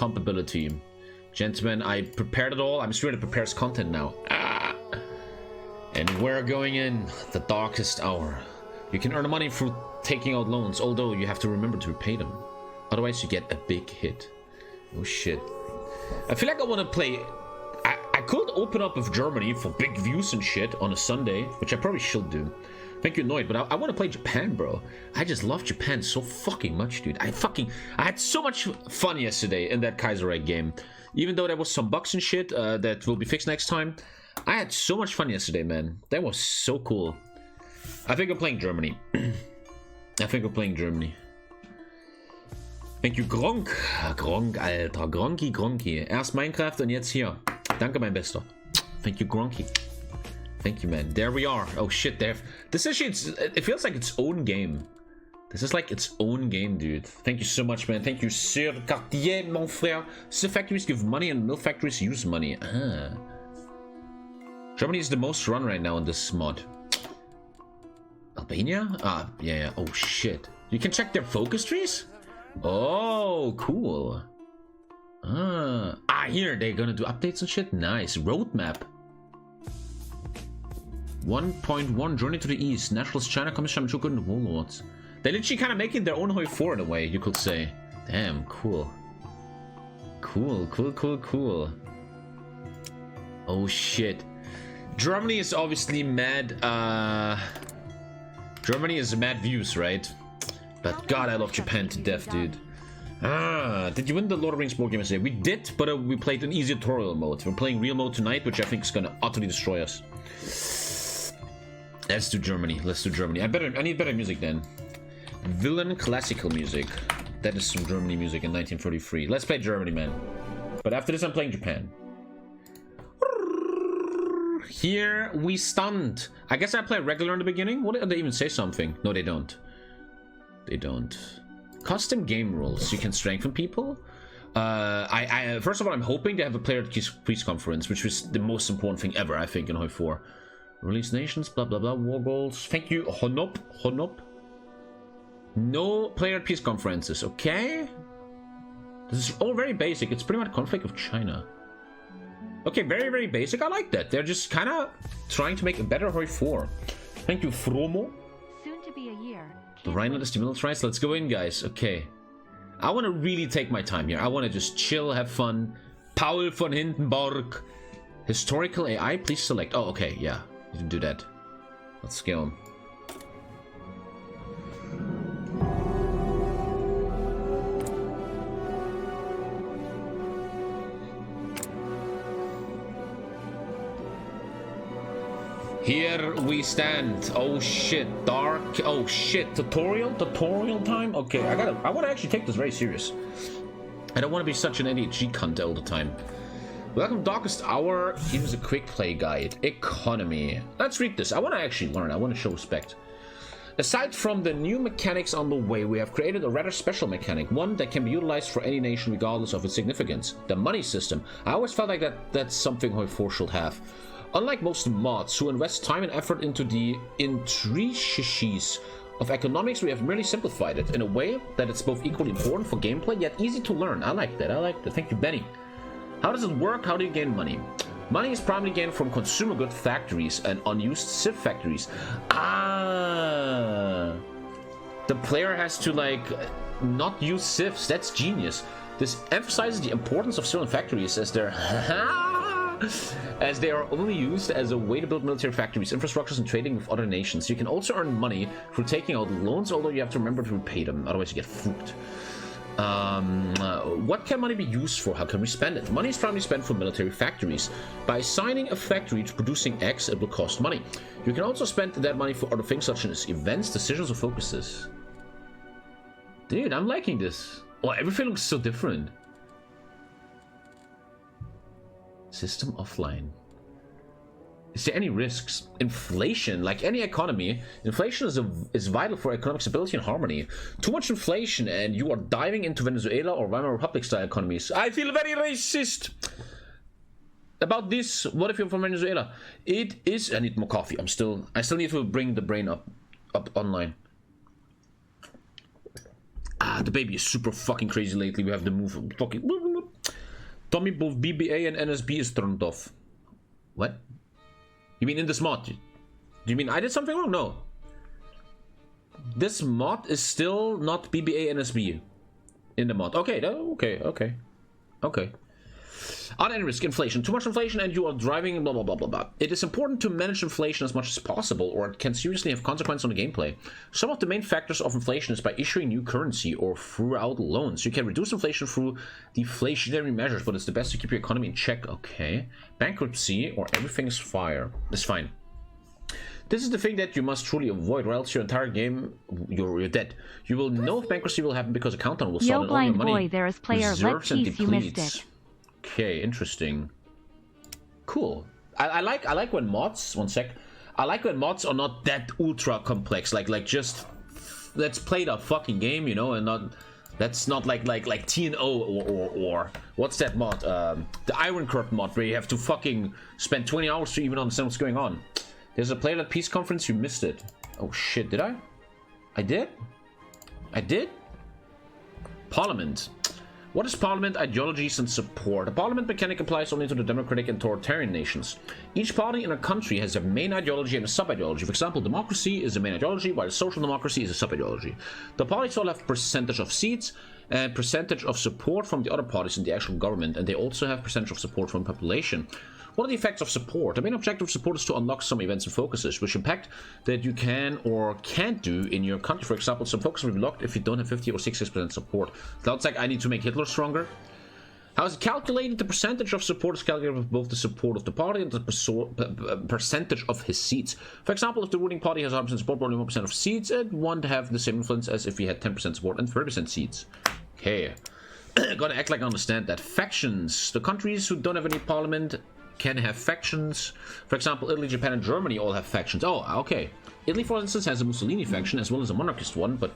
pumpability. Gentlemen, I prepared it all. I'm just ready to prepare content now. And we're going in the darkest hour. You can earn money through taking out loans, although you have to remember to repay them. Otherwise, you get a big hit. Oh shit. I feel like I want to play... I could open up with Germany for big views and shit on a Sunday, which I probably should do. Thank you, Noid, but I want to play Japan, bro. I just love Japan so fucking much, dude. I had so much fun yesterday in that Kaiserreich game. Even though there was some bugs and shit that will be fixed next time. I had so much fun yesterday, man. That was so cool. I think I'm playing Germany. I think I'm playing Germany. Thank you, Gronk. Gronk, Alter. Gronky. Erst Minecraft und jetzt hier. Danke, mein Bester. Thank you, Gronky. Thank you, man. There we are. Oh, shit. This actually, it feels like its own game. This is like its own game, dude. Thank you so much, man. Thank you, Sir Cartier, mon frère. Sir factories give money and mill factories use money. Ah. Germany is the most run right now in this mod. Albania? Ah, yeah. Oh, shit. You can check their focus trees? Oh, cool. Here, they're gonna do updates and shit? Nice. Roadmap. 1.1, Journey to the East. Nationalist China, Commission, Chuku, and the Warlords. They're literally kind of making their own HOI4 in a way, you could say. Damn, cool. Cool. Oh, shit. Germany is obviously mad, Germany is mad views, right? But god, I love Japan to death, dude. Did you win the Lord of the Rings board game yesterday? We did, but we played an easy tutorial mode. We're playing real mode tonight, which I think is gonna utterly destroy us. Let's do Germany. I need better music then. Villain classical music. That is some Germany music in 1933. Let's play Germany, man. But after this, I'm playing Japan. Here we stand. I guess I play regular in the beginning. What did they even say something? No, they don't. Custom game rules. You can strengthen people. First of all, I'm hoping they have a player peace conference, which was the most important thing ever, I think, in HOI4. Release nations, blah blah blah. War goals. Thank you, Honop. No player peace conferences. Okay. This is all very basic. It's pretty much conflict with China. Okay, very basic. I like that. They're just kind of trying to make a better HOI4. Thank you, Fromo. Soon to be a year. The Rhineland is demilitarized. Let's go in, guys. Okay. I want to really take my time here. I want to just chill, have fun. Paul von Hindenburg. Historical AI, please select. Oh, okay, yeah. You can do that. Let's go. Here we stand. Oh shit, dark. Oh shit, tutorial time. Okay, I want to actually take this very serious. I don't want to be such an ADHD cunt all the time. Welcome, Darkest Hour. Here's a quick play guide. Economy. Let's read this. I want to actually learn. I want to show respect. Aside from the new mechanics on the way, we have created a rather special mechanic, one that can be utilized for any nation regardless of its significance. The money system. I always felt like that's something HOI4 should have. Unlike most mods who invest time and effort into the intricacies of economics, we have merely simplified it in a way that it's both equally important for gameplay yet easy to learn. I like that. Thank you, Benny. How does it work? How do you gain money? Money is primarily gained from consumer good factories and unused civ factories. The player has to not use civs. That's genius. This emphasizes the importance of civilian factories as they are only used as a way to build military factories, infrastructures, and trading with other nations. You can also earn money through taking out loans, although you have to remember to repay them, otherwise you get fucked. What can money be used for? How can we spend it? Money is primarily spent for military factories. By assigning a factory to producing X, it will cost money. You can also spend that money for other things such as events, decisions, or focuses. Dude, I'm liking this. Oh, everything looks so different. System offline. Is there any risks? Inflation, like any economy, inflation is vital for economic stability and harmony. Too much inflation and you are diving into Venezuela or Weimar Republic style economies. I feel very racist about this. What if you're from Venezuela? It is. I need more coffee. I still need to bring the brain up online. The baby is super fucking crazy lately. We have the move fucking. Tommy, both BBA and NSB is turned off. What? You mean in this mod? Do you mean I did something wrong? No. This mod is still not BBA NSB in the mod. Okay, okay. On any risk, inflation. Too much inflation and you are driving blah blah blah blah blah. It is important to manage inflation as much as possible or it can seriously have consequences on the gameplay. Some of the main factors of inflation is by issuing new currency or throughout loans. You can reduce inflation through deflationary measures, but it's the best to keep your economy in check. Okay. Bankruptcy or everything is fire. It's fine. This is the thing that you must truly avoid, or else your entire game, you're dead. You will know if bankruptcy will happen because a countdown will start and all your money boy, there is player reserves and you missed depletes. it. Okay, interesting. Cool. I like when mods. One sec. I like when mods are not that ultra complex. Like just let's play the fucking game, you know, and not. That's not like TNO or what's that mod? The Iron Curtain mod where you have to fucking spend 20 hours to even understand what's going on. There's a player at Peace Conference, you missed it. Oh shit, did I? I did? I did? Parliament. What is Parliament? Ideologies and support. The Parliament mechanic applies only to the democratic and authoritarian nations. Each party in a country has a main ideology and a sub-ideology. For example, democracy is the main ideology, while social democracy is a sub-ideology. The parties all have percentage of seats and percentage of support from the other parties in the actual government, and they also have percentage of support from population. What are the effects of support? The main objective of support is to unlock some events and focuses, which impact that you can or can't do in your country. For example, some focus will be locked if you don't have 50 or 60% support. Sounds like I need to make Hitler stronger. How is it calculated? The percentage of support is calculated with both the support of the party and the percentage of his seats. For example, if the ruling party has 100% support but only 1% of seats, it won't have the same influence as if we had 10% support and 30% seats. Okay. Gotta act like I understand that. Factions. The countries who don't have any parliament can have factions. For example, Italy, Japan, and Germany all have factions. Oh, okay. Italy, for instance, has a Mussolini faction as well as a monarchist one, but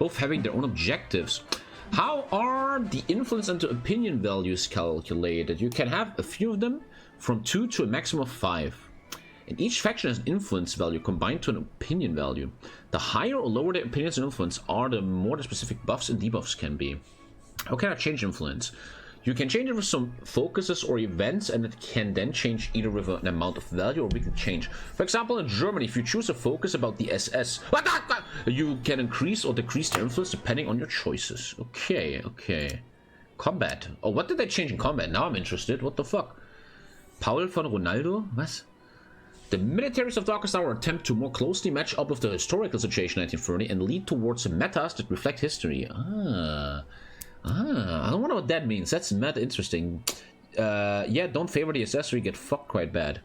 both having their own objectives. How are the influence and the opinion values calculated? You can have a few of them, from 2 to a maximum of 5. And each faction has an influence value combined to an opinion value. The higher or lower the opinions and influence are, the more the specific buffs and debuffs can be. How can I change influence? You can change it with some focuses or events, and it can then change either with an amount of value or weekly change. For example, in Germany, if you choose a focus about the SS, you can increase or decrease the influence depending on your choices. Okay, okay. Combat. Oh, what did they change in combat? Now I'm interested. What the fuck? Paul von Ronaldo? What? The militaries of Darkest Hour attempt to more closely match up with the historical situation in 1930 and lead towards metas that reflect history. I don't know what that means. That's mad interesting. Yeah, don't favor the accessory, get fucked quite bad.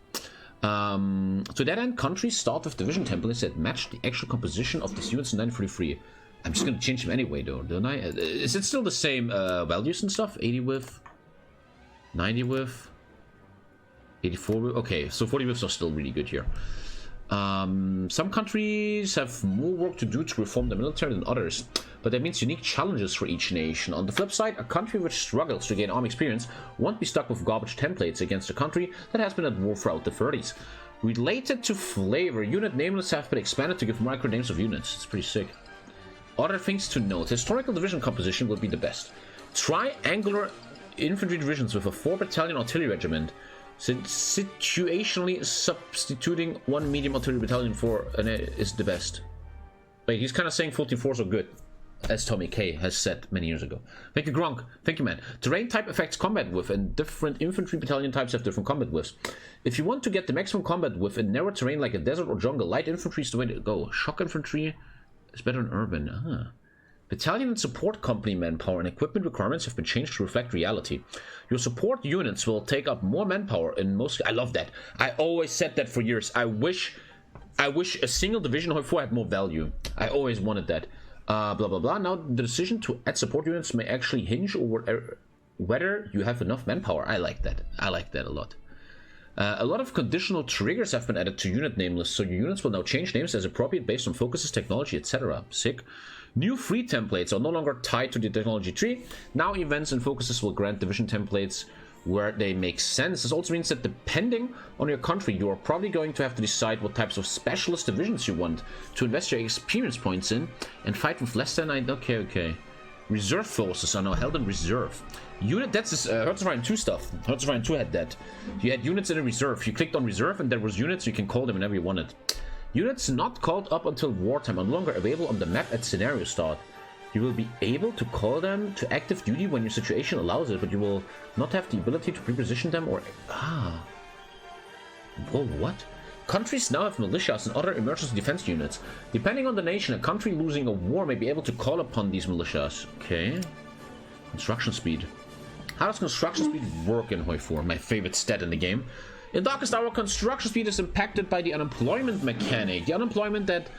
To that end, countries start with division templates that match the actual composition of these units in 1943. I'm just gonna change them anyway, though, don't I? Is it still the same values and stuff? 80 with, 90 with, 84 with. Okay, so 40 whiffs are still really good here. Some countries have more work to do to reform the military than others, but that means unique challenges for each nation. On the flip side, a country which struggles to gain army experience won't be stuck with garbage templates against a country that has been at war throughout the 30s. Related to flavor, unit nameless have been expanded to give micro names of units. It's pretty sick. Other things to note: historical division composition will be the best. Triangular infantry divisions with a 4-battalion artillery regiment. Situationally substituting one medium artillery battalion for an is the best. Wait, he's kind of saying 44s are good, as TommyKay has said many years ago. Thank you, Gronk. Thank you, man. Terrain type affects combat width, and different infantry battalion types have different combat widths. If you want to get the maximum combat width in narrow terrain like a desert or jungle, light infantry is the way to go. Shock infantry is better than urban. Battalion and support company manpower and equipment requirements have been changed to reflect reality. Your support units will take up more manpower in most... I love that. I always said that for years. I wish a single division HOI4 had more value. I always wanted that. Blah, blah, blah. Now, the decision to add support units may actually hinge over whether you have enough manpower. I like that. I like that a lot. A lot of conditional triggers have been added to unit name lists, so your units will now change names as appropriate based on focuses, technology, etc. Sick. New free templates are no longer tied to the technology tree. Now events and focuses will grant division templates where they make sense. This also means that depending on your country, you are probably going to have to decide what types of specialist divisions you want to invest your experience points in and fight with less than... Okay. Reserve forces are now held in reserve. Unit, that's Hearts of Iron 2 stuff. Hearts of Iron 2 had that. You had units in a reserve. You clicked on reserve and there was units. You can call them whenever you wanted. Units not called up until wartime are no longer available on the map at scenario start. You will be able to call them to active duty when your situation allows it, but you will not have the ability to pre-position them or... Ah. Whoa, what? Countries now have militias and other emergency defense units. Depending on the nation, a country losing a war may be able to call upon these militias. Okay. Construction speed. How does construction speed work in HOI4? My favorite stat in the game. In Darkest Hour, construction speed is impacted by the unemployment mechanic. The unemployment that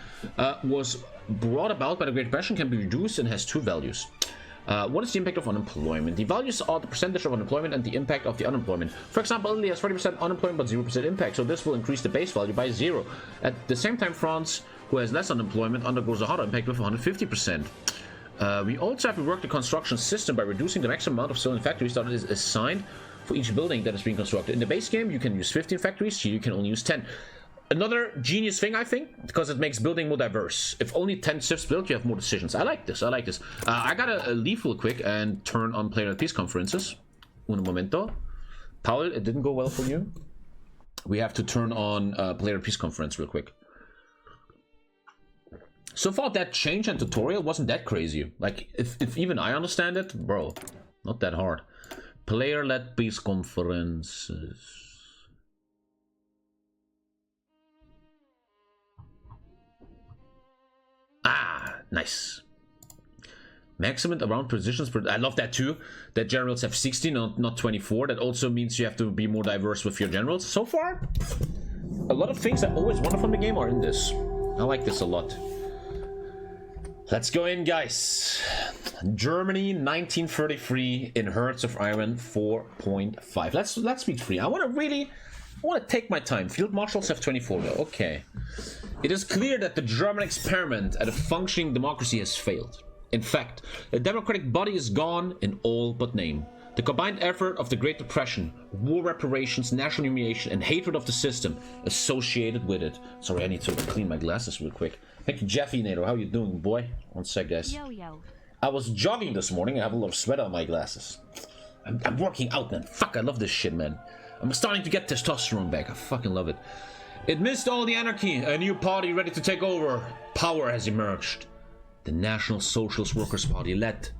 was brought about by the Great Depression can be reduced and has two values. What is the impact of unemployment? The values are the percentage of unemployment and the impact of the unemployment. For example, Italy has 40% unemployment but 0% impact, so this will increase the base value by 0. At the same time, France, who has less unemployment, undergoes a harder impact with 150%. We also have reworked the construction system by reducing the maximum amount of civilian factories that is assigned for each building that is being constructed. In the base game, you can use 15 factories, here you can only use 10. Another genius thing, I think, because it makes building more diverse. If only 10 civs built, you have more decisions. I like this, I like this. I gotta leave real quick and turn on player peace conferences. Un momento. Paul, it didn't go well for you. We have to turn on player peace conference real quick. So far, that change and tutorial wasn't that crazy. Like, if even I understand it, bro, not that hard. Player-led peace conferences. Ah, nice. Maximum around positions per... I love that too. That generals have 60, not 24. That also means you have to be more diverse with your generals. So far, a lot of things I always wanted from the game are in this. I like this a lot. Let's go in, guys. Germany, 1933 in Hearts of Iron 4.5. Let's be free. I want to take my time. Field marshals have 24 though. Okay. It is clear that the German experiment at a functioning democracy has failed. In fact, the democratic body is gone in all but name. The combined effort of the Great Depression, war reparations, national humiliation, and hatred of the system associated with it. Sorry, I need to clean my glasses real quick. Thank you, Jeffy Nato. How you doing, boy? One sec, guys. Yo. I was jogging this morning. I have a little sweat on my glasses. I'm working out, man. Fuck, I love this shit, man. I'm starting to get testosterone back. I fucking love it. Amidst all the anarchy, a new party ready to take over. Power has emerged. The National Socialist Workers' Party, led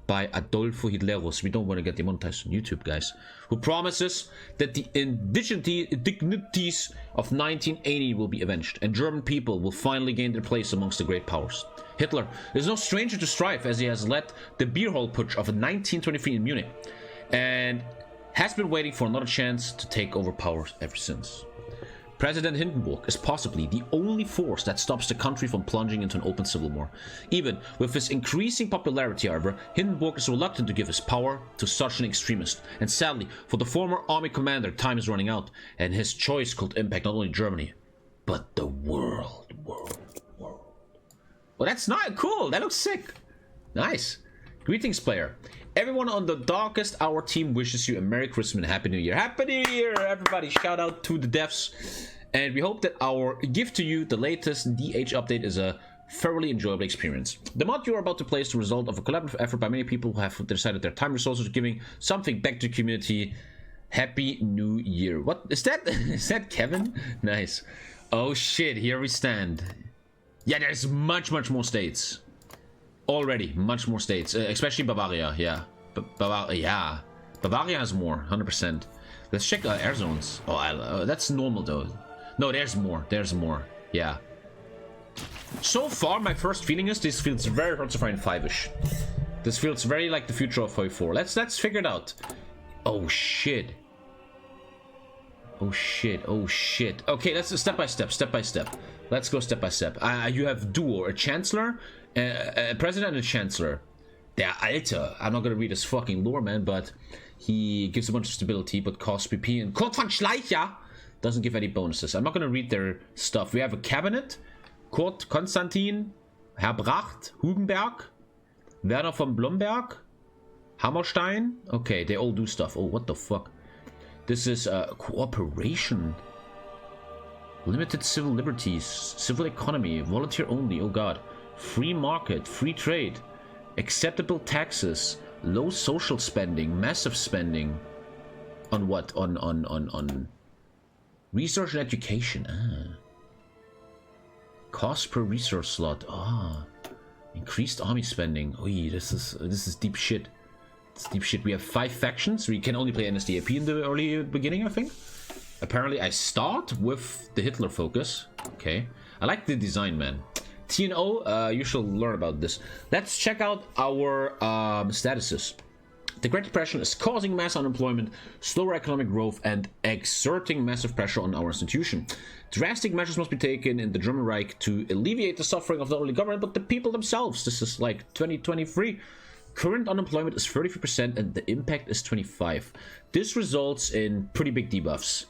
by Adolfo Hitlerus. We don't want to get demonetized on YouTube, guys. Who promises that the indignities of 1980 will be avenged and German people will finally gain their place amongst the great powers. Hitler is no stranger to strife, as he has led the beer hall putsch of 1923 in Munich and has been waiting for another chance to take over power ever since. President Hindenburg is possibly the only force that stops the country from plunging into an open civil war. Even with his increasing popularity, however, Hindenburg is reluctant to give his power to such an extremist. And sadly, for the former army commander, time is running out, and his choice could impact not only Germany, but the world. Well, that's not cool. That looks sick. Nice. Greetings, player. Everyone on the Darkest Hour team wishes you a Merry Christmas and Happy New Year. Happy New Year, everybody. Shout out to the devs. And we hope that our gift to you, the latest DH update, is a thoroughly enjoyable experience. The mod you are about to play is the result of a collaborative effort by many people who have decided their time resources giving something back to the community. Happy New Year. What is that? Is that Kevin? Nice. Oh shit, here we stand. Yeah, there's much more states. Already, much more states, especially Bavaria, yeah. Bavaria has more, 100%. Let's check air zones. Oh, that's normal though. No, there's more, yeah. So far, my first feeling is this feels very Hearts of Iron 5-ish. This feels very like the future of HOI4. Let's figure it out. Oh shit. Okay, let's step by step. Let's go step by step. You have duo, a chancellor, a president and a chancellor. Der Alte. I'm not gonna read his fucking lore, man, but he gives a bunch of stability, but costs PP. And Kurt von Schleicher doesn't give any bonuses. I'm not gonna read their stuff. We have a cabinet. Kurt Konstantin, Herr Bracht, Hugenberg, Werner von Blomberg, Hammerstein. Okay, they all do stuff. Oh, what the fuck? This is cooperation. Limited civil liberties, civil economy, volunteer only, oh god. Free market, free trade. Acceptable taxes, low social spending, massive spending. On what? On research and education. Cost per research slot. Increased army spending. Oy, this is deep shit. It's deep shit. We have 5 factions. We can only play NSDAP in the early beginning, I think. Apparently, I start with the Hitler focus. Okay. I like the design, man. TNO, you shall learn about this. Let's check out our statuses. The Great Depression is causing mass unemployment, slower economic growth, and exerting massive pressure on our institution. Drastic measures must be taken in the German Reich to alleviate the suffering of not only government, but the people themselves. This is like 2023. Current unemployment is 33% and the impact is 25%. This results in pretty big debuffs.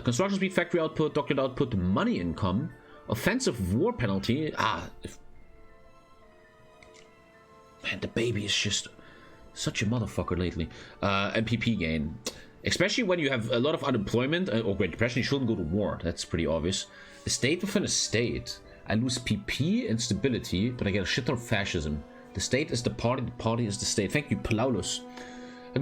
Construction speed, factory output, document output, money income, offensive war penalty. Man, the baby is just such a motherfucker lately. And PP gain. Especially when you have a lot of unemployment or Great Depression, you shouldn't go to war. That's pretty obvious. A state within a state. I lose PP and stability, but I get a shit ton of fascism. The state is the party is the state. Thank you, Paulus.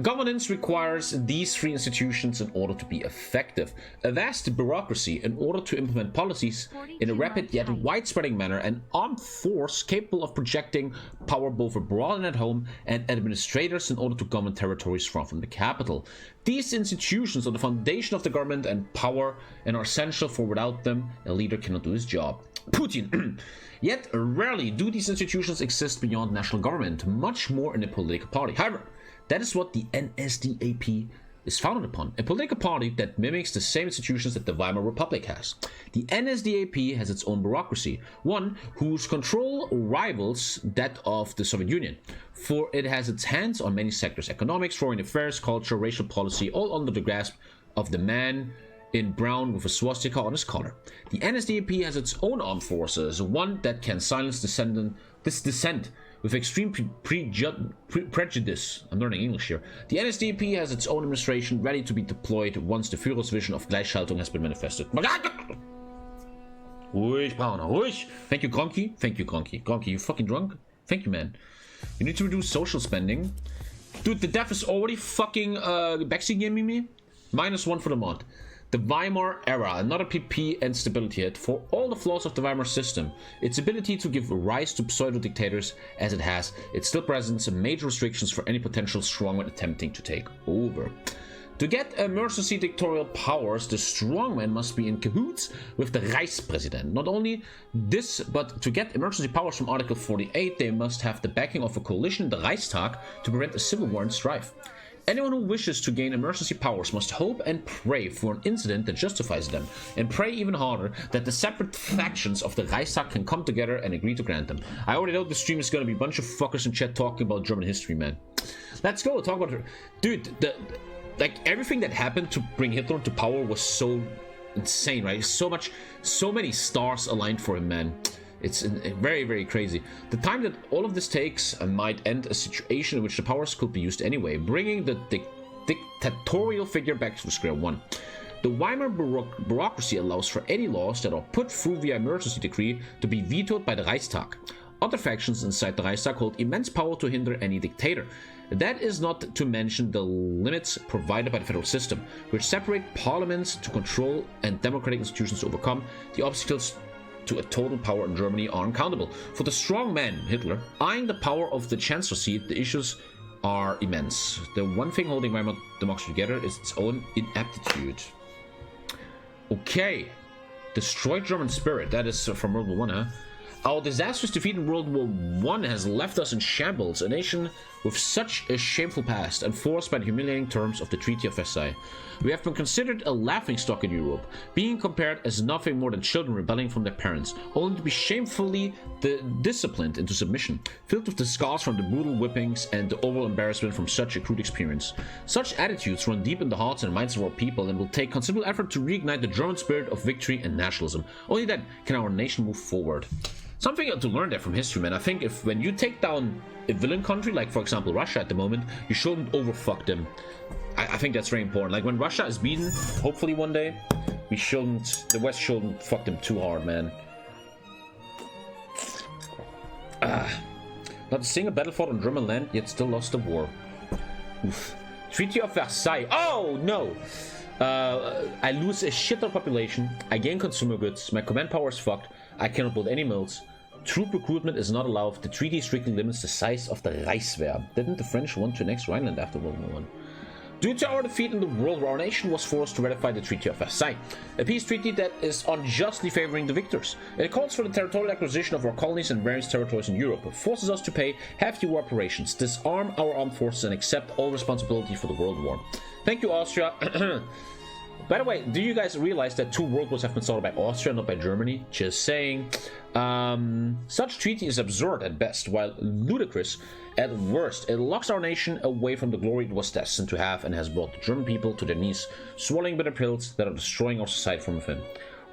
Governance requires these 3 institutions in order to be effective. A vast bureaucracy in order to implement policies in a rapid yet widespreading manner. An armed force capable of projecting power both abroad and at home. And administrators in order to govern territories far from the capital. These institutions are the foundation of the government and power and are essential, for without them, a leader cannot do his job. Putin. Yet rarely do these institutions exist beyond national government, much more in a political party. However, that is what the NSDAP is founded upon, a political party that mimics the same institutions that the Weimar Republic has. The NSDAP has its own bureaucracy, one whose control rivals that of the Soviet Union, for it has its hands on many sectors: economics, foreign affairs, culture, racial policy, all under the grasp of the man in brown with a swastika on his collar. The NSDAP has its own armed forces, one that can silence this dissent with extreme prejudice. I'm learning English here. The NSDAP has its own administration ready to be deployed once the Führer's vision of Gleichschaltung has been manifested. Ruhig. Thank you, Gronky. Thank you, Gronky. Gronky, you fucking drunk? Thank you, man. You need to reduce social spending. Dude, the dev is already fucking backseating me. -1 for the mod. The Weimar era, another PP and stability hit. For all the flaws of the Weimar system, its ability to give rise to pseudo-dictators as it has, it still presents major restrictions for any potential strongman attempting to take over. To get emergency dictatorial powers, the strongman must be in cahoots with the Reichspräsident. Not only this, but to get emergency powers from Article 48, they must have the backing of a coalition in the Reichstag to prevent a civil war and strife. Anyone who wishes to gain emergency powers must hope and pray for an incident that justifies them, and pray even harder that the separate factions of the Reichstag can come together and agree to grant them. I already know the stream is gonna be a bunch of fuckers in chat talking about German history, man. Let's go, talk about her. Dude, like everything that happened to bring Hitler into power was so insane, right? So many stars aligned for him, man. It's very, very crazy. The time that all of this takes might end a situation in which the powers could be used anyway, bringing the dictatorial figure back to square one. The Weimar bureaucracy allows for any laws that are put through via emergency decree to be vetoed by the Reichstag. Other factions inside the Reichstag hold immense power to hinder any dictator. That is not to mention the limits provided by the federal system, which separate parliaments to control and democratic institutions to overcome. The obstacles to a total power in Germany are uncountable. For the strong man, Hitler, eyeing the power of the chancellorcy, the issues are immense. The one thing holding Weimar democracy together is its own ineptitude. Okay. Destroyed German spirit. That is from World War I, huh? Our disastrous defeat in World War I has left us in shambles, a nation with such a shameful past, enforced by the humiliating terms of the Treaty of Versailles. We have been considered a laughingstock in Europe, being compared as nothing more than children rebelling from their parents, only to be shamefully disciplined into submission, filled with the scars from the brutal whippings and the overall embarrassment from such a crude experience. Such attitudes run deep in the hearts and minds of our people and will take considerable effort to reignite the German spirit of victory and nationalism. Only then can our nation move forward. Something to learn there from history, man. I think when you take down a villain country, like for example Russia at the moment, you shouldn't overfuck them. I think that's very important. Like when Russia is beaten, hopefully one day, the West shouldn't fuck them too hard, man. Not Not a single battle fought on German land, yet still lost the war. Oof. Treaty of Versailles. Oh, no! I lose a shit ton of population. I gain consumer goods. My command power is fucked. I cannot build any mills. Troop recruitment is not allowed. The treaty strictly limits the size of the Reichswehr. Didn't the French want to annex Rhineland after World War I? Due to our defeat in the World War, our nation was forced to ratify the Treaty of Versailles, a peace treaty that is unjustly favoring the victors. It calls for the territorial acquisition of our colonies and various territories in Europe. It forces us to pay hefty war reparations, disarm our armed forces, and accept all responsibility for the World War. Thank you, Austria. By the way, do you guys realize that 2 world wars have been started by Austria, not by Germany? Just saying. Such treaty is absurd at best, while ludicrous at worst. It locks our nation away from the glory it was destined to have and has brought the German people to their knees, swallowing bitter pills that are destroying our society from within.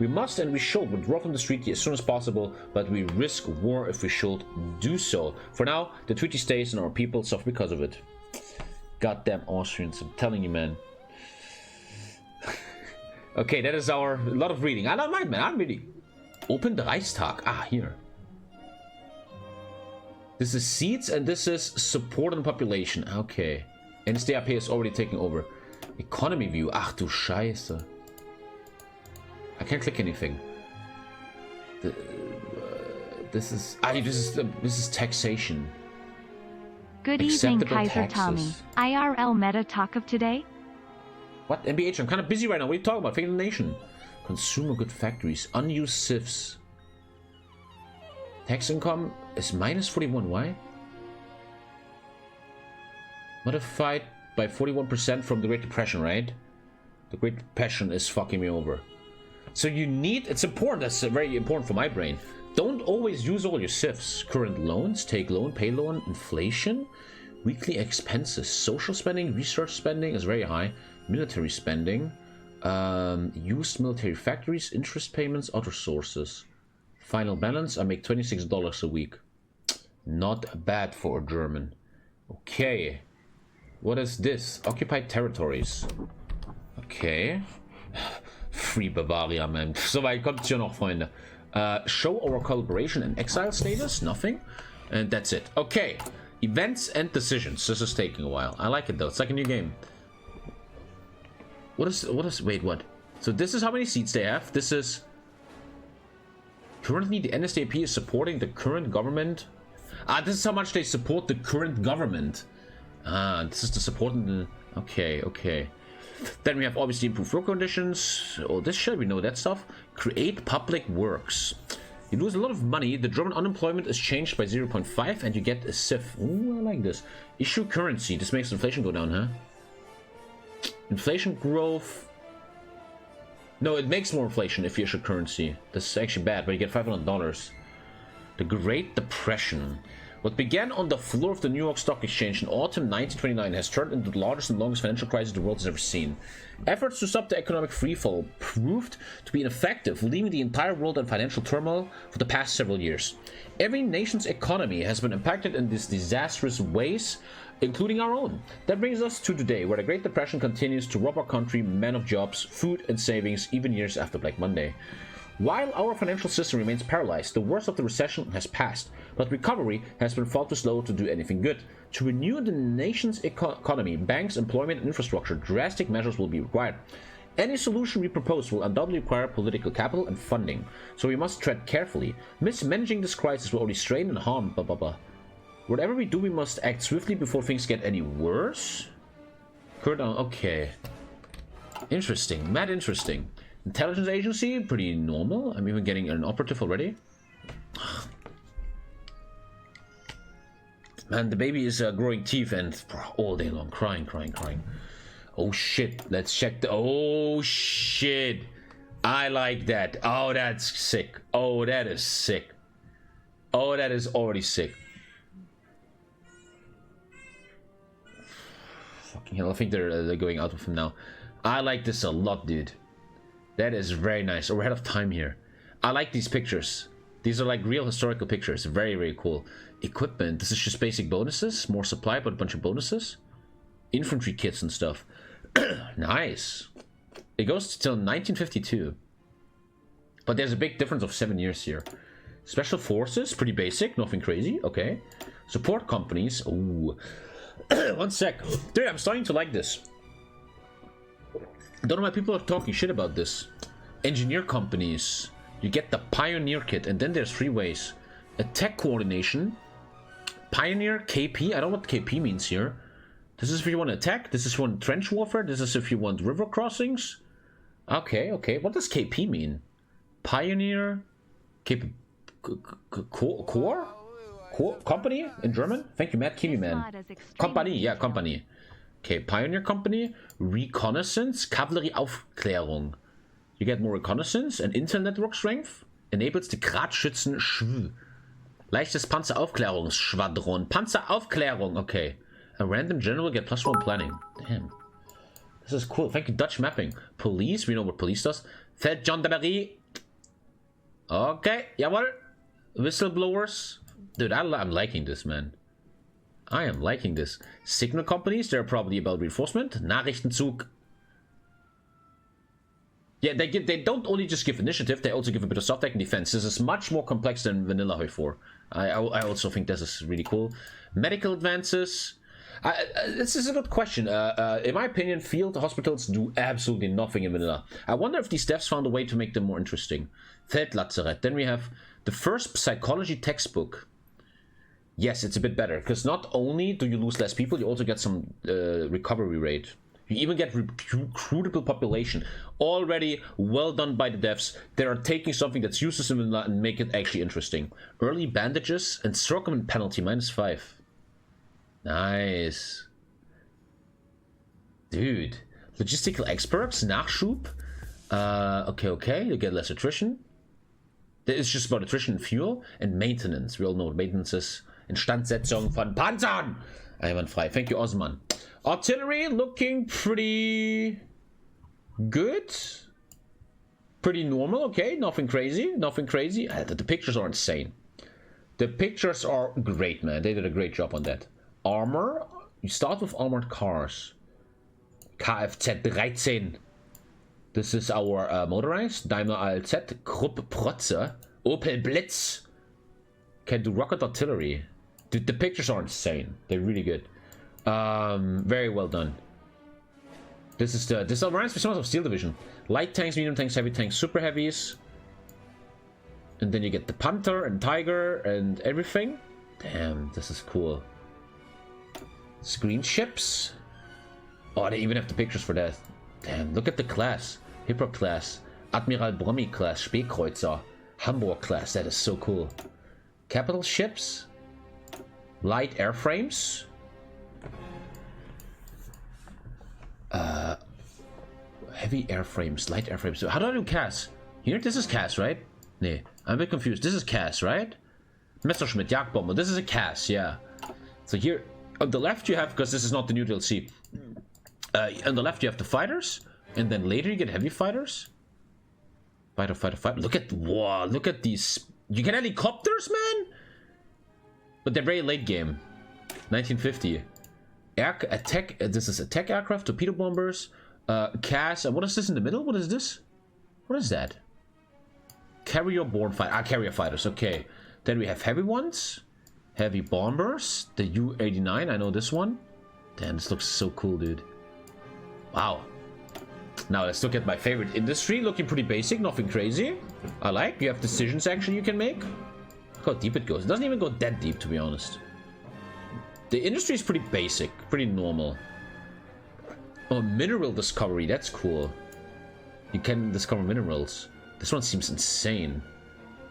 We must and we should withdraw from this treaty as soon as possible, but we risk war if we should do so. For now, the treaty stays and our people suffer because of it. Goddamn Austrians, I'm telling you, man. Okay, that is a lot of reading. I don't mind, man. I'm reading. Open the Reichstag. Ah, here. This is seats and this is support on population. Okay. NSDAP is already taking over. Economy view. Ach du Scheiße. I can't click anything. This is taxation. Good evening, Kaiser Tommy. IRL meta talk of today? What? MBH, I'm kind of busy right now. What are you talking about? Fake the nation. Consumer good factories. Unused sieves. Tax income is minus 41. Why? Modified by 41% from the Great Depression, right? The Great Depression is fucking me over. So you need... It's important. That's very important for my brain. Don't always use all your sieves. Current loans, take loan, pay loan, inflation, weekly expenses, social spending, research spending is very high. Military spending, used military factories, interest payments, other sources. Final balance, I make $26 a week. Not bad for a German. Okay. What is this? Occupied territories. Okay. Free Bavaria, man. So weit kommt's ja noch, Freunde. Show our collaboration and exile status? Nothing. And that's it. Okay. Events and decisions. This is taking a while. I like it though. It's like a new game. Wait, what? So this is how many seats they have. This is... Currently, the NSDAP is supporting the current government. Ah, this is how much they support the current government. Ah, this is the support in the... Okay, okay. Then we have obviously improved road conditions. Oh, this shit, we know that stuff. Create public works. You lose a lot of money. The German unemployment is changed by 0.5 and you get a SIF. Ooh, I like this. Issue currency. This makes inflation go down, huh? Inflation growth. No, it makes more inflation if you issue currency. This is actually bad, but you get $500. The Great Depression. What began on the floor of the New York Stock Exchange in autumn 1929 has turned into the largest and longest financial crisis the world has ever seen. Efforts to stop the economic freefall proved to be ineffective, leaving the entire world in financial turmoil for the past several years. Every nation's economy has been impacted in these disastrous ways, including our own. That brings us to today, where the Great Depression continues to rob our country, men of jobs, food and savings, even years after Black Monday. While our financial system remains paralyzed, the worst of the recession has passed, but recovery has been far too slow to do anything good. To renew the nation's economy, banks, employment, and infrastructure, drastic measures will be required. Any solution we propose will undoubtedly require political capital and funding, so we must tread carefully. Mismanaging this crisis will only strain and harm, blah blah blah. Whatever we do, we must act swiftly before things get any worse. Okay. Interesting, mad interesting. Intelligence agency, pretty normal. I'm even getting an operative already. Man, the baby is growing teeth and all day long, crying. Oh shit, let's check the... Oh shit. I like that. Oh, that's sick. Oh, that is sick. Oh, that is already sick. Fucking hell, I think they're going out with him now. I like this a lot, dude. That is very nice. Oh, we're ahead of time here. I like these pictures. These are like real historical pictures. Very, very cool. Equipment. This is just basic bonuses. More supply, but a bunch of bonuses. Infantry kits and stuff. Nice. It goes till 1952. But there's a big difference of 7 years here. Special forces, pretty basic, nothing crazy. Okay. Support companies. Ooh. 1 sec. Dude, I'm starting to like this. I don't know why people are talking shit about this. Engineer companies. You get the Pioneer kit, and then there's 3 ways. Attack coordination. Pioneer, KP. I don't know what KP means here. This is if you want to attack. This is if you want trench warfare. This is if you want river crossings. Okay, okay. What does KP mean? Pioneer, KP, core? Company in German? Thank you, Matt Kimi, man. Company, yeah, company. Okay, Pioneer Company. Reconnaissance, Cavalry Aufklärung. You get more reconnaissance and intel network strength. Enables the Gradschützen Schw. Leichtes Panzeraufklärungsschwadron. Panzeraufklärung, okay. A random general get +1 planning. Damn. This is cool. Thank you, Dutch mapping. Police, we know what police does. Feldgendarmerie. Okay, jawohl. Whistleblowers. Dude, I'm liking this, man. I am liking this. Signal companies, they're probably about reinforcement. Nachrichtenzug. Yeah, they don't only just give initiative, they also give a bit of soft tech and defense. This is much more complex than vanilla HOI4. I also think this is really cool. Medical advances. This is a good question. In my opinion, field hospitals do absolutely nothing in vanilla. I wonder if these devs found a way to make them more interesting. Feldlazarett. Then we have the first psychology textbook. Yes, it's a bit better, because not only do you lose less people, you also get some recovery rate. You even get recruitable population. Already well done by the devs. They are taking something that's useless in vanilla and make it actually interesting. Early bandages and circumvent penalty -5. Nice. Dude. Logistical experts, Nachschub. Okay. You get less attrition. It's just about attrition and fuel. And maintenance. We all know what maintenance is. Instandsetzung von Panzern. Einwandfrei. Thank you, Osman. Artillery looking pretty good. Pretty normal. Okay, nothing crazy. Nothing crazy. The pictures are insane. The pictures are great, man. They did a great job on that. Armor. You start with armored cars. Kfz 13. This is our motorized. Daimler ALZ. Krupp Protze. Opel Blitz. Can do rocket artillery. Dude, the pictures are insane. They're really good. Very well done. This reminds me so much of Steel Division. Light tanks, medium tanks, heavy tanks, super heavies. And then you get the Panther and Tiger and everything. Damn, this is cool. Screen ships. Oh, they even have the pictures for that. Damn, look at the class. Hippo class. Admiral Brommy class. Speerkreuzer. Hamburg class. That is so cool. Capital ships. Light airframes. Heavy airframes. Light airframes. So how do I do CAS? Here, this is CAS, right? Nee, I'm a bit confused. This is CAS, right? Messerschmitt, Jagdbomber. This is a CAS, yeah. So here, on the left you have, because this is not the new DLC. On the left you have the fighters, and then later you get heavy fighters. Fighter. Look at, wow, look at these. You get helicopters, man? But they're very late game. 1950. Attack. This is attack aircraft, torpedo bombers, CAS. What is this in the middle? What is this? What is that? Carrier-borne fighter. Carrier fighters. Okay. Then we have heavy ones, heavy bombers. The U-89. I know this one. Damn, this looks so cool, dude. Wow. Now let's look at my favorite industry. Looking pretty basic, nothing crazy. I like. You have decisions actually you can make. Look how deep it goes. It doesn't even go that deep, to be honest. The industry is pretty basic, pretty normal. Oh, mineral discovery. That's cool. You can discover minerals. This one seems insane,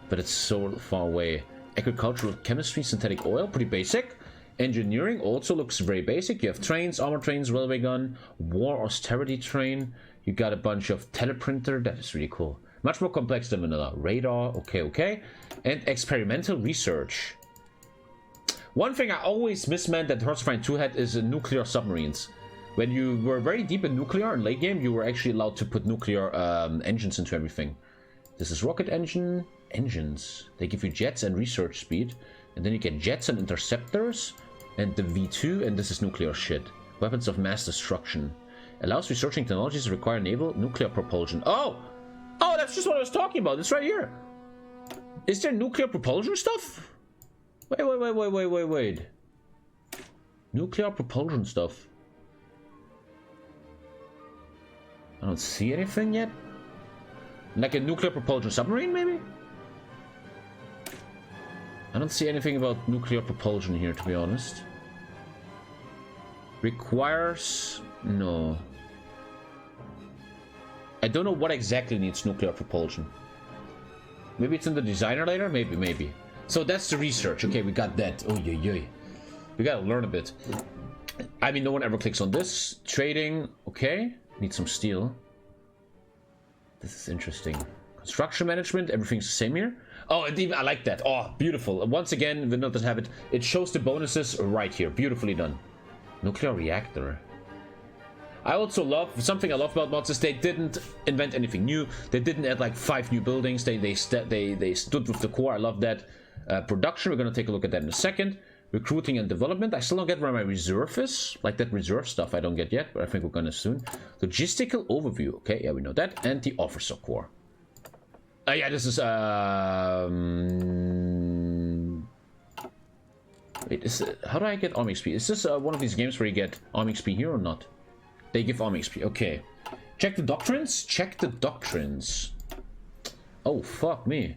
but it's so far away. Agricultural chemistry, synthetic oil, pretty basic. Engineering also looks very basic. You have trains, armor trains, railway gun, war austerity train. You got a bunch of teleprinter. That is really cool. Much more complex than vanilla. Radar, okay. And experimental research. One thing I always miss, man, that Hearts of Iron 2 had is nuclear submarines. When you were very deep in nuclear in late game, you were actually allowed to put nuclear engines into everything. This is rocket engine. Engines. They give you jets and research speed. And then you get jets and interceptors. And the V2, and this is nuclear shit. Weapons of mass destruction. Allows researching technologies that require naval nuclear propulsion. Oh! Oh, that's just what I was talking about. It's right here. Is there nuclear propulsion stuff? Wait. Nuclear propulsion stuff. I don't see anything yet. Like a nuclear propulsion submarine, maybe? I don't see anything about nuclear propulsion here, to be honest. Requires... no. I don't know what exactly needs nuclear propulsion. Maybe it's in the designer later? Maybe. So that's the research. Okay, we got that. Oh, yeah. We gotta learn a bit. I mean, no one ever clicks on this. Trading. Okay. Need some steel. This is interesting. Construction management. Everything's the same here. Oh, and even, I like that. Oh, beautiful. Once again, Vanilla doesn't have it. It shows the bonuses right here. Beautifully done. Nuclear reactor. I also love, something I love about mods is they didn't invent anything new. They didn't add like 5 new buildings. They stood with the core. I love that. Production, we're going to take a look at that in a second. Recruiting and development. I still don't get where my reserve is. Like that reserve stuff I don't get yet, but I think we're going to soon. Logistical overview. Okay, yeah, we know that. And the officer core. Yeah, this is... wait, how do I get Army XP? Is this one of these games where you get Army XP here or not? They give Army XP. Okay. Check the doctrines. Check the doctrines. Oh, fuck me.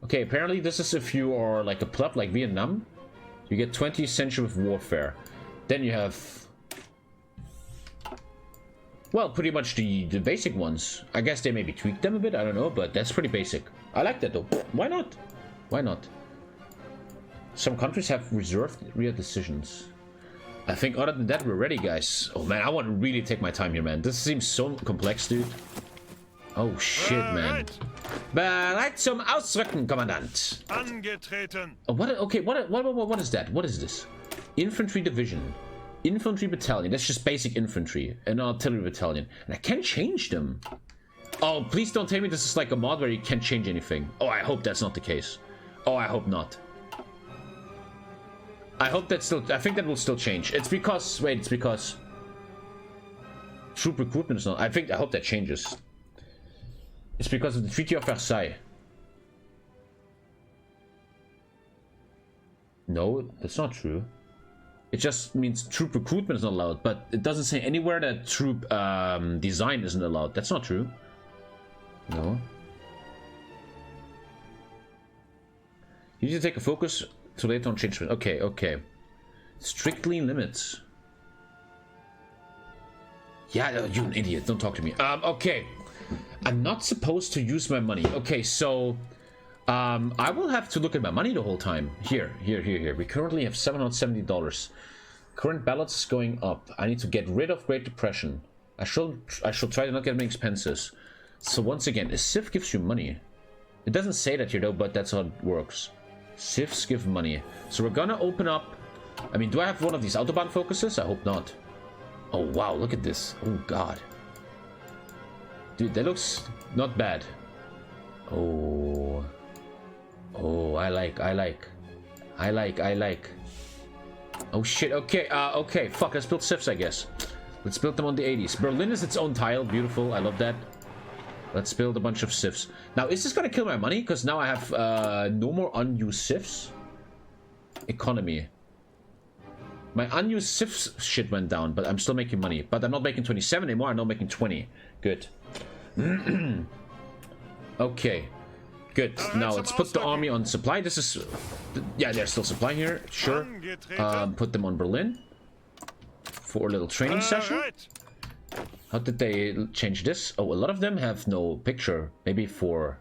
Okay, apparently this is if you are like a pleb like Vietnam. You get 20th century of warfare. Then you have... well, pretty much the basic ones. I guess they maybe tweak them a bit. I don't know, but that's pretty basic. I like that though. Why not? Why not? Some countries have reserved real decisions. I think other than that, we're ready, guys. Oh man, I want to really take my time here, man. This seems so complex, dude. Oh shit, man. Bereit zum Ausrücken, Kommandant. Angetreten. Oh, what? Okay, what is that? What is this? Infantry division, infantry battalion. That's just basic infantry. An artillery battalion, and I can't change them. Oh, please don't tell me this is like a mod where you can't change anything. Oh, I hope that's not the case. Oh, I hope not. I hope that still... I think that will still change. It's because... wait, it's because... troop recruitment is not... I hope that changes. It's because of the Treaty of Versailles. No, that's not true. It just means troop recruitment is not allowed, but it doesn't say anywhere that troop design isn't allowed. That's not true. No. You need to take a focus... so later on change. Okay. Strictly limits. Yeah, you're an idiot. Don't talk to me. Okay. I'm not supposed to use my money. Okay, so... I will have to look at my money the whole time. Here. We currently have $770. Current balance is going up. I need to get rid of Great Depression. I should try to not get many expenses. So once again, a CIF gives you money. It doesn't say that here though, but that's how it works. CIFs give money. So we're gonna open up... I mean, do I have one of these Autobahn focuses? I hope not. Oh, wow, look at this. Oh, God. Dude, that looks not bad. Oh. Oh, I like. Oh, shit. Okay, okay. Fuck, let's build CIFs, I guess. Let's build them on the 80s. Berlin is its own tile. Beautiful. I love that. Let's build a bunch of CIFs. Now, is this gonna kill my money? Because now I have no more unused CIFs. Economy. My unused CIFs shit went down, but I'm still making money. But I'm not making 27 anymore. I'm now making 20. Good. Okay. Good. Now, let's put the army on supply. This is... yeah, there's still supply here. Sure. Put them on Berlin. For a little training session. How did they change this? Oh, a lot of them have no picture. Maybe for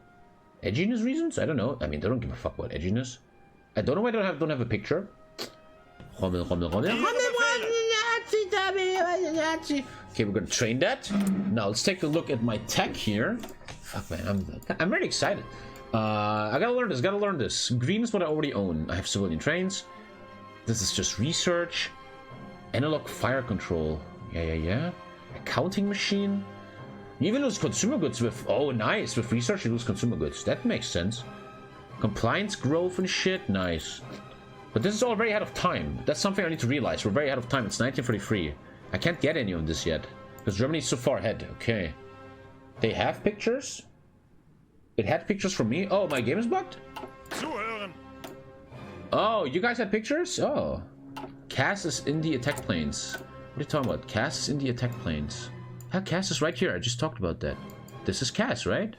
edginess reasons? I don't know. I mean, they don't give a fuck about edginess. I don't know why they don't have a picture. Okay, we're gonna train that. Now, let's take a look at my tech here. Fuck, man, I'm really excited. I gotta learn this. Green is what I already own. I have civilian trains. This is just research. Analog fire control. Yeah. Accounting machine. You even lose consumer goods with... oh, nice. With research, you lose consumer goods. That makes sense. Compliance growth and shit. Nice. But this is all very ahead of time. That's something I need to realize. We're very ahead of time. It's 1943. I can't get any of this yet. Because Germany's so far ahead. Okay. They have pictures? It had pictures from me? Oh, my game is bugged? Zuhören. Oh, you guys had pictures? Oh. Cass is in the attack planes. What are you talking about? Cass is in the attack planes. Yeah, Cass is right here. I just talked about that. This is Cass, right?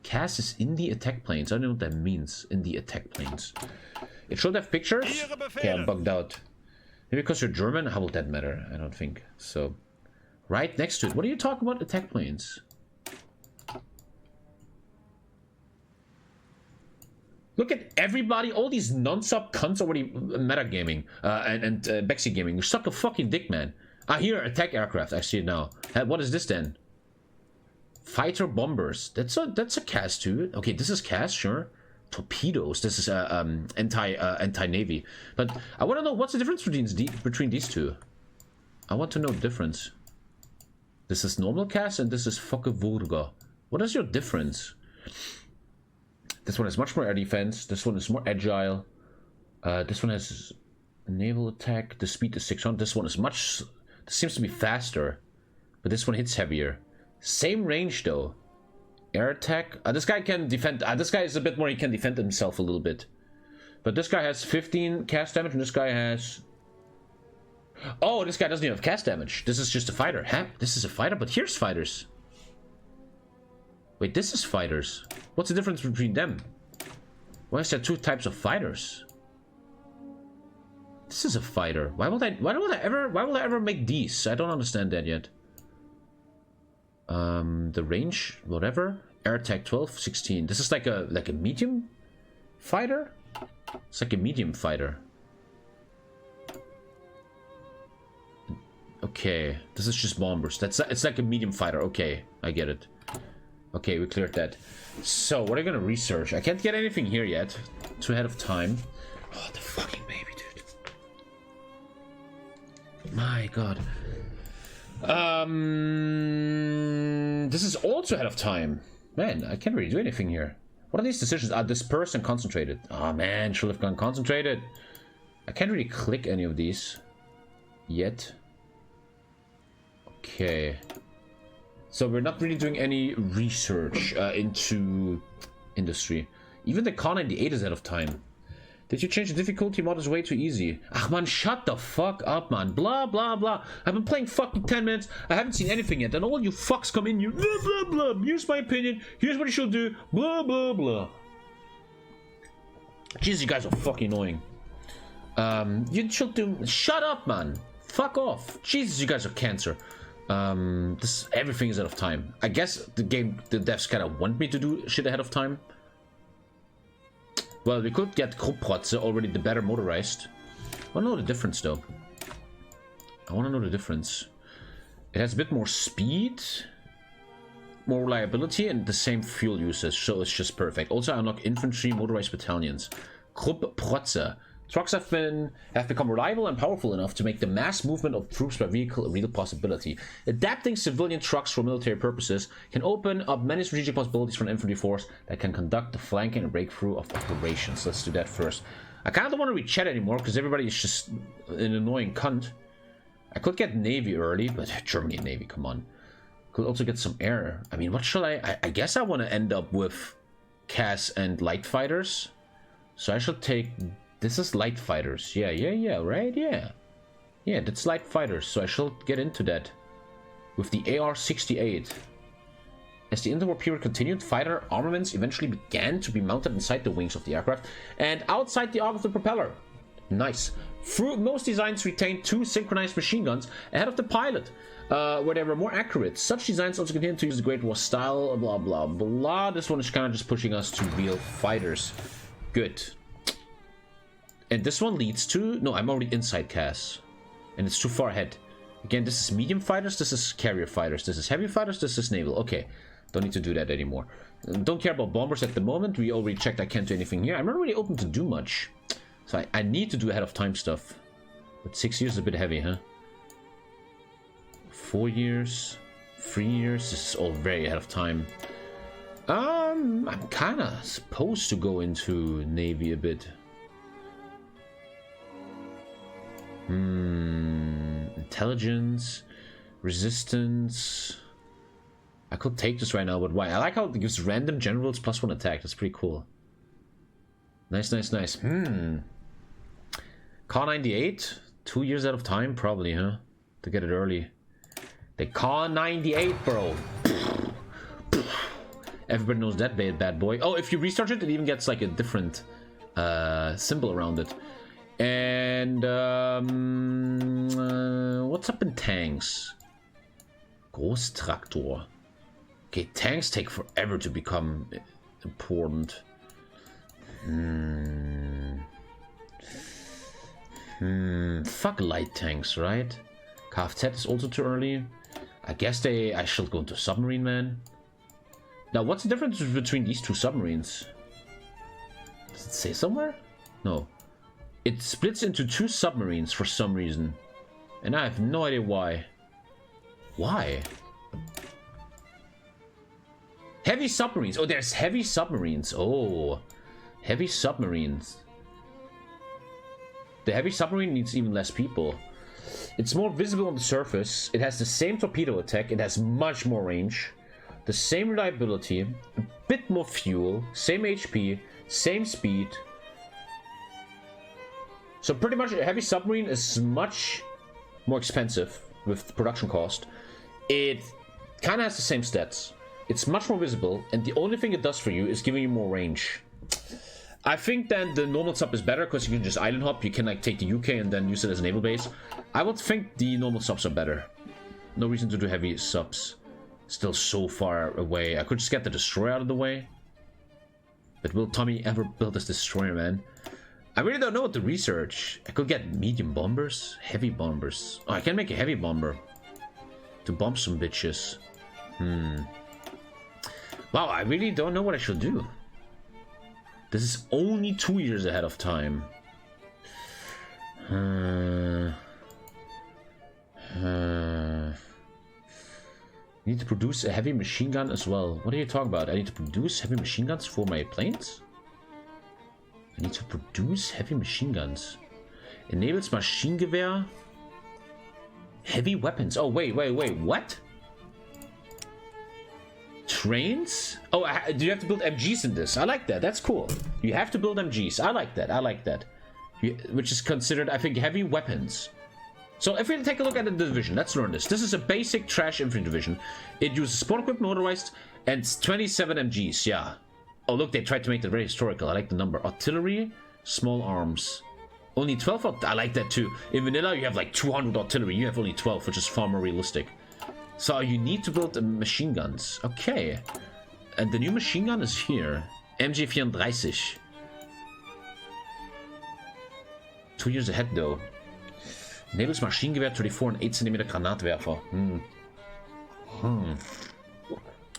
Cass is in the attack planes. I don't know what that means. In the attack planes. It should have pictures? Okay, I'm bugged out. Maybe because you're German? How will that matter? I don't think. So, right next to it. What are you talking about? Attack planes. Look at everybody, all these non-sub cunts already metagaming and Bexy gaming. You suck a fucking dick, man. Ah, here, attack aircraft. I see it now. What is this then? Fighter bombers. That's a cast too. Okay, this is cast, sure. Torpedoes. This is anti-navy. But I want to know what's the difference between these two. I want to know the difference. This is normal cast and this is Fokkevurga. What is your difference? This one has much more air defense. This one is more agile. This one has naval attack. The speed is 600. This one is much... This seems to be faster. But this one hits heavier. Same range though. Air attack. This guy can defend... this guy is a bit more... He can defend himself a little bit. But this guy has 15 cast damage and this guy has... Oh, this guy doesn't even have cast damage. This is just a fighter. Huh? This is a fighter, but here's fighters. Wait, this is fighters. What's the difference between them? Why is there two types of fighters? This is a fighter. Why will I ever make these? I don't understand that yet. The range, whatever. Air attack 12, 16. This is like a medium fighter? It's like a medium fighter. Okay, this is just bombers. It's like a medium fighter. Okay, I get it. Okay, we cleared that. So, what are you gonna research? I can't get anything here yet. Too ahead of time. Oh, the fucking baby, dude. My god. This is also ahead of time. Man, I can't really do anything here. What are these decisions? Dispersed and concentrated. Oh man, should have gone concentrated. I can't really click any of these yet. Okay. So we're not really doing any research into industry. Even the Con 98 is out of time. Did you change the difficulty mod? Is way too easy. Ach man, shut the fuck up, man. Blah, blah, blah. I've been playing fucking 10 minutes. I haven't seen anything yet. And all you fucks come in, you blah, blah, blah. Here's my opinion. Here's what you should do. Blah, blah, blah. Jeez, you guys are fucking annoying. You should do... Shut up, man. Fuck off. Jesus, you guys are cancer. Everything is out of time. I guess the devs kind of want me to do shit ahead of time. Well, we could get Kruppprotze already the better motorized. I want to know the difference though. I want to know the difference. It has a bit more speed, more reliability, and the same fuel usage, so it's just perfect. Also, I unlock infantry motorized battalions. Kruppprotze. Trucks have become reliable and powerful enough to make the mass movement of troops by vehicle a real possibility. Adapting civilian trucks for military purposes can open up many strategic possibilities for an infantry force that can conduct the flanking and breakthrough of operations. Let's do that first. I kind of don't want to read chat anymore because everybody is just an annoying cunt. I could get Navy early, but Germany and Navy, come on. Could also get some air. I mean, what shall I guess I want to end up with Cass and light fighters. So I should take... This is light fighters. Yeah, right? Yeah, that's light fighters. So I shall get into that. With the AR-68. As the interwar period continued, fighter armaments eventually began to be mounted inside the wings of the aircraft and outside the arc of the propeller. Nice. Most designs retained two synchronized machine guns ahead of the pilot, where they were more accurate. Such designs also continued to use the Great War style, blah, blah, blah. This one is kind of just pushing us to real fighters. Good. And this one leads to... No, I'm already inside Cass. And it's too far ahead. Again, this is medium fighters, this is carrier fighters, this is heavy fighters, this is naval. Okay, don't need to do that anymore. Don't care about bombers at the moment. We already checked I can't do anything here. I'm not really open to do much. So I need to do ahead of time stuff. But 6 years is a bit heavy, huh? 4 years, 3 years, this is all very ahead of time. I'm kind of supposed to go into Navy a bit. Intelligence, resistance. I could take this right now, but why? I like how it gives random generals +1 attack. That's pretty cool. Nice, nice, nice. Car 98? 2 years out of time, probably, huh? To get it early. The Car 98, bro. Everybody knows that bad boy. Oh, if you restart it, it even gets like a different symbol around it. And what's up in tanks? Großtraktor. Okay, tanks take forever to become important. Fuck light tanks, right? Kfz is also too early. I guess I should go into submarine, man. Now, what's the difference between these two submarines? Does it say somewhere? No. It splits into 2 submarines for some reason. And I have no idea why. Why? Heavy submarines. Oh, there's heavy submarines. Oh. Heavy submarines. The heavy submarine needs even less people. It's more visible on the surface. It has the same torpedo attack. It has much more range. The same reliability. A bit more fuel. Same HP. Same speed. So pretty much a heavy submarine is much more expensive with production cost. It kind of has the same stats. It's much more visible, and the only thing it does for you is giving you more range. I think then the normal sub is better because you can just island hop. You can like take the UK and then use it as a naval base. I would think the normal subs are better. No reason to do heavy subs. Still so far away. I could just get the destroyer out of the way. But will Tommy ever build this destroyer, man? I really don't know what to research. I could get medium bombers, heavy bombers. Oh, I can make a heavy bomber to bomb some bitches. Wow, I really don't know what I should do. This is only 2 years ahead of time. Need to produce a heavy machine gun as well. What are you talking about? I need to produce heavy machine guns for my planes? I need to produce heavy machine guns. Enables Maschinengewehr. Heavy weapons. Oh, wait. What? Trains? Oh, do you have to build MGs in this? I like that. That's cool. You have to build MGs. I like that. Which is considered, I think, heavy weapons. So if we take a look at the division, let's learn this. This is a basic trash infantry division. It uses sport equipment, motorized, and 27 MGs. Yeah. Oh, look, they tried to make it very historical. I like the number. Artillery, small arms. Only 12? I like that too. In vanilla, you have like 200 artillery. You have only 12, which is far more realistic. So you need to build machine guns. Okay. And the new machine gun is here. MG34. 2 years ahead, though. Enables Maschinengewehr 34 and 8 cm Granatwerfer.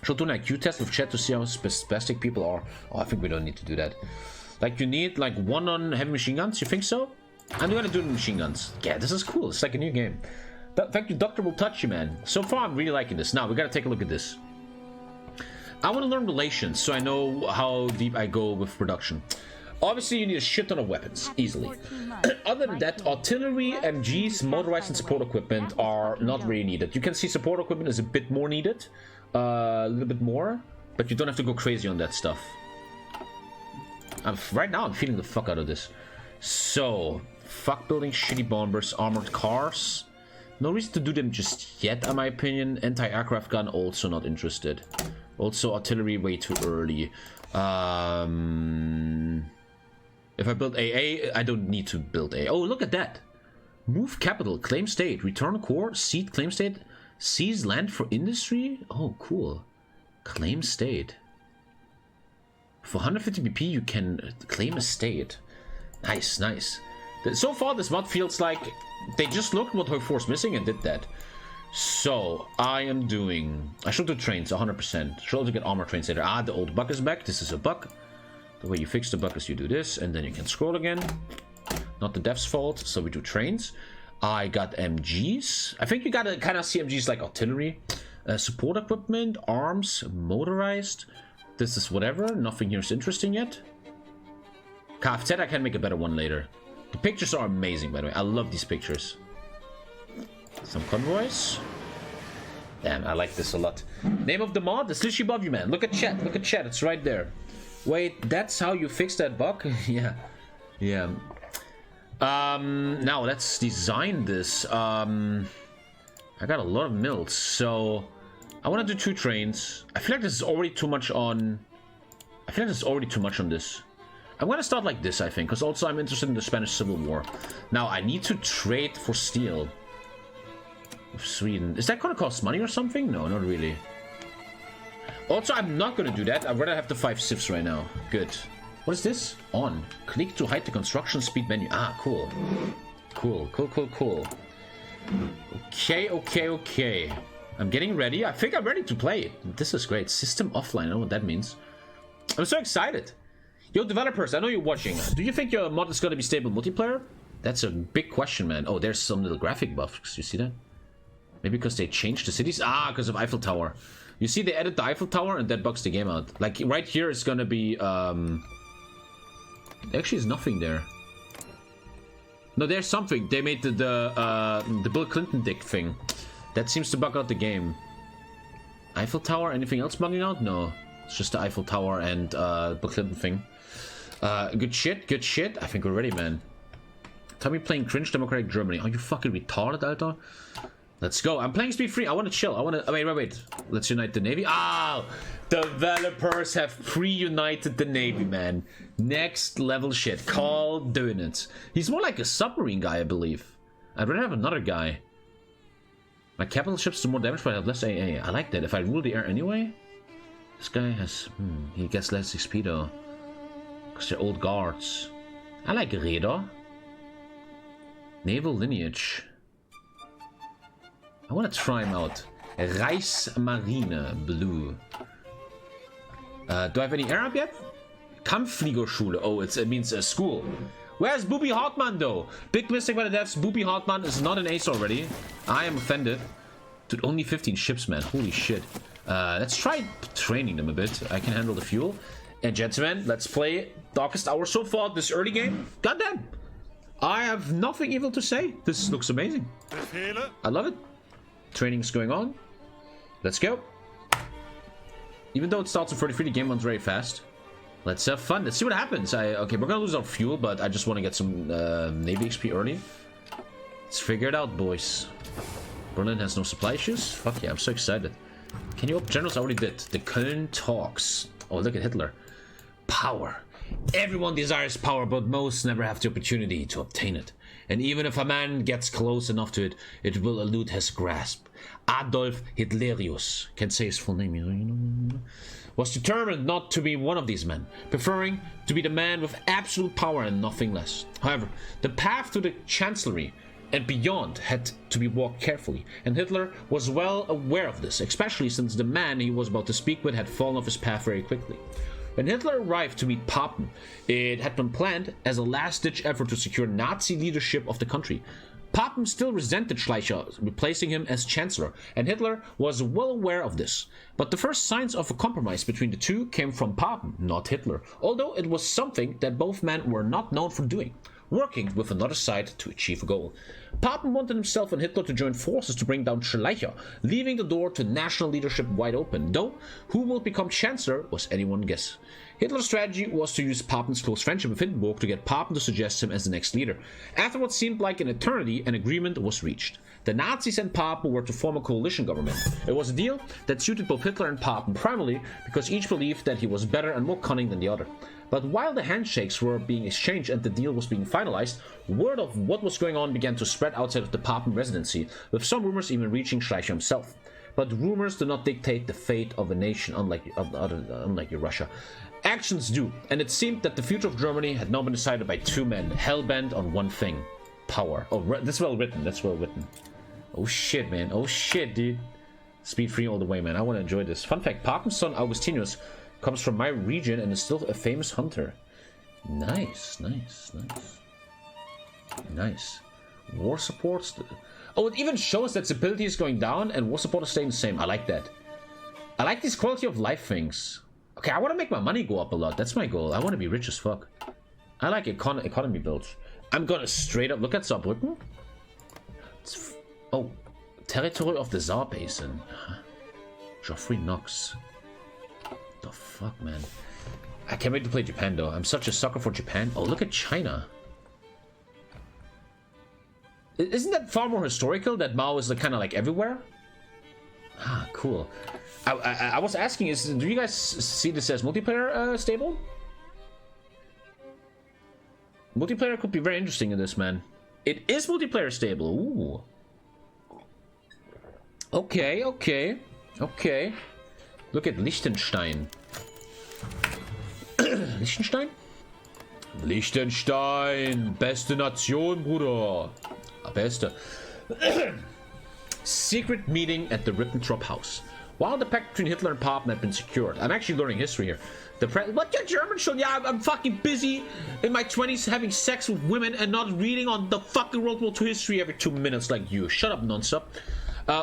Should do an IQ test with chat to see how spastic people are. Oh, I think we don't need to do that. Like, you need like 1 on heavy machine guns. You think so? I'm gonna do the machine guns. Yeah, this is cool. It's like a new game. Thank you, Doctor will touch you, man. So far, I'm really liking this. Now, we gotta take a look at this. I want to learn relations so I know how deep I go with production. Obviously, you need a shit ton of weapons, easily. Other than that, artillery, MGs, motorized and support equipment are not really needed. You can see support equipment is a bit more needed. A little bit more. But you don't have to go crazy on that stuff. Right now, I'm feeling the fuck out of this. So, fuck building shitty bombers, armored cars. No reason to do them just yet, in my opinion. Anti-aircraft gun, also not interested. Also, artillery, way too early. If I build AA, I don't need to build A. Oh, look at that. Move capital, claim state, return core, seed, claim state, seize land for industry. Oh, cool. Claim state. For 150 BP, you can claim a state. Nice, nice. So far, this mod feels like they just looked what HOI4 is missing and did that. So, I should do trains, 100%. Should also get armor trains later. Ah, the old bug is back. This is a bug. The way you fix the bug is you do this, and then you can scroll again. Not the dev's fault, so we do trains. I got MGs. I think you gotta kind of see MGs like artillery. Support equipment, arms, motorized. This is whatever. Nothing here is interesting yet. Kfz, I can make a better one later. The pictures are amazing, by the way. I love these pictures. Some convoys. Damn, I like this a lot. Name of the mod? It's literally above you, man. Look at chat. Look at chat. It's right there. Wait, that's how you fix that bug? Yeah. Yeah. Now let's design this. I got a lot of mills, so I want to do 2 trains. I feel like this is already too much on... I feel like there's already too much on this. I'm gonna start like this, I think, because also I'm interested in the Spanish Civil War. Now, I need to trade for steel with Sweden. Is that gonna cost money or something? No, not really. Also, I'm not gonna do that. I'd rather have the 5 civs right now. Good. What is this? On. Click to hide the construction speed menu. Ah, cool. Cool, cool, cool, cool. Okay, okay, okay. I'm getting ready. I think I'm ready to play. This is great. System offline. I know what that means. I'm so excited. Yo, developers, I know you're watching. Do you think your mod is gonna be stable multiplayer? That's a big question, man. Oh, there's some little graphic buffs. You see that? Maybe because they changed the cities? Ah, because of Eiffel Tower. You see, they added the Eiffel Tower and that bugs the game out. Like, right here is gonna be, actually, there's nothing there. No, there's something. They made the Bill Clinton dick thing. That seems to bug out the game. Eiffel Tower? Anything else bugging out? No. It's just the Eiffel Tower and Bill Clinton thing. Good shit, good shit. I think we're ready, man. Tommy playing cringe Democratic Germany. Are you fucking retarded, Alter? Let's go. I'm playing speed free. I want to chill. I want to... Wait. Let's unite the Navy. Oh! Developers have pre-united the Navy, man. Next level shit. Call doing it. He's more like a submarine guy, I believe. I'd rather have another guy. My capital ships do more damage, but I have less AA. I like that. If I rule the air anyway... This guy has... he gets less XP, though. Because they're old guards. I like Raider. Naval lineage. I want to try him out. Reichsmarine Blue. Do I have any air up yet? Kampffliegerschule. Oh, it means a school. Where's Booby Hartmann, though? Big mistake by the devs. Booby Hartmann is not an ace already. I am offended. Dude, only 15 ships, man. Holy shit. Let's try training them a bit. I can handle the fuel. And gentlemen, let's play Darkest Hour so far this early game. Goddamn. I have nothing evil to say. This looks amazing. I love it. Training's going on. Let's go. Even though it starts at 33, the game runs very fast. Let's have fun. Let's see what happens. Okay, we're gonna lose our fuel, but I just want to get some Navy XP early. Let's figure it out, boys. Berlin has no supply issues. Fuck yeah, I'm so excited. Can you open generals? I already did. The Köln talks. Oh, look at Hitler. Power. Everyone desires power, but most never have the opportunity to obtain it. And even if a man gets close enough to it, it will elude his grasp. Adolf Hitlerius, can't say his full name, you know, was determined not to be one of these men, preferring to be the man with absolute power and nothing less. However, the path to the chancellery and beyond had to be walked carefully, and Hitler was well aware of this, especially since the man he was about to speak with had fallen off his path very quickly. When Hitler arrived to meet Papen, it had been planned as a last-ditch effort to secure Nazi leadership of the country. Papen still resented Schleicher, replacing him as chancellor, and Hitler was well aware of this. But the first signs of a compromise between the two came from Papen, not Hitler, although it was something that both men were not known for doing, working with another side to achieve a goal. Papen wanted himself and Hitler to join forces to bring down Schleicher, leaving the door to national leadership wide open, though who will become chancellor was anyone's guess. Hitler's strategy was to use Papen's close friendship with Hindenburg to get Papen to suggest him as the next leader. After what seemed like an eternity, an agreement was reached. The Nazis and Papen were to form a coalition government. It was a deal that suited both Hitler and Papen primarily because each believed that he was better and more cunning than the other. But while the handshakes were being exchanged and the deal was being finalized, word of what was going on began to spread outside of the Papen residency, with some rumors even reaching Schleicher himself. But rumors do not dictate the fate of a nation, unlike Russia. Actions do, and it seemed that the future of Germany had now been decided by two men, hell-bent on one thing: power. Oh, that's well written, that's well written. Oh shit, man, oh shit, dude. Speed free all the way, man, I want to enjoy this. Fun fact, Papen's son Augustinus comes from my region and is still a famous hunter. Nice, nice, nice. Nice. War supports... Oh, it even shows that stability is going down and war support is staying the same. I like that. I like these quality of life things. Okay, I want to make my money go up a lot. That's my goal. I want to be rich as fuck. I like economy builds. I'm gonna straight up look at Saarbrücken. Oh, Territory of the Tsar Basin. Geoffrey Knox. The fuck, man. I can't wait to play Japan, though. I'm such a sucker for Japan. Oh, look at China. Isn't that far more historical, that Mao is kind of like everywhere? Ah, cool. I was asking, do you guys see this as multiplayer stable? Multiplayer could be very interesting in this, man. It is multiplayer stable. Ooh. Okay, okay, okay. Look at Liechtenstein. Liechtenstein? Liechtenstein! Beste Nation, Bruder! Beste. Secret meeting at the Ribbentrop house. While the pact between Hitler and Papen had been secured. I'm actually learning history here. What, your German show? Yeah, I'm fucking busy in my 20s having sex with women and not reading on the fucking World War II history every 2 minutes like you. Shut up, nonstop.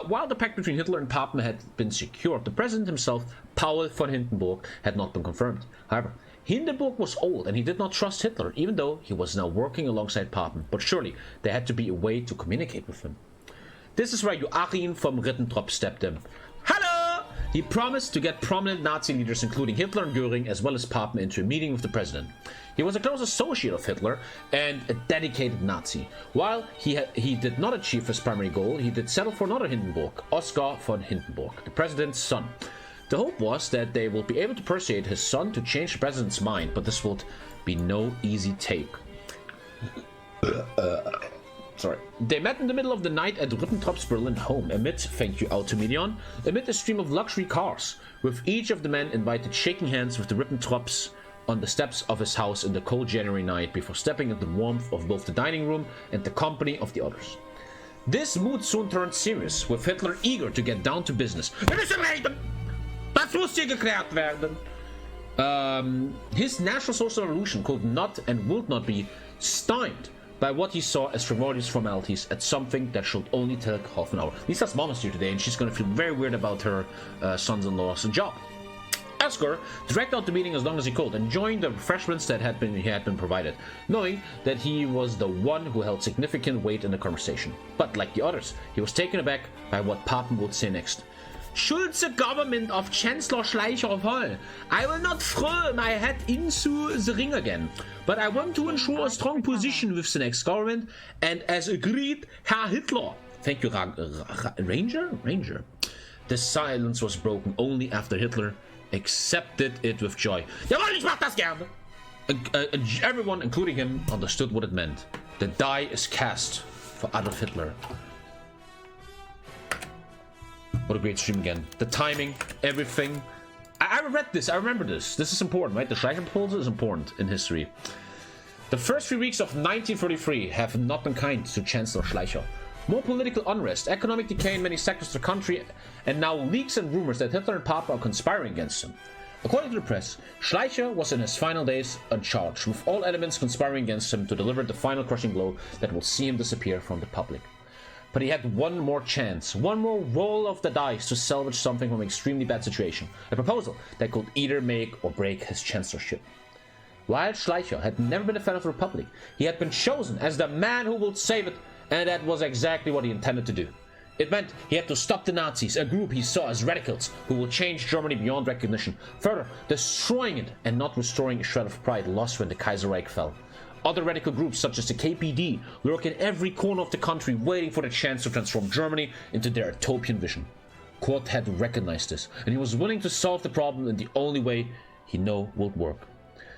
While the pact between Hitler and Papen had been secured, the president himself, Paul von Hindenburg, had not been confirmed. However, Hindenburg was old and he did not trust Hitler, even though he was now working alongside Papen. But surely there had to be a way to communicate with him. This is where Joachim von Ribbentrop stepped in. Hello! He promised to get prominent Nazi leaders, including Hitler and Göring, as well as Papen, into a meeting with the president. He was a close associate of Hitler and a dedicated Nazi. While he did not achieve his primary goal, he did settle for another Hindenburg, Oskar von Hindenburg, the president's son. The hope was that they would be able to persuade his son to change the president's mind, but this would be no easy take. Sorry. They met in the middle of the night at Ribbentrop's Berlin home, amid, thank you Automedion, amid a stream of luxury cars, with each of the men invited shaking hands with the Ribbentrops on the steps of his house in the cold January night before stepping into the warmth of both the dining room and the company of the others. This mood soon turned serious, with Hitler eager to get down to business. Das muss hier geklärt werden. His National Social Revolution could not and would not be stymied by what he saw as frivolous formalities at something that should only take half an hour. Lisa's mom is here today and she's going to feel very weird about her sons-in-law's job. Oskar dragged out the meeting as long as he could, enjoying the refreshments that he had been provided, knowing that he was the one who held significant weight in the conversation. But like the others, he was taken aback by what Papen would say next. Schulze government of Chancellor Schleicher Hall. I will not throw my head into the ring again, but I want to ensure a strong position with the next government, and as agreed, Herr Hitler. Thank you, Ranger? The silence was broken only after Hitler accepted it with joy. Jawohl, ich mach das gerne! Everyone, including him, understood what it meant. The die is cast for Adolf Hitler. What a great stream again. The timing, everything. I read this, I remember this. This is important, right? The Schleicher proposal is important in history. The first 3 weeks of 1933 have not been kind to Chancellor Schleicher. More political unrest, economic decay in many sectors of the country, and now leaks and rumors that Hitler and Papen are conspiring against him. According to the press, Schleicher was in his final days on charge, with all elements conspiring against him to deliver the final crushing blow that will see him disappear from the public. But he had one more chance, one more roll of the dice to salvage something from an extremely bad situation, a proposal that could either make or break his chancellorship. While Schleicher had never been a fan of the Republic, he had been chosen as the man who would save it, and that was exactly what he intended to do. It meant he had to stop the Nazis, a group he saw as radicals who will change Germany beyond recognition, further destroying it and not restoring a shred of pride lost when the Kaiser Reich fell. Other radical groups such as the KPD lurk in every corner of the country waiting for the chance to transform Germany into their utopian vision. Kurt had recognized this, and he was willing to solve the problem in the only way he knew would work.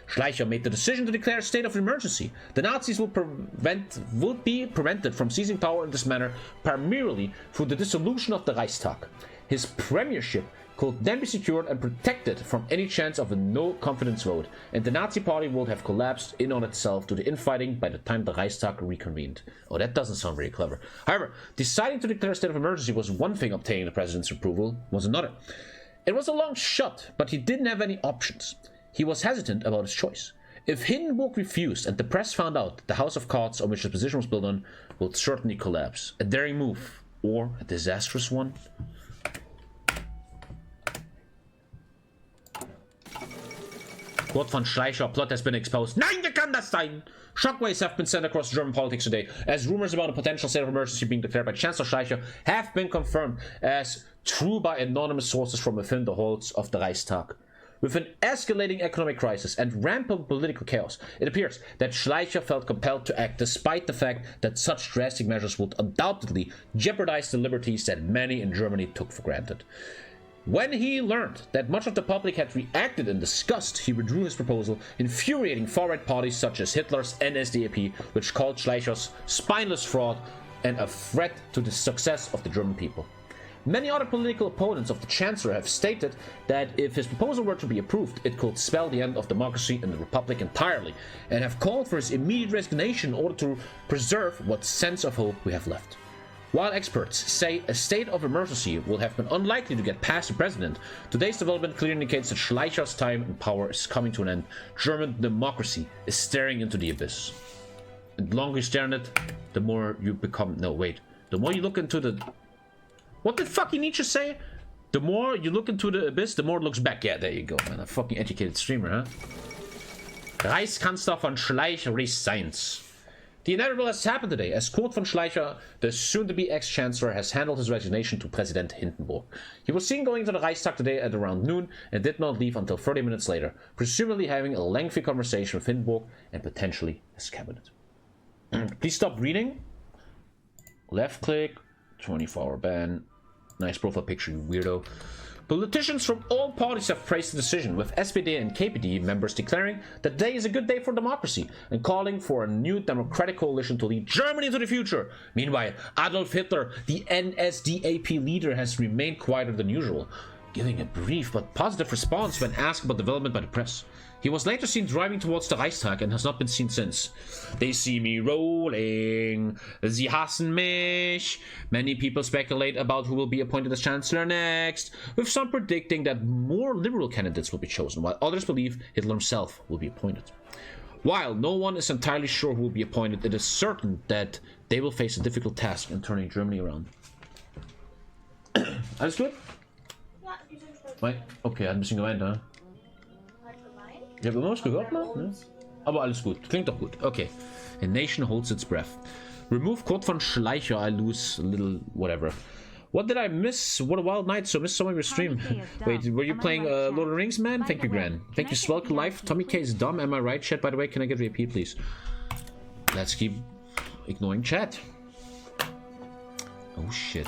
Schleicher made the decision to declare a state of emergency. The Nazis would be prevented from seizing power in this manner primarily through the dissolution of the Reichstag. His premiership could then be secured and protected from any chance of a no-confidence vote, and the Nazi party would have collapsed in on itself to the infighting by the time the Reichstag reconvened. Oh, that doesn't sound very clever. However, deciding to declare a state of emergency was one thing, obtaining the president's approval was another. It was a long shot, but he didn't have any options. He was hesitant about his choice. If Hindenburg refused and the press found out, the house of cards on which his position was built on would certainly collapse. A daring move, or a disastrous one? Kurt von Schleicher plot has been exposed. Nein, der kann clandestine. Shockwaves have been sent across German politics today, as rumors about a potential state of emergency being declared by Chancellor Schleicher have been confirmed as true by anonymous sources from within the halls of the Reichstag. With an escalating economic crisis and rampant political chaos, it appears that Schleicher felt compelled to act despite the fact that such drastic measures would undoubtedly jeopardize the liberties that many in Germany took for granted. When he learned that much of the public had reacted in disgust, he withdrew his proposal, infuriating far-right parties such as Hitler's NSDAP, which called Schleicher's spineless fraud and a threat to the success of the German people. Many other political opponents of the Chancellor have stated that if his proposal were to be approved, it could spell the end of democracy in the Republic entirely, and have called for his immediate resignation in order to preserve what sense of hope we have left. While experts say a state of emergency will have been unlikely to get past the president, today's development clearly indicates that Schleicher's time in power is coming to an end. German democracy is staring into the abyss. And the longer you stare at it, the more you become... No, wait. The more you look into the... What did fucking Nietzsche say? The more you look into the abyss, the more it looks back. Yeah, there you go, man. A fucking educated streamer, huh? Reichskanzler von Schleicher resigns. The inevitable has happened today, as Kurt von Schleicher, the soon-to-be ex-chancellor, has handled his resignation to President Hindenburg. He was seen going to the Reichstag today at around noon and did not leave until 30 minutes later, presumably having a lengthy conversation with Hindenburg and potentially his cabinet. Please stop reading. Left click. 24-hour ban. Nice profile picture, you weirdo. Politicians from all parties have praised the decision, with SPD and KPD members declaring that today is a good day for democracy and calling for a new democratic coalition to lead Germany into the future. Meanwhile, Adolf Hitler, the NSDAP leader, has remained quieter than usual, giving a brief but positive response when asked about development by the press. He was later seen driving towards the Reichstag and has not been seen since. They see me rolling. Sie hassen mich. Many people speculate about who will be appointed as chancellor next, with some predicting that more liberal candidates will be chosen, while others believe Hitler himself will be appointed. While no one is entirely sure who will be appointed, it is certain that they will face a difficult task in turning Germany around. Alles gut? Ja, die sind stolz. Okay, hat ein bisschen geweint, ne? Ich habe immer was gehört, ne? Aber alles gut. Klingt doch gut. Okay. A nation holds its breath. Remove Kurt von Schleicher. I lose a little whatever. What did I miss? What a wild night. So I missed some of your stream. Wait, were you playing Lord of the Rings, man? Thank you, Gran. Thank you, Swelk Life. TommyKay is dumb. Am I right, chat? By the way, can I get VP, please? Let's keep ignoring chat. Oh, shit.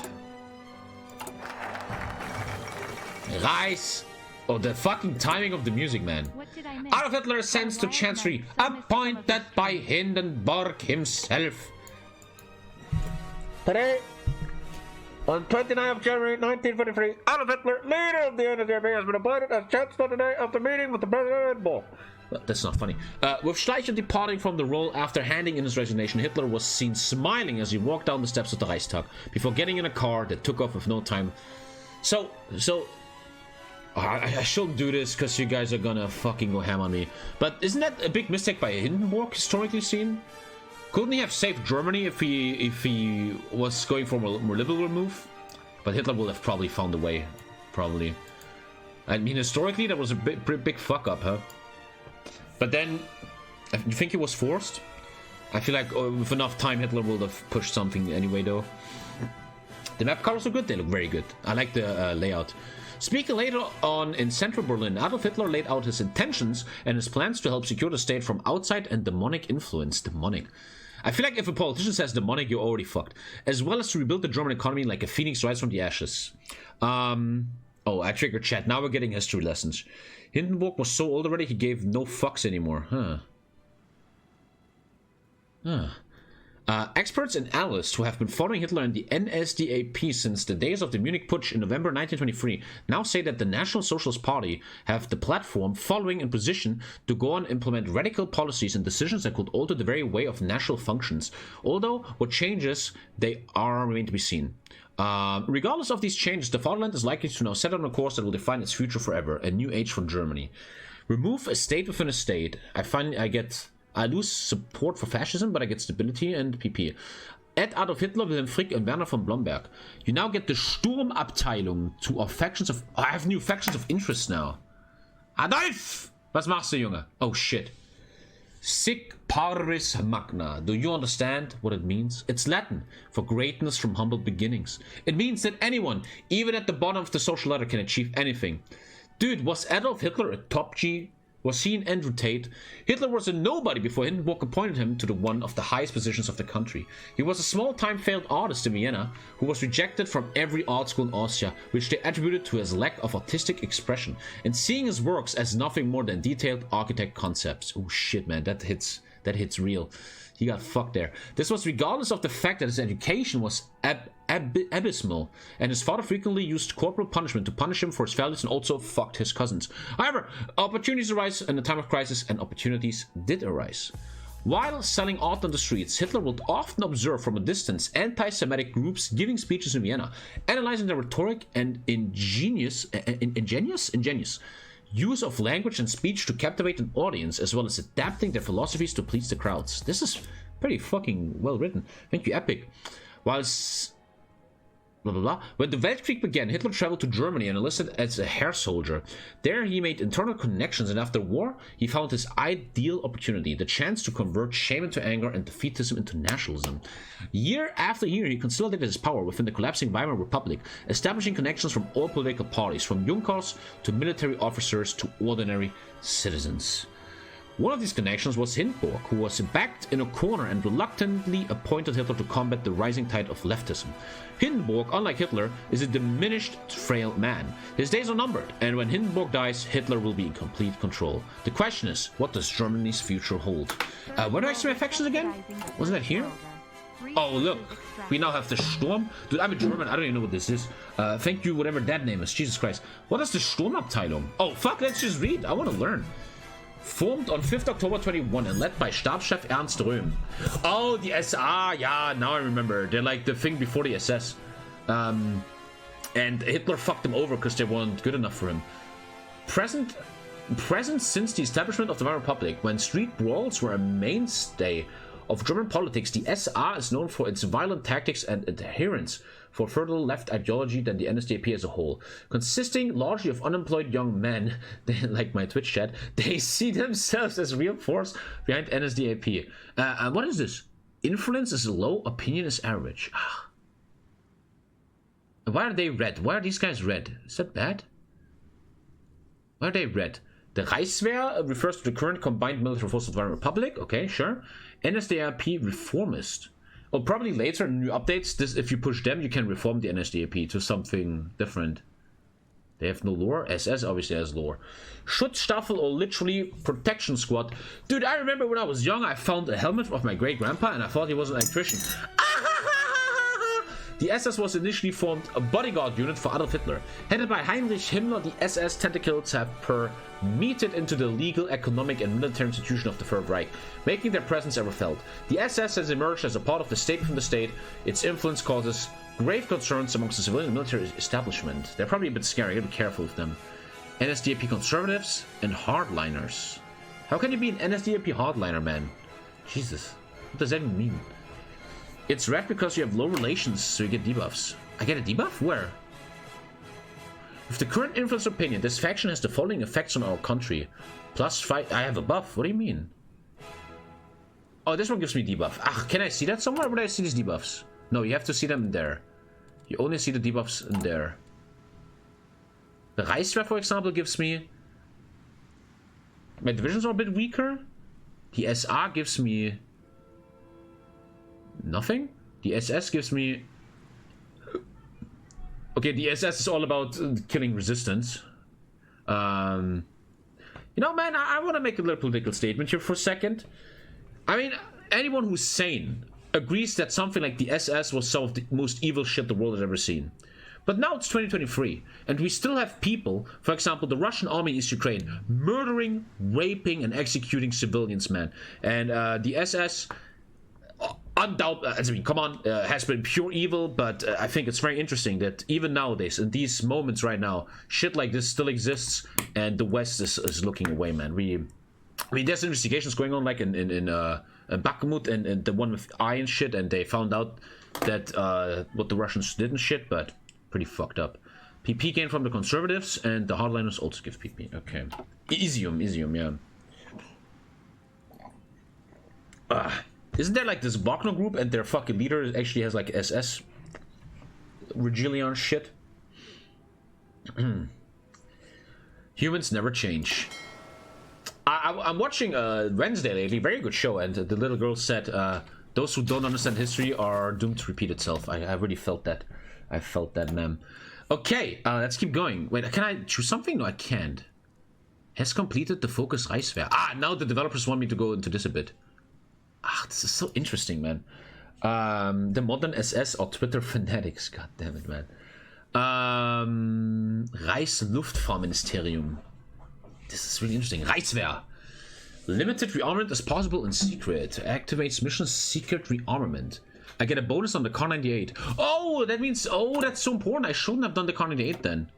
Rice! Oh, the fucking timing of the music, man. Adolf Hitler ascends to chancery, appointed by Hindenburg himself. Today, on 29th of January 1943, Adolf Hitler, leader of the NSDAP, has been appointed as chancellor today after meeting with the president of Hindenburg. Well, that's not funny. With Schleicher departing from the role after handing in his resignation, Hitler was seen smiling as he walked down the steps of the Reichstag before getting in a car that took off with no time. So I shouldn't do this because you guys are gonna fucking go ham on me. But isn't that a big mistake by Hindenburg, historically seen? Couldn't he have saved Germany if he was going for a more liberal move? But Hitler would have probably found a way. Probably. I mean, historically, that was a big fuck up, huh? But then, you think he was forced? I feel like with enough time, Hitler would have pushed something anyway, though. The map covers are good. They look very good. I like the layout. Speaking later on in central Berlin, Adolf Hitler laid out his intentions and his plans to help secure the state from outside and demonic influence. Demonic. I feel like if a politician says demonic, you're already fucked. As well as to rebuild the German economy like a phoenix rise from the ashes. Oh, I triggered chat. Now we're getting history lessons. Hindenburg was so old already, he gave no fucks anymore. Experts and analysts who have been following Hitler and the NSDAP since the days of the Munich Putsch in November 1923 now say that the National Socialist Party have the platform, following, and position to go on implement radical policies and decisions that could alter the very way of national functions, although what changes they are remain to be seen. Regardless of these changes, the fatherland is likely to now set on a course that will define its future forever, a new age for Germany. Remove a state within a state. I lose support for fascism, but I get stability and PP. Add Adolf Hitler, Wilhelm Frick, and Werner von Blomberg. You now get the Sturmabteilung to our factions of... Oh, I have new factions of interest now. Adolf! Was machst du, Junge? Oh, shit. Sic parvis magna. Do you understand what it means? It's Latin for greatness from humble beginnings. It means that anyone, even at the bottom of the social ladder, can achieve anything. Dude, was Adolf Hitler a top G? Was he an Andrew Tate? Hitler was a nobody before Hindenburg appointed him to one of the highest positions of the country. He was a small-time failed artist in Vienna who was rejected from every art school in Austria, which they attributed to his lack of artistic expression, and seeing his works as nothing more than detailed architect concepts. Oh shit, man, that hits real. He got fucked there. This was regardless of the fact that his education was abysmal, and his father frequently used corporal punishment to punish him for his failures and also fucked his cousins. However, opportunities arise in a time of crisis, and opportunities did arise. While selling art on the streets, Hitler would often observe from a distance anti-Semitic groups giving speeches in Vienna, analyzing their rhetoric and ingenious use of language and speech to captivate an audience, as well as adapting their philosophies to please the crowds. This is pretty fucking well written. Thank you, Epic. Blah, blah, blah. When the Weltkrieg began, Hitler traveled to Germany and enlisted as a hair soldier. There he made internal connections, and after war, he found his ideal opportunity, the chance to convert shame into anger and defeatism into nationalism. Year after year, he consolidated his power within the collapsing Weimar Republic, establishing connections from all political parties, from Junkers to military officers to ordinary citizens. One of these connections was Hindenburg, who was backed in a corner and reluctantly appointed Hitler to combat the rising tide of leftism. Hindenburg, unlike Hitler, is a diminished, frail man. His days are numbered, and when Hindenburg dies, Hitler will be in complete control. The question is, what does Germany's future hold? Where do I see my factions again? Wasn't that here? Oh, look. We now have the Sturm. Dude, I'm a German. I don't even know what this is. Thank you, whatever that name is. Jesus Christ. What is the Sturmabteilung? Oh, fuck, let's just read. I want to learn. Formed on 5th October 21 and led by Stabschef Ernst Röhm. Oh, the SA, yeah, now I remember. They're like the thing before the SS. And Hitler fucked them over because they weren't good enough for him. Present since the establishment of the Weimar Republic, when street brawls were a mainstay of German politics, the SA is known for its violent tactics and adherence for further left ideology than the NSDAP as a whole. Consisting largely of unemployed young men, like my Twitch chat, they see themselves as real force behind NSDAP. What is this? Influence is low, opinion is average. Why are they red? Why are these guys red? Is that bad? Why are they red? The Reichswehr refers to the current combined military force of the Weimar Republic. Okay, sure. NSDAP reformist. Oh, probably later in new updates, if you push them, you can reform the NSDAP to something different. They have no lore. SS obviously has lore. Schutzstaffel, or literally protection squad. Dude, I remember when I was young, I found a helmet of my great grandpa and I thought he was an electrician. The SS was initially formed a bodyguard unit for Adolf Hitler. Headed by Heinrich Himmler, the SS tentacles have permeated into the legal, economic, and military institution of the Third Reich, making their presence ever felt. The SS has emerged as a part of the state within the state. Its influence causes grave concerns amongst the civilian and military establishment. They're probably a bit scary, you gotta be careful with them. NSDAP conservatives and hardliners. How can you be an NSDAP hardliner, man? Jesus, what does that even mean? It's red because you have low relations, so you get debuffs. I get a debuff? Where? With the current influence opinion, this faction has the following effects on our country. +5. I have a buff. What do you mean? Oh, this one gives me debuff. Ah, can I see that somewhere? Where do I see these debuffs? No, you have to see them in there. You only see the debuffs in there. The Reichswehr, for example, gives me... My divisions are a bit weaker. The SA gives me... nothing. The SS gives me... Okay, the SS is all about killing resistance. You know, man, I want to make a little political statement here for a second. I mean, anyone who's sane agrees that something like the SS was some of the most evil shit the world has ever seen. But now it's 2023, and we still have people, for example, the Russian army in East Ukraine, murdering, raping, and executing civilians, man. And the SS... undoubtedly, I mean, come on, has been pure evil, but I think it's very interesting that even nowadays, in these moments right now, shit like this still exists, and the West is looking away, man. I mean, there's investigations going on, like in Bakhmut and the one with iron shit, and they found out that what the Russians did and shit, but pretty fucked up. PP gain from the conservatives, and the hardliners also give PP. Okay, Easium, yeah. Isn't there like this Wagner group and their fucking leader actually has like SS Regilion shit? Humans never change. I'm watching Wednesday lately, very good show, and the little girl said those who don't understand history are doomed to repeat itself. I really felt that. I felt that, man. Okay, let's keep going. Wait, can I choose something? No, I can't. Has completed the focus Reichswehr. Now the developers want me to go into this a bit. This is so interesting, man. The modern SS or Twitter fanatics. God damn it, man. Reichsluftfahrtministerium. This is really interesting. Reichswehr. Limited rearmament is possible in secret. Activates mission secret rearmament. I get a bonus on the Car 98. Oh, that means... Oh, that's so important. I shouldn't have done the Car 98 then.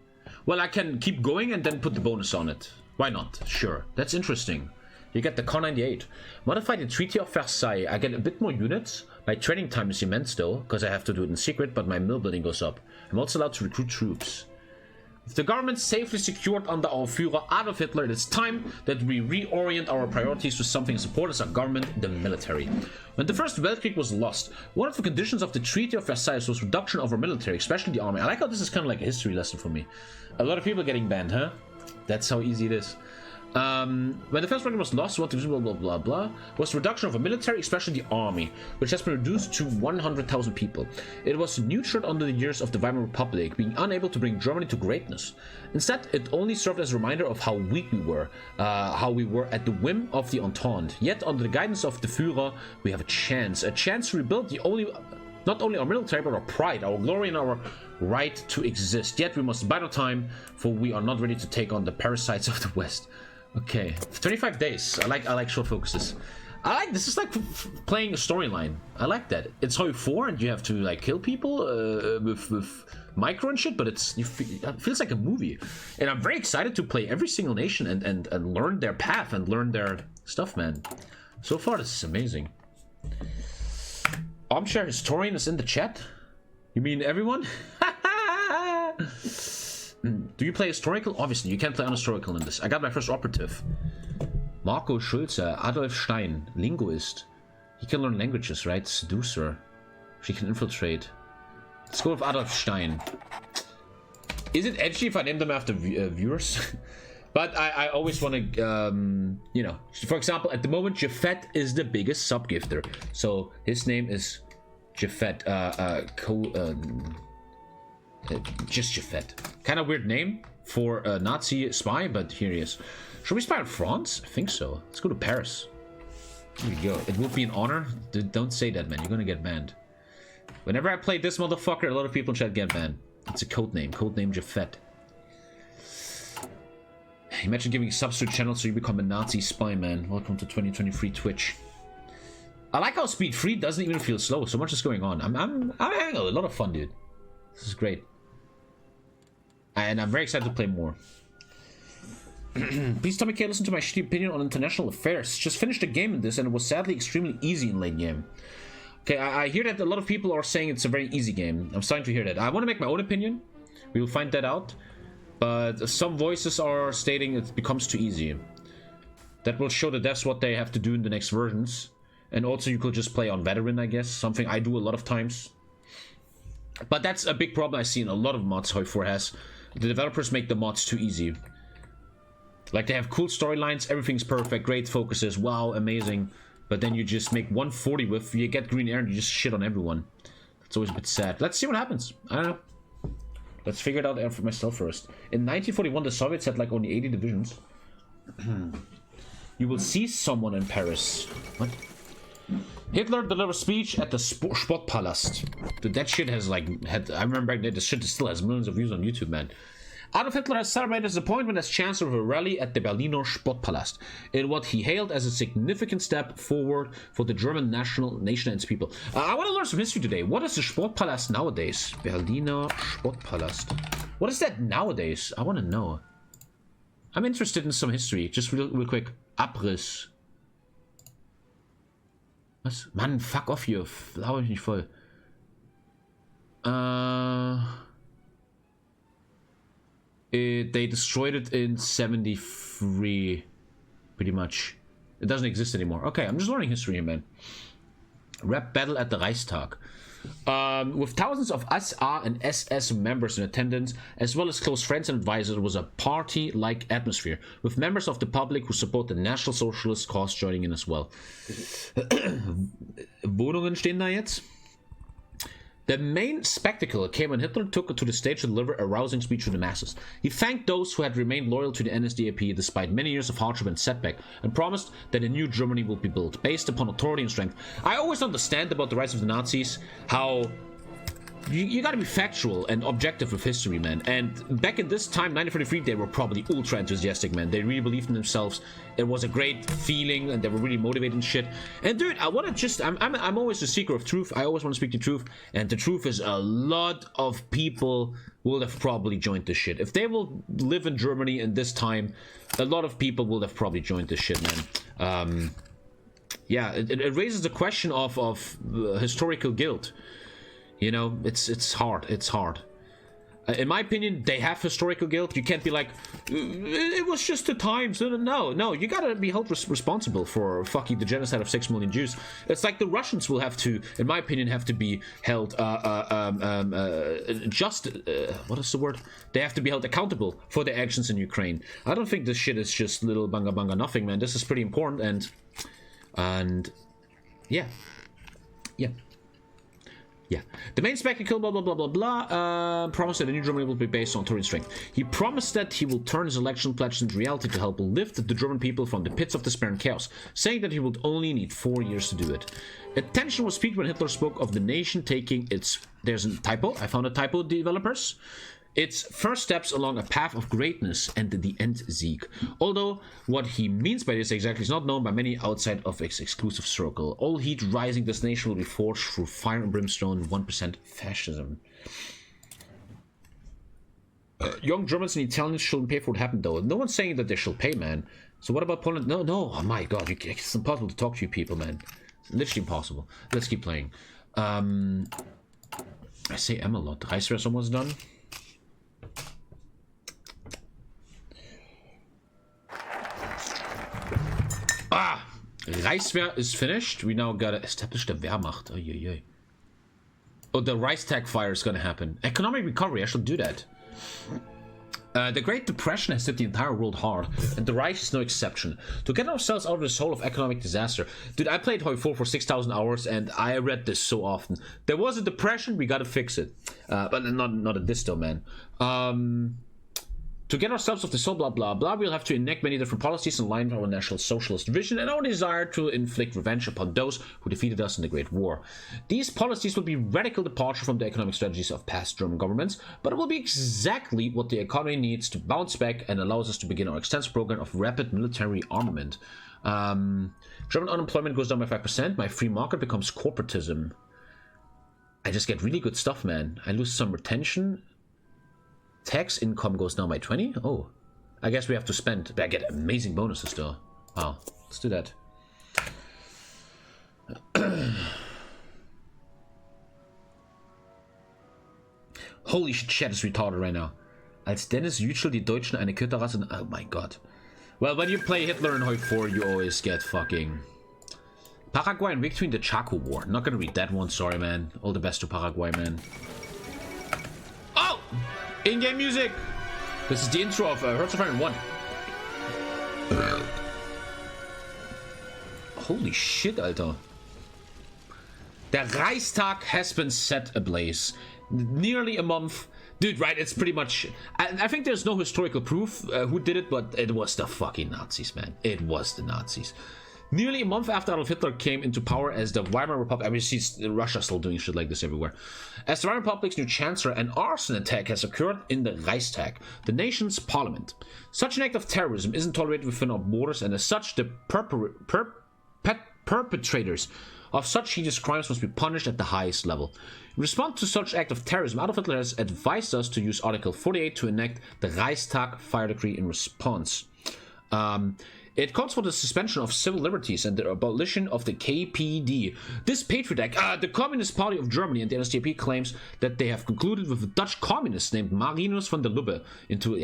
Well, I can keep going and then put the bonus on it. Why not? Sure. That's interesting. You get the Car 98. Modify the Treaty of Versailles. I get a bit more units. My training time is immense though, because I have to do it in secret, but my mill building goes up. I'm also allowed to recruit troops. With the government safely secured under our Führer Adolf Hitler, it is time that we reorient our priorities to something as important as our government, the military. When the First Weltkrieg was lost, one of the conditions of the Treaty of Versailles was reduction of our military, especially the army. I like how this is kind of like a history lesson for me. A lot of people getting banned, huh? That's how easy it is. When the First Weltkrieg was lost, what blah blah blah blah was the reduction of a military, especially the army, which has been reduced to 100,000 people. It was nurtured under the years of the Weimar Republic, being unable to bring Germany to greatness. Instead, it only served as a reminder of how weak we were, how we were at the whim of the Entente. Yet, under the guidance of the Führer, we have a chance to rebuild not only our military, but our pride, our glory, and our right to exist. Yet, we must bide our time, for we are not ready to take on the parasites of the West. Okay, 25 days. I like short focuses. This is like playing a storyline. I like that. It's HOI4 and you have to like kill people with micro and shit, but it feels like a movie. And I'm very excited to play every single nation and learn their path and learn their stuff, man. So far, this is amazing. Armchair Historian is in the chat. You mean everyone? Do you play historical? Obviously, you can't play unhistorical in this. I got my first operative. Marco Schulze, Adolf Stein, linguist. He can learn languages, right? Seducer. She can infiltrate. Let's go with Adolf Stein. Is it edgy if I name them after viewers? But I always want to, you know, for example, at the moment, Jafet is the biggest sub-gifter. So his name is Jafet. Just Jafet. Kind of weird name for a Nazi spy, but here he is. Should we spy on France? I think so. Let's go to Paris. Here we go. It would be an honor. Don't say that, man. You're gonna get banned. Whenever I play this motherfucker, a lot of people in chat get banned. It's a code name. Code name Jafet. Imagine giving subs to a channel so you become a Nazi spy, man. Welcome to 2023 Twitch. I like how Speed 3 doesn't even feel slow. So much is going on. I'm having a lot of fun, dude. This is great. And I'm very excited to play more. Please, TommyKay, listen to my shitty opinion on international affairs. Just finished a game in this and it was sadly extremely easy in late game. Okay, I hear that a lot of people are saying it's a very easy game. I'm starting to hear that. I want to make my own opinion. We will find that out. But some voices are stating it becomes too easy. That will show the devs what they have to do in the next versions. And also you could just play on veteran, I guess. Something I do a lot of times. But that's a big problem I see in a lot of mods HOI4 has. The developers make the mods too easy. Like, they have cool storylines, everything's perfect, great focuses, wow, amazing. But then you just make 140 with, you get green air and you just shit on everyone. That's always a bit sad. Let's see what happens. I don't know. Let's figure it out for myself first. In 1941, the Soviets had like only 80 divisions. You will see someone in Paris. What? Hitler delivered speech at the Sportpalast. Dude, that shit has like I remember back then, this shit still has millions of views on YouTube, man. Adolf Hitler has celebrated his appointment as Chancellor of a rally at the Berliner Sportpalast in what he hailed as a significant step forward for the German nation and its people. I want to learn some history today. What is the Sportpalast nowadays? Berliner Sportpalast. What is that nowadays? I want to know. I'm interested in some history. Just real quick. Abriss. Was? Mann, fuck off hier. Laber ich nicht voll. They destroyed it in 73. Pretty much. It doesn't exist anymore. Okay, I'm just learning history here, man. Rap battle at the Reichstag. With thousands of SR and SS members in attendance, as well as close friends and advisors, was a party-like atmosphere, with members of the public who support the National Socialist cause joining in as well. Wohnungen stehen da jetzt. The main spectacle came when Hitler took to the stage to deliver a rousing speech to the masses. He thanked those who had remained loyal to the NSDAP despite many years of hardship and setback, and promised that a new Germany will be built, based upon authority and strength. I always understand about the rise of the Nazis, how you gotta be factual and objective with history, man. And back in this time, 1943, they were probably ultra enthusiastic, man. They really believed in themselves. It was a great feeling, and they were really motivated and shit. And dude, I wanna just, I'm always a seeker of truth. I always want to speak the truth, and the truth is a lot of people will have probably joined this shit. If they will live in Germany in this time, a lot of people will have probably joined this shit, man. Yeah, it raises the question of historical guilt. You know, it's hard. It's hard. In my opinion, they have historical guilt. You can't be like, it was just the times. No, you gotta be held responsible for fucking the genocide of 6 million Jews. It's like the Russians will have to, in my opinion, have to be held what is the word? They have to be held accountable for their actions in Ukraine. I don't think this shit is just little banga banga nothing, man. This is pretty important, and yeah. Yeah, the main spectacle, blah, blah, blah, blah, blah, promised that a new Germany will be based on authority and strength. He promised that he will turn his election pledge into reality to help lift the German people from the pits of despair and chaos, saying that he would only need 4 years to do it. Attention was piqued when Hitler spoke of the nation taking its... There's a typo. I found a typo, developers. Its first steps along a path of greatness and the Endsieg. Although what he means by this exactly is not known by many outside of its exclusive circle. All heat rising this nation will be forged through fire and brimstone and 1% fascism. Young Germans and Italians shouldn't pay for what happened, though. No one's saying that they shall pay, man. So what about Poland? No. Oh my god, it's impossible to talk to you people, man. It's literally impossible. Let's keep playing. I say M a lot. Reichswehr almost done. Reichswehr is finished. We now gotta establish the Wehrmacht. Oh, the Reichstag fire is gonna happen. Economic recovery, I should do that. The Great Depression has hit the entire world hard, and the Reich is no exception. To get ourselves out of this hole of economic disaster. Dude, I played HOI4 for 6,000 hours, and I read this so often. There was a depression, we gotta fix it. But not at this though, man. To get ourselves off this whole blah blah blah, we'll have to enact many different policies in line with our National Socialist vision and our desire to inflict revenge upon those who defeated us in the Great War. These policies will be radical departure from the economic strategies of past German governments, but it will be exactly what the economy needs to bounce back and allows us to begin our extensive program of rapid military armament. German unemployment goes down by 5%, my free market becomes corporatism. I just get really good stuff, man. I lose some retention. Tax income goes down by 20? Oh. I guess we have to spend. But I get amazing bonuses though. Wow. Let's do that. Holy shit, chat is retarded right now. Als Dennis Yücel die Deutschen eine Köterrasse... Oh my god. Well, when you play Hitler in HOI4, you always get fucking... Paraguay and victory in the Chaco War. Not gonna read that one, sorry man. All the best to Paraguay, man. Oh! In-game music! This is the intro of Hearts of Iron 1. Holy shit, Alter. Der Reichstag has been set ablaze. Nearly a month. Dude, right, it's pretty much... I think there's no historical proof who did it, but it was the fucking Nazis, man. It was the Nazis. Nearly a month after Adolf Hitler came into power as the Weimar Republic, I mean, see Russia still doing shit like this everywhere. As the Weimar Republic's new chancellor, an arson attack has occurred in the Reichstag, the nation's parliament. Such an act of terrorism isn't tolerated within our borders, and as such, the perpetrators of such heinous crimes must be punished at the highest level. In response to such act of terrorism, Adolf Hitler has advised us to use Article 48 to enact the Reichstag fire decree in response. It calls for the suspension of civil liberties and the abolition of the KPD. This Patriot Act, the Communist Party of Germany and the NSDAP claims that they have concluded with a Dutch communist named Marinus van der Lubbe into...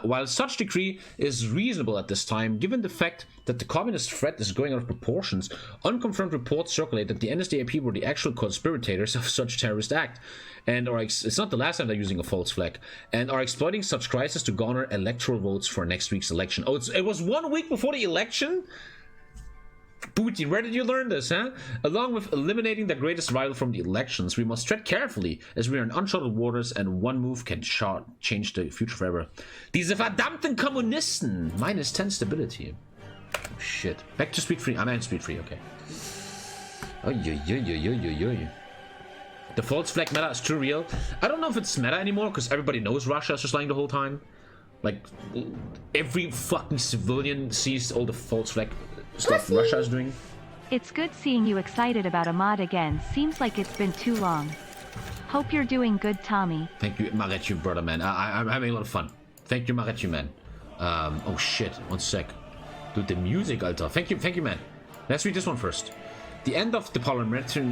while such decree is reasonable at this time, given the fact that the communist threat is going out of proportions, unconfirmed reports circulate that the NSDAP were the actual conspirators of such terrorist act, and it's not the last time they're using a false flag, and are exploiting such crisis to garner electoral votes for next week's election. Oh, it was 1 week before the election? Putin, where did you learn this, huh? Along with eliminating the greatest rival from the elections, we must tread carefully, as we are in uncharted waters, and one move can change the future forever. Diese verdammten Kommunisten! Minus 10 stability. Oh, shit. Back to speed 3. I'm at speed 3, okay. Oy. The false flag meta is too real. I don't know if it's meta anymore, because everybody knows Russia is just lying the whole time. Like, every fucking civilian sees all the false flag stuff Russia is doing. It's good seeing you excited about a mod again. Seems like it's been too long. Hope you're doing good, Tommy. Thank you, Maretu, brother, man. I'm having a lot of fun. Thank you, Maretu, man. Oh shit, 1 sec. Dude, the music, Alter. Thank you, man. Let's read this one first. The end of the parliamentary,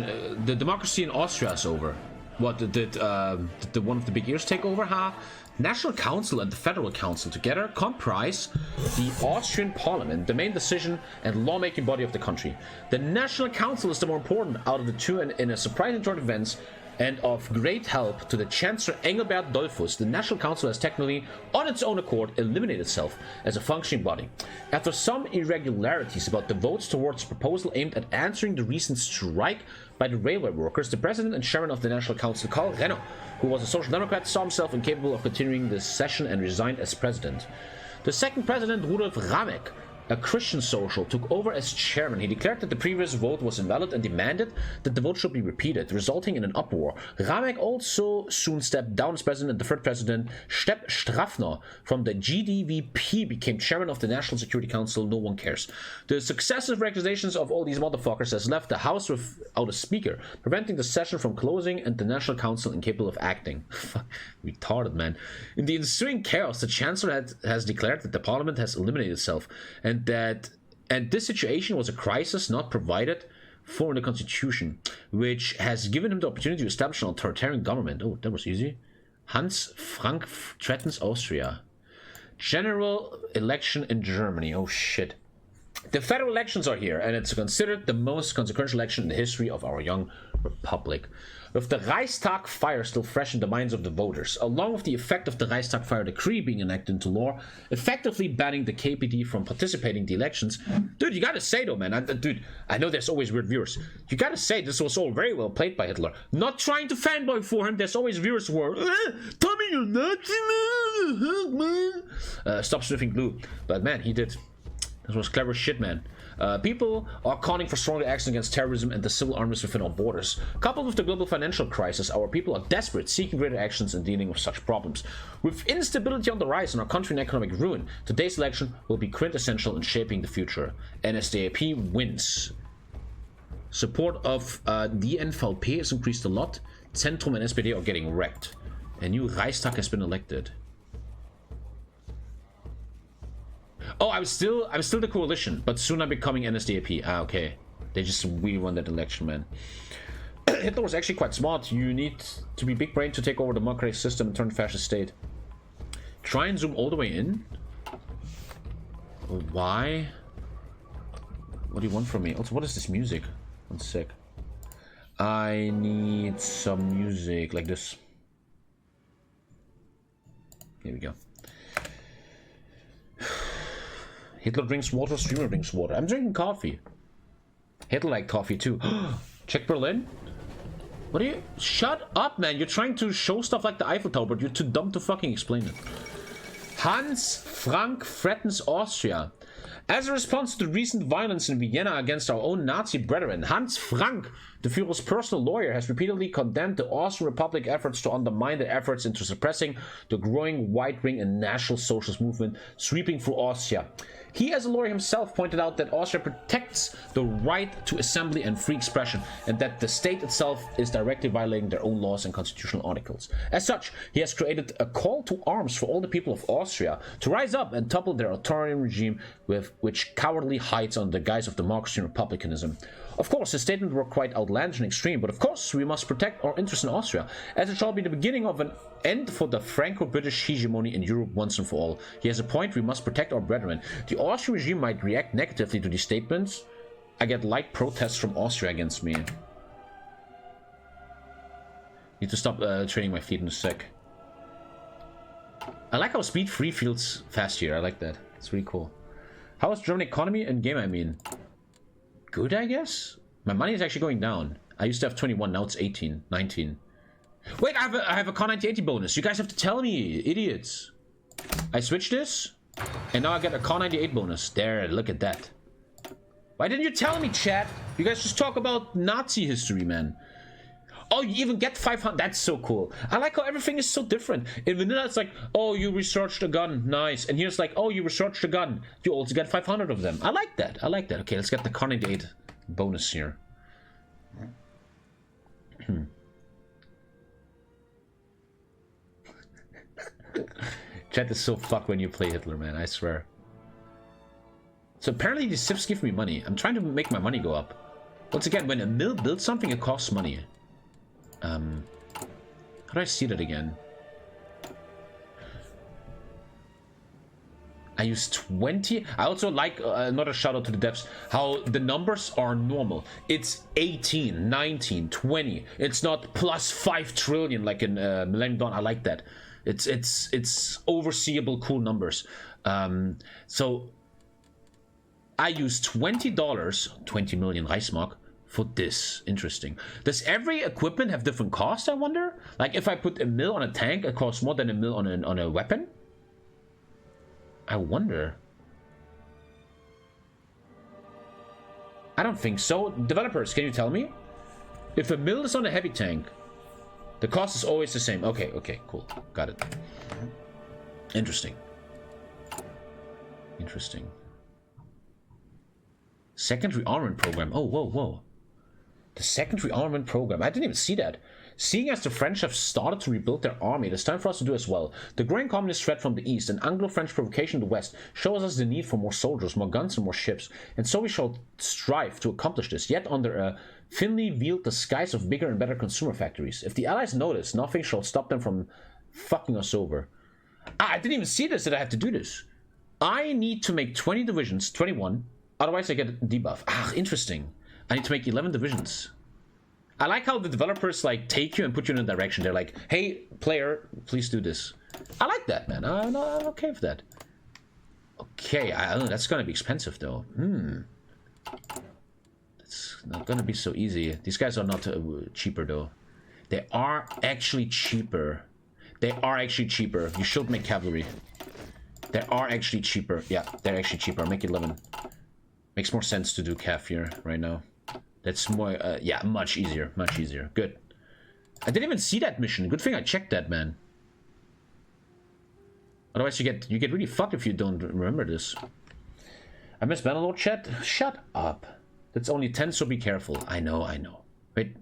the democracy in Austria is over. What, did one of the big ears take over, huh? National Council and the Federal Council together comprise the Austrian Parliament, the main decision and lawmaking body of the country. The National Council is the more important out of the two, and in a surprising turn of events and of great help to the Chancellor Engelbert Dollfuss, the National Council has technically, on its own accord, eliminated itself as a functioning body. After some irregularities about the votes towards a proposal aimed at answering the recent strike by the railway workers, the President and Chairman of the National Council, Karl Renner, who was a Social Democrat, saw himself incapable of continuing the session and resigned as President. The second President, Rudolf Ramek, a Christian social, took over as chairman. He declared that the previous vote was invalid and demanded that the vote should be repeated, resulting in an uproar. Ramek also soon stepped down as president, and the third president, Stepp Strafner, from the GDVP, became chairman of the National Security Council. No one cares. The successive recusations of all these motherfuckers has left the House without a speaker, preventing the session from closing and the National Council incapable of acting. Retarded, man. In the ensuing chaos, the Chancellor has declared that the Parliament has eliminated itself, and this situation was a crisis not provided for in the Constitution, which has given him the opportunity to establish an authoritarian government. Oh, that was easy. Hans Frank threatens Austria. General election in Germany. Oh shit. The federal elections are here, and it's considered the most consequential election in the history of our young republic. With the Reichstag fire still fresh in the minds of the voters, along with the effect of the Reichstag fire decree being enacted into law, effectively banning the KPD from participating in the elections. Dude, you gotta say though, man, I know there's always weird viewers. You gotta say this was all very well played by Hitler. Not trying to fanboy for him, there's always viewers who are, Tommy, you're Nazi, man. Stop sniffing glue. But man, he did. This was clever shit, man. People are calling for stronger action against terrorism and the civil unrest within our borders. Coupled with the global financial crisis, our people are desperate, seeking greater actions in dealing with such problems. With instability on the rise and our country in economic ruin, today's election will be quintessential in shaping the future. NSDAP wins. Support of the NVP has increased a lot. Zentrum and SPD are getting wrecked. A new Reichstag has been elected. Oh, I'm still the coalition, but soon I'm becoming NSDAP. Ah, okay. They just really won that election, man. Hitler was actually quite smart. You need to be big brain to take over the democratic system and turn fascist state. Try and zoom all the way in. Why? What do you want from me? Also, what is this music? 1 sec. I need some music like this. Here we go. Hitler drinks water, streamer drinks water. I'm drinking coffee. Hitler liked coffee too. Check Berlin? What are you? Shut up, man. You're trying to show stuff like the Eiffel Tower, but you're too dumb to fucking explain it. Hans Frank threatens Austria. As a response to the recent violence in Vienna against our own Nazi brethren, Hans Frank The Führer's personal lawyer has repeatedly condemned the Austrian Republic efforts to undermine their efforts into suppressing the growing right-wing and National Socialist movement sweeping through Austria. He, as a lawyer himself, pointed out that Austria protects the right to assembly and free expression, and that the state itself is directly violating their own laws and constitutional articles. As such, he has created a call to arms for all the people of Austria to rise up and topple their authoritarian regime, which cowardly hides under the guise of democracy and republicanism. Of course, his statements were quite outlandish and extreme, but of course we must protect our interests in Austria, as it shall be the beginning of an end for the Franco-British hegemony in Europe once and for all. He has a point, we must protect our brethren. The Austrian regime might react negatively to these statements. I get light protests from Austria against me. Need to stop training my feet in a sec. I like how speed free feels fast here. I like that. It's really cool. How is German economy in game, I mean? Good, I guess? My money is actually going down. I used to have 21, now it's 18, 19. Wait, I have a Con 9080 bonus. You guys have to tell me, idiots. I switched this, and now I get a Con 98 bonus. There, look at that. Why didn't you tell me, chat? You guys just talk about Nazi history, man. Oh, you even get 500. That's so cool. I like how everything is so different. In vanilla, it's like, oh, you researched a gun. Nice. And here's like, oh, you researched a gun. You also get 500 of them. I like that. I like that. Okay, let's get the Con 98 bonus here. Chat is so fucked when you play Hitler, man. I swear. So apparently these sips give me money. I'm trying to make my money go up. Once again, when a mill builds something, it costs money. How do I see that again? I use 20. I also like another shout out to the devs, how the numbers are normal. It's 18, 19, 20. It's not plus 5 trillion like in Millennium Dawn. I like that. It's overseeable cool numbers. So I use $20, 20 million Reichsmark, for this. Interesting. Does every equipment have different costs, I wonder? Like if I put a mil on a tank, it costs more than a mil on a weapon? I wonder. I don't think so. Developers, can you tell me? If a mil is on a heavy tank, the cost is always the same. Okay, okay, cool. Got it. Interesting. Interesting. Secondary armament program. Oh, whoa, whoa. The secondary armament program. I didn't even see that. Seeing as the French have started to rebuild their army, it is time for us to do as well. The growing communist threat from the east and Anglo-French provocation in the west shows us the need for more soldiers, more guns and more ships. And so we shall strive to accomplish this, yet under a thinly veiled disguise of bigger and better consumer factories. If the Allies notice, nothing shall stop them from fucking us over. I didn't even see this, that I have to do this. I need to make 20 divisions, 21. Otherwise I get a debuff. Ah, interesting. I need to make 11 divisions. I like how the developers like take you and put you in a direction. They're like, hey, player, please do this. I like that, man. I'm okay with that. Okay, I don't know. That's gonna be expensive, though. It's not gonna be so easy. These guys are not cheaper, though. They are actually cheaper. They are actually cheaper. You should make cavalry. They are actually cheaper. Yeah, they're actually cheaper. Make 11. Makes more sense to do cav here right now. That's more, yeah, much easier. Much easier. Good. I didn't even see that mission. Good thing I checked that, man. Otherwise, you get really fucked if you don't remember this. I miss Bannerlord chat. Shut up. That's only 10, so be careful. I know, I know. Wait.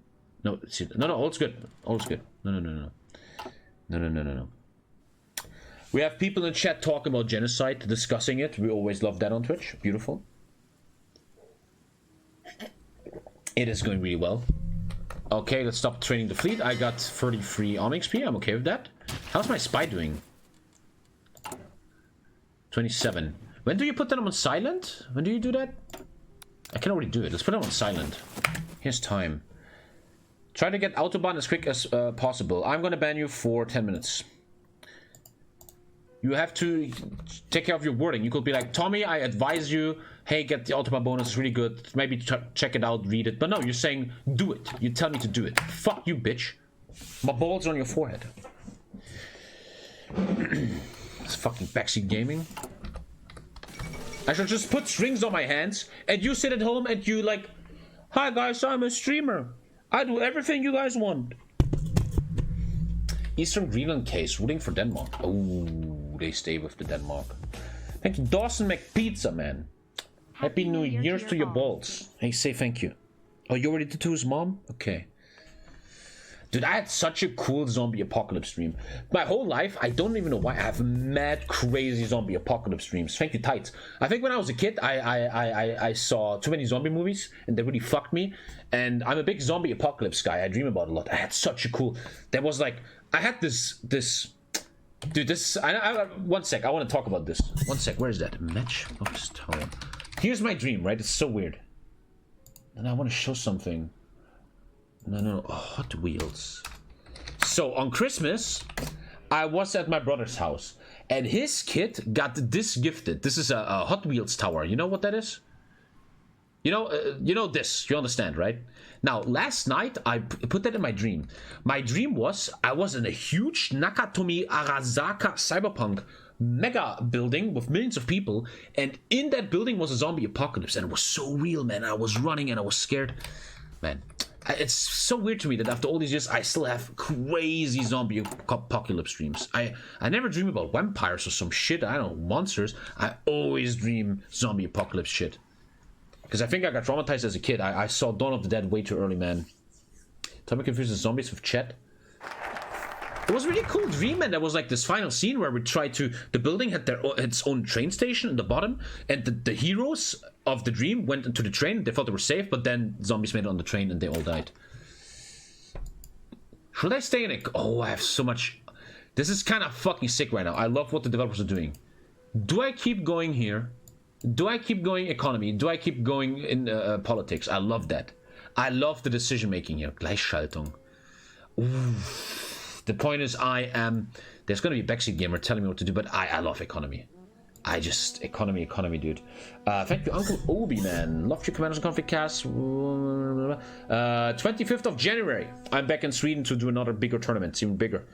No, see, no, all's good. All's good. No. No. We have people in chat talking about genocide, discussing it. We always love that on Twitch. Beautiful. It is going really well. Okay, let's stop training the fleet. I got 33 army XP. I'm okay with that. How's my spy doing? 27. When do you put them on silent? When do you do that? I can already do it. Let's put them on silent. Here's time. Try to get Autobahn as quick as possible. I'm gonna ban you for 10 minutes. You have to take care of your wording. You could be like, Tommy, I advise you, hey, get the Autobahn bonus, it's really good. Maybe check it out, read it. But no, you're saying, do it. You tell me to do it. Fuck you, bitch. My balls are on your forehead. It's fucking backseat gaming. I should just put strings on my hands, and you sit at home and you like, hi guys, I'm a streamer. I do everything you guys want. Eastern Greenland case, rooting for Denmark. Oh, they stay with the Denmark. Thank you, Dawson McPizza, man. Happy New Year's to your balls. Hey, say thank you. Oh, you already did to his mom? Okay. Dude, I had such a cool zombie apocalypse stream. My whole life, I don't even know why I have mad crazy zombie apocalypse streams. Thank you, Tights. I think when I was a kid, I saw too many zombie movies, and they really fucked me. And I'm a big zombie apocalypse guy. I dream about it a lot. I had such a cool... There was like... I had this... Dude, this... one sec, I want to talk about this. One sec, where is that? Matchbox Tower. Here's my dream, right? It's so weird. And I want to show something. No, oh, Hot Wheels. So on Christmas, I was at my brother's house, and his kid got this gifted. This is a Hot Wheels tower. You know what that is? You know this. You understand, right? Now, last night I put that in my dream. My dream was I was in a huge Nakatomi Arasaka cyberpunk mega building with millions of people, and in that building was a zombie apocalypse, and it was so real, man. I was running and I was scared, man. It's so weird to me that after all these years I still have crazy zombie apocalypse dreams. I never dream about vampires or some shit. I don't know, monsters. I always dream zombie apocalypse shit, because I think I got traumatized as a kid. I saw Dawn of the Dead way too early, man. Tommy confuses zombies with Chet. It was a really cool dream, and there was like this final scene where we tried to... The building had its own train station in the bottom, and the heroes of the dream went into the train. They thought they were safe, but then zombies made it on the train and they all died. Should I stay in it? Oh, I have so much... This is kind of fucking sick right now. I love what the developers are doing. Do I keep going here? Do I keep going economy? Do I keep going in politics? I love that. I love the decision making here. Gleichschaltung. Ooh. The point is, there's gonna be a backseat gamer telling me what to do, but I love economy. Economy, dude. Thank you, Uncle Obi, man. Love your Commanders and Conflict cast. 25th of January. I'm back in Sweden to do another bigger tournament. It's even bigger.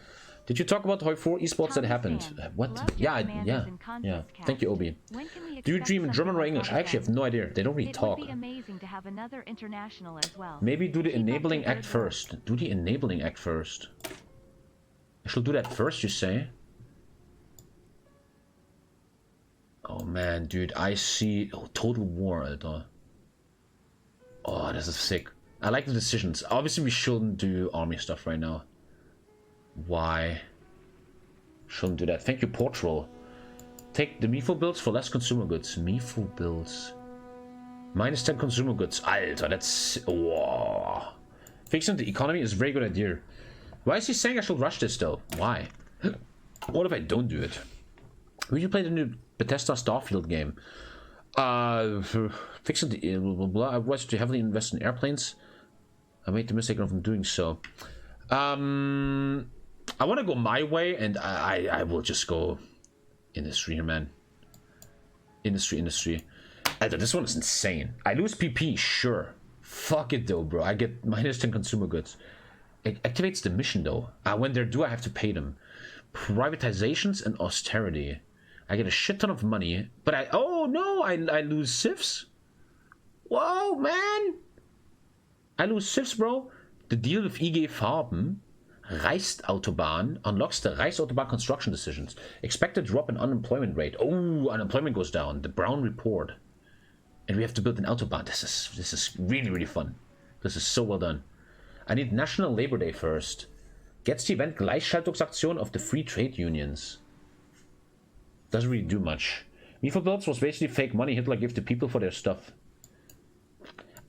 Did you talk about HOI4 esports that happened? What? Yeah. Thank you, Obi. Do you dream in German or English? I actually have no idea. They don't really talk. It would be amazing to have another international as well. Maybe do the enabling act first. Do the enabling act first. I shall do that first, you say? Oh man, dude, I see... Oh, Total War, Alter. Oh, this is sick. I like the decisions. Obviously, we shouldn't do army stuff right now. Why? Shouldn't do that. Thank you, Portugal. Take the Mifo builds for less consumer goods. Mifo builds. Minus 10 consumer goods. Alter, that's... Whoa. Fixing the economy is a very good idea. Why is he saying I should rush this though? Why? What if I don't do it? Will you play the new Bethesda Starfield game? Fixing the blah, blah, blah. I was to heavily invest in airplanes. I made the mistake of doing so. I want to go my way, and I will just go industry here, man. Industry. This one is insane. I lose PP, sure. Fuck it though, bro. I get minus 10 consumer goods. It activates the mission though. When they're due, I have to pay them. Privatizations and austerity. I get a shit ton of money, but I lose civs. Whoa, man! I lose civs, bro. The deal with IG Farben, Reichsautobahn, unlocks the Reichsautobahn construction decisions. Expected drop in unemployment rate. Oh, unemployment goes down. The Brown report. And we have to build an autobahn. This is really, really fun. This is so well done. I need National Labor Day first. Gets the event Gleichschaltungsaktion of the free trade unions. Doesn't really do much. Mifo builds was basically fake money Hitler gave to people for their stuff.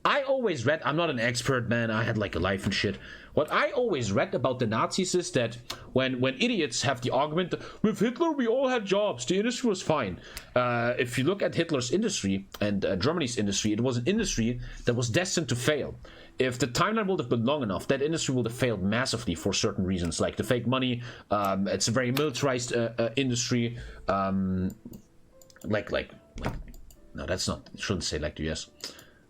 I always read, I'm not an expert, man, I had like a life and shit. What I always read about the Nazis is that when idiots have the argument, with Hitler we all had jobs, the industry was fine. If you look at Hitler's industry and Germany's industry, it was an industry that was destined to fail. If the timeline would have been long enough, that industry would have failed massively for certain reasons, like the fake money, it's a very militarized industry, no, that's not, shouldn't say like the US.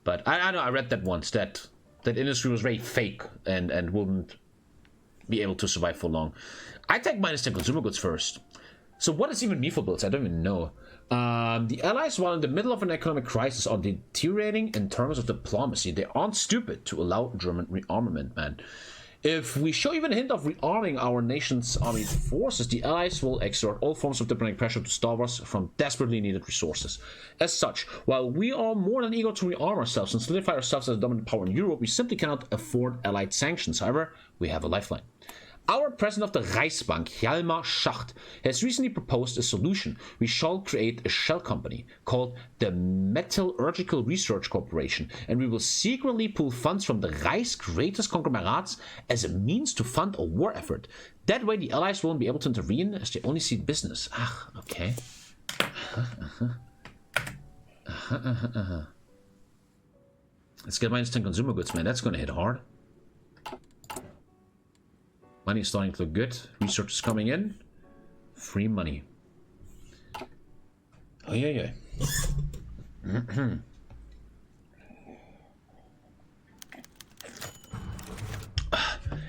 But I know, I read that once, that industry was very fake and wouldn't be able to survive for long. I take minus 10 consumer goods first. So what is even Mifo-builds? I don't even know. The Allies, while in the middle of an economic crisis, are deteriorating in terms of diplomacy. They aren't stupid to allow German rearmament, man. If we show even a hint of rearming our nation's armed forces, the Allies will exert all forms of diplomatic pressure to starve us from desperately needed resources. As such, while we are more than eager to rearm ourselves and solidify ourselves as a dominant power in Europe, we simply cannot afford Allied sanctions. However, we have a lifeline. Our president of the Reichsbank, Hjalmar Schacht, has recently proposed a solution. We shall create a shell company called the Metallurgical Research Corporation, and we will secretly pool funds from the Reich's greatest conglomerates as a means to fund a war effort. That way the Allies won't be able to intervene, as they only see business. Ah, okay. Let's get -10 consumer goods, man. That's gonna hit hard. Money is starting to look good. Research is coming in. Free money. Oh, yeah. An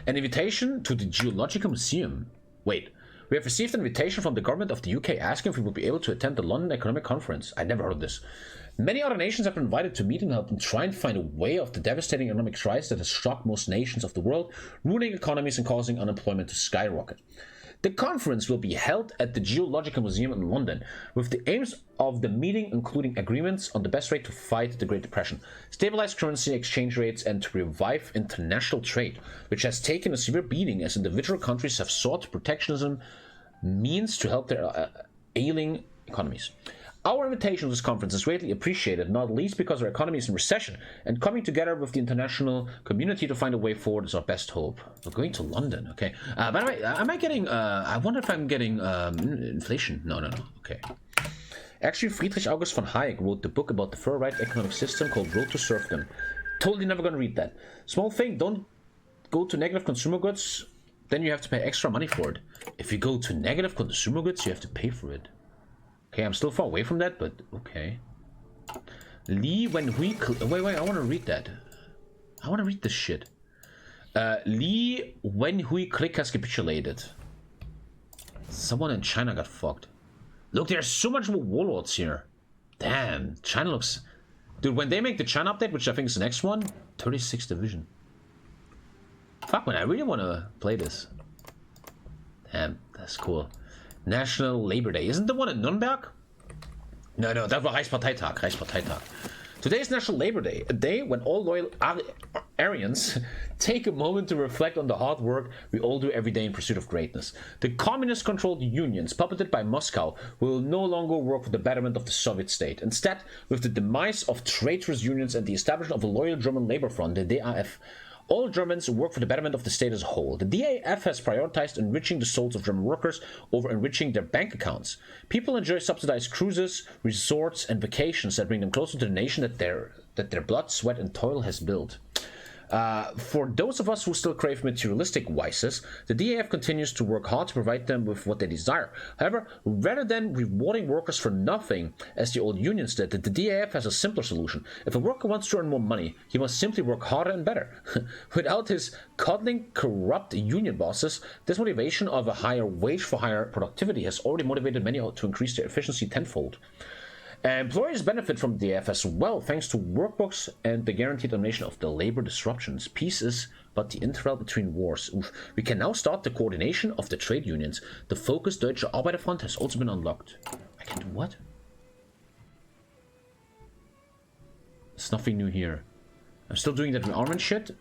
invitation to the Geological Museum. Wait, we have received an invitation from the government of the UK asking if we will be able to attend the London Economic Conference. I never heard of this. Many other nations have been invited to meet and help them try and find a way of the devastating economic crisis that has shocked most nations of the world, ruining economies and causing unemployment to skyrocket. The conference will be held at the Geological Museum in London, with the aims of the meeting including agreements on the best way to fight the Great Depression, stabilize currency exchange rates, and to revive international trade, which has taken a severe beating as individual countries have sought protectionism means to help their ailing economies. Our invitation to this conference is greatly appreciated, not least because our economy is in recession, and coming together with the international community to find a way forward is our best hope. We're going to London, okay. By the way, am I getting, I wonder if I'm getting inflation. No. Okay. Actually, Friedrich August von Hayek wrote the book about the far-right economic system called Road to Serfdom. Totally never gonna read that. Small thing, don't go to negative consumer goods, then you have to pay extra money for it. If you go to negative consumer goods, you have to pay for it. Okay, I'm still far away from that, but okay. Li Wenhui... Wait, I want to read that. I want to read this shit. Li Wenhui click has capitulated. Someone in China got fucked. Look, there's so much more warlords here. Damn, China looks... Dude, when they make the China update, which I think is the next one, 36th Division. Fuck, man, I really want to play this. Damn, that's cool. National Labor Day. Isn't the one in Nürnberg? No, that was Reichsparteitag. Today is National Labor Day, a day when all loyal Aryans take a moment to reflect on the hard work we all do every day in pursuit of greatness. The communist-controlled unions, puppeted by Moscow, will no longer work for the betterment of the Soviet state. Instead, with the demise of traitorous unions and the establishment of a loyal German labor front, the DAF, all Germans work for the betterment of the state as a whole. The DAF has prioritized enriching the souls of German workers over enriching their bank accounts. People enjoy subsidized cruises, resorts, and vacations that bring them closer to the nation that their blood, sweat, and toil has built. For those of us who still crave materialistic vices, the DAF continues to work hard to provide them with what they desire. However, rather than rewarding workers for nothing, as the old unions did, the DAF has a simpler solution. If a worker wants to earn more money, he must simply work harder and better. Without his coddling, corrupt union bosses, this motivation of a higher wage for higher productivity has already motivated many to increase their efficiency tenfold. Employers benefit from the DAF as well, thanks to workbooks and the guaranteed elimination of the labor disruptions. Peace is but the interval between wars. Oof. We can now start the coordination of the trade unions. The focused Deutsche Arbeiterfront has also been unlocked. I can do what? There's nothing new here. I'm still doing that rearmament shit.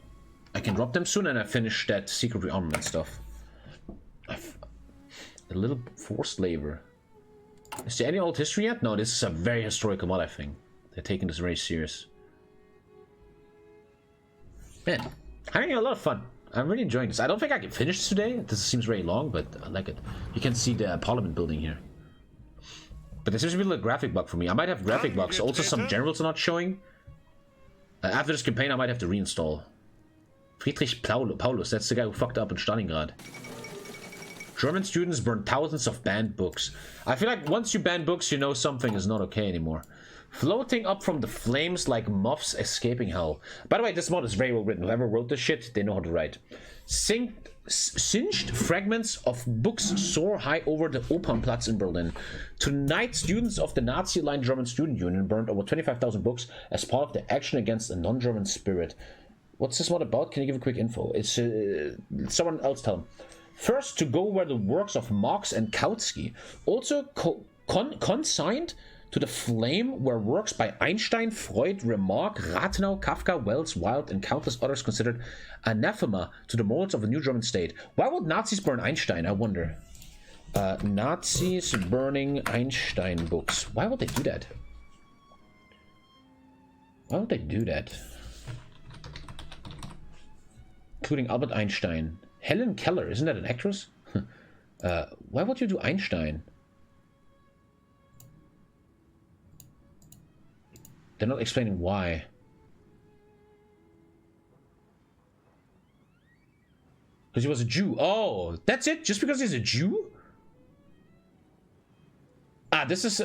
I can drop them soon and I finish that secret rearmament stuff. A little forced labor. Is there any old history yet? No, this is a very historical mod, I think. They're taking this very serious. Man, having a lot of fun. I'm really enjoying this. I don't think I can finish this today. This seems very long, but I like it. You can see the parliament building here. But there seems to be a little graphic bug for me. I might have graphic bugs. Also, some generals are not showing. After this campaign, I might have to reinstall. Friedrich Paulus, that's the guy who fucked up in Stalingrad. German students burn thousands of banned books. I feel like once you ban books, you know something is not okay anymore. Floating up from the flames like moths escaping hell. By the way, this mod is very well written. Whoever wrote this shit, they know how to write. Synced Singed fragments of books soar high over the Opernplatz in Berlin. Tonight, students of the Nazi-aligned German Student Union burned over 25,000 books as part of the action against a non-German spirit. What's this one about? Can you give a quick info? It's someone else tell them. First to go were the works of Marx and Kautsky. Also consigned to the flame were works by Einstein, Freud, Remarque, Rathenau, Kafka, Wells, Wilde, and countless others considered anathema to the molds of a new German state. Why would Nazis burn Einstein, I wonder? Nazis burning Einstein books. Why would they do that? Why would they do that? Including Albert Einstein. Helen Keller, isn't that an actress? Why would you do Einstein? They're not explaining why. Because he was a Jew. Oh, that's it? Just because he's a Jew? Ah, this is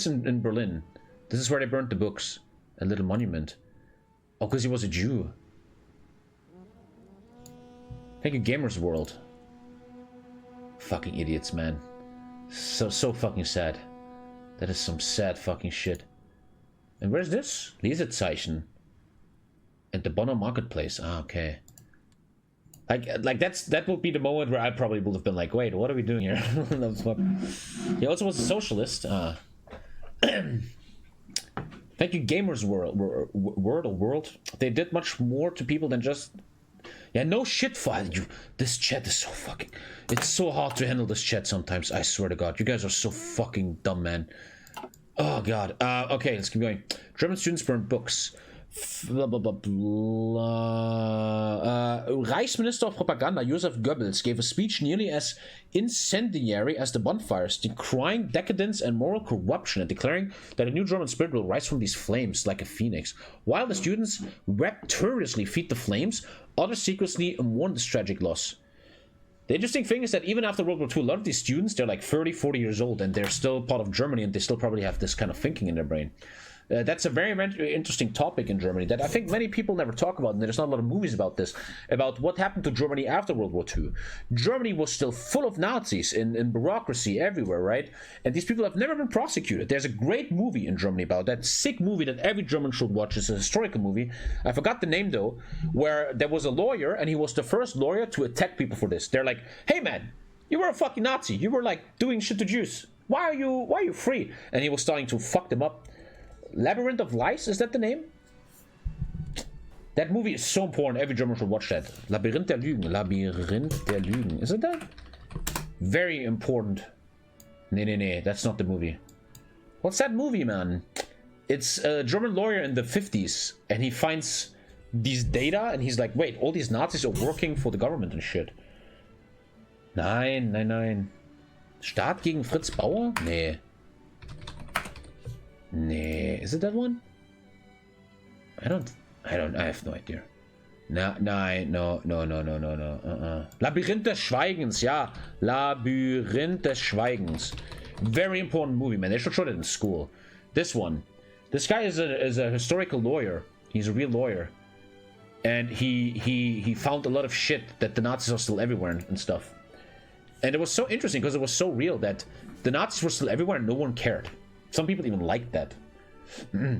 in Berlin. This is where they burnt the books. A little monument. Oh, because he was a Jew. Thank you, Gamers World. Fucking idiots, man. So fucking sad. That is some sad fucking shit. And where's this? Lesezeichen. At the Bonner Marketplace. Ah, okay. Like that would be the moment where I probably would have been like, wait, what are we doing here? He also was a socialist. Thank you, Gamers World. They did much more to people than just... Yeah, no shit, you. This chat is so fucking... It's so hard to handle this chat sometimes. I swear to God. You guys are so fucking dumb, man. Oh, God. Okay, let's keep going. German students burned books. Blah, blah, blah, blah. Reichsminister of Propaganda Joseph Goebbels gave a speech nearly as incendiary as the bonfires, decrying decadence and moral corruption and declaring that a new German spirit will rise from these flames like a phoenix. While the students rapturously feed the flames, others secretly mourn this tragic loss. The interesting thing is that even after World War II, a lot of these students, they're like 30, 40 years old, and they're still part of Germany, and they still probably have this kind of thinking in their brain. That's a very, very interesting topic in Germany that I think many people never talk about, and there's not a lot of movies about this, about what happened to Germany after World War II. Germany was still full of Nazis in bureaucracy everywhere, right? And these people have never been prosecuted. There's a great movie in Germany about that, sick movie that every German should watch. It's a historical movie. I forgot the name though, where there was a lawyer, and he was the first lawyer to attack people for this. They're like, hey man, you were a fucking Nazi. You were like doing shit to Jews. Why are you free? And he was starting to fuck them up. Labyrinth of Lies, is that the name? That movie is so important. Every German should watch that. Labyrinth der Lügen. Labyrinth der Lügen. Is it that? Very important. Nee, that's not the movie. What's that movie, man? It's a German lawyer in the 50s, and he finds these data, and he's like, wait, all these Nazis are working for the government and shit. Nein. Staat gegen Fritz Bauer? Nee. Is it that one? I have no idea. No. Labyrinth des Schweigens, yeah. Labyrinth des Schweigens. Very important movie, man. They should show that in school. This one. This guy is a historical lawyer. He's a real lawyer. And he found a lot of shit that the Nazis are still everywhere and stuff. And it was so interesting because it was so real that the Nazis were still everywhere and no one cared. Some people even liked that. I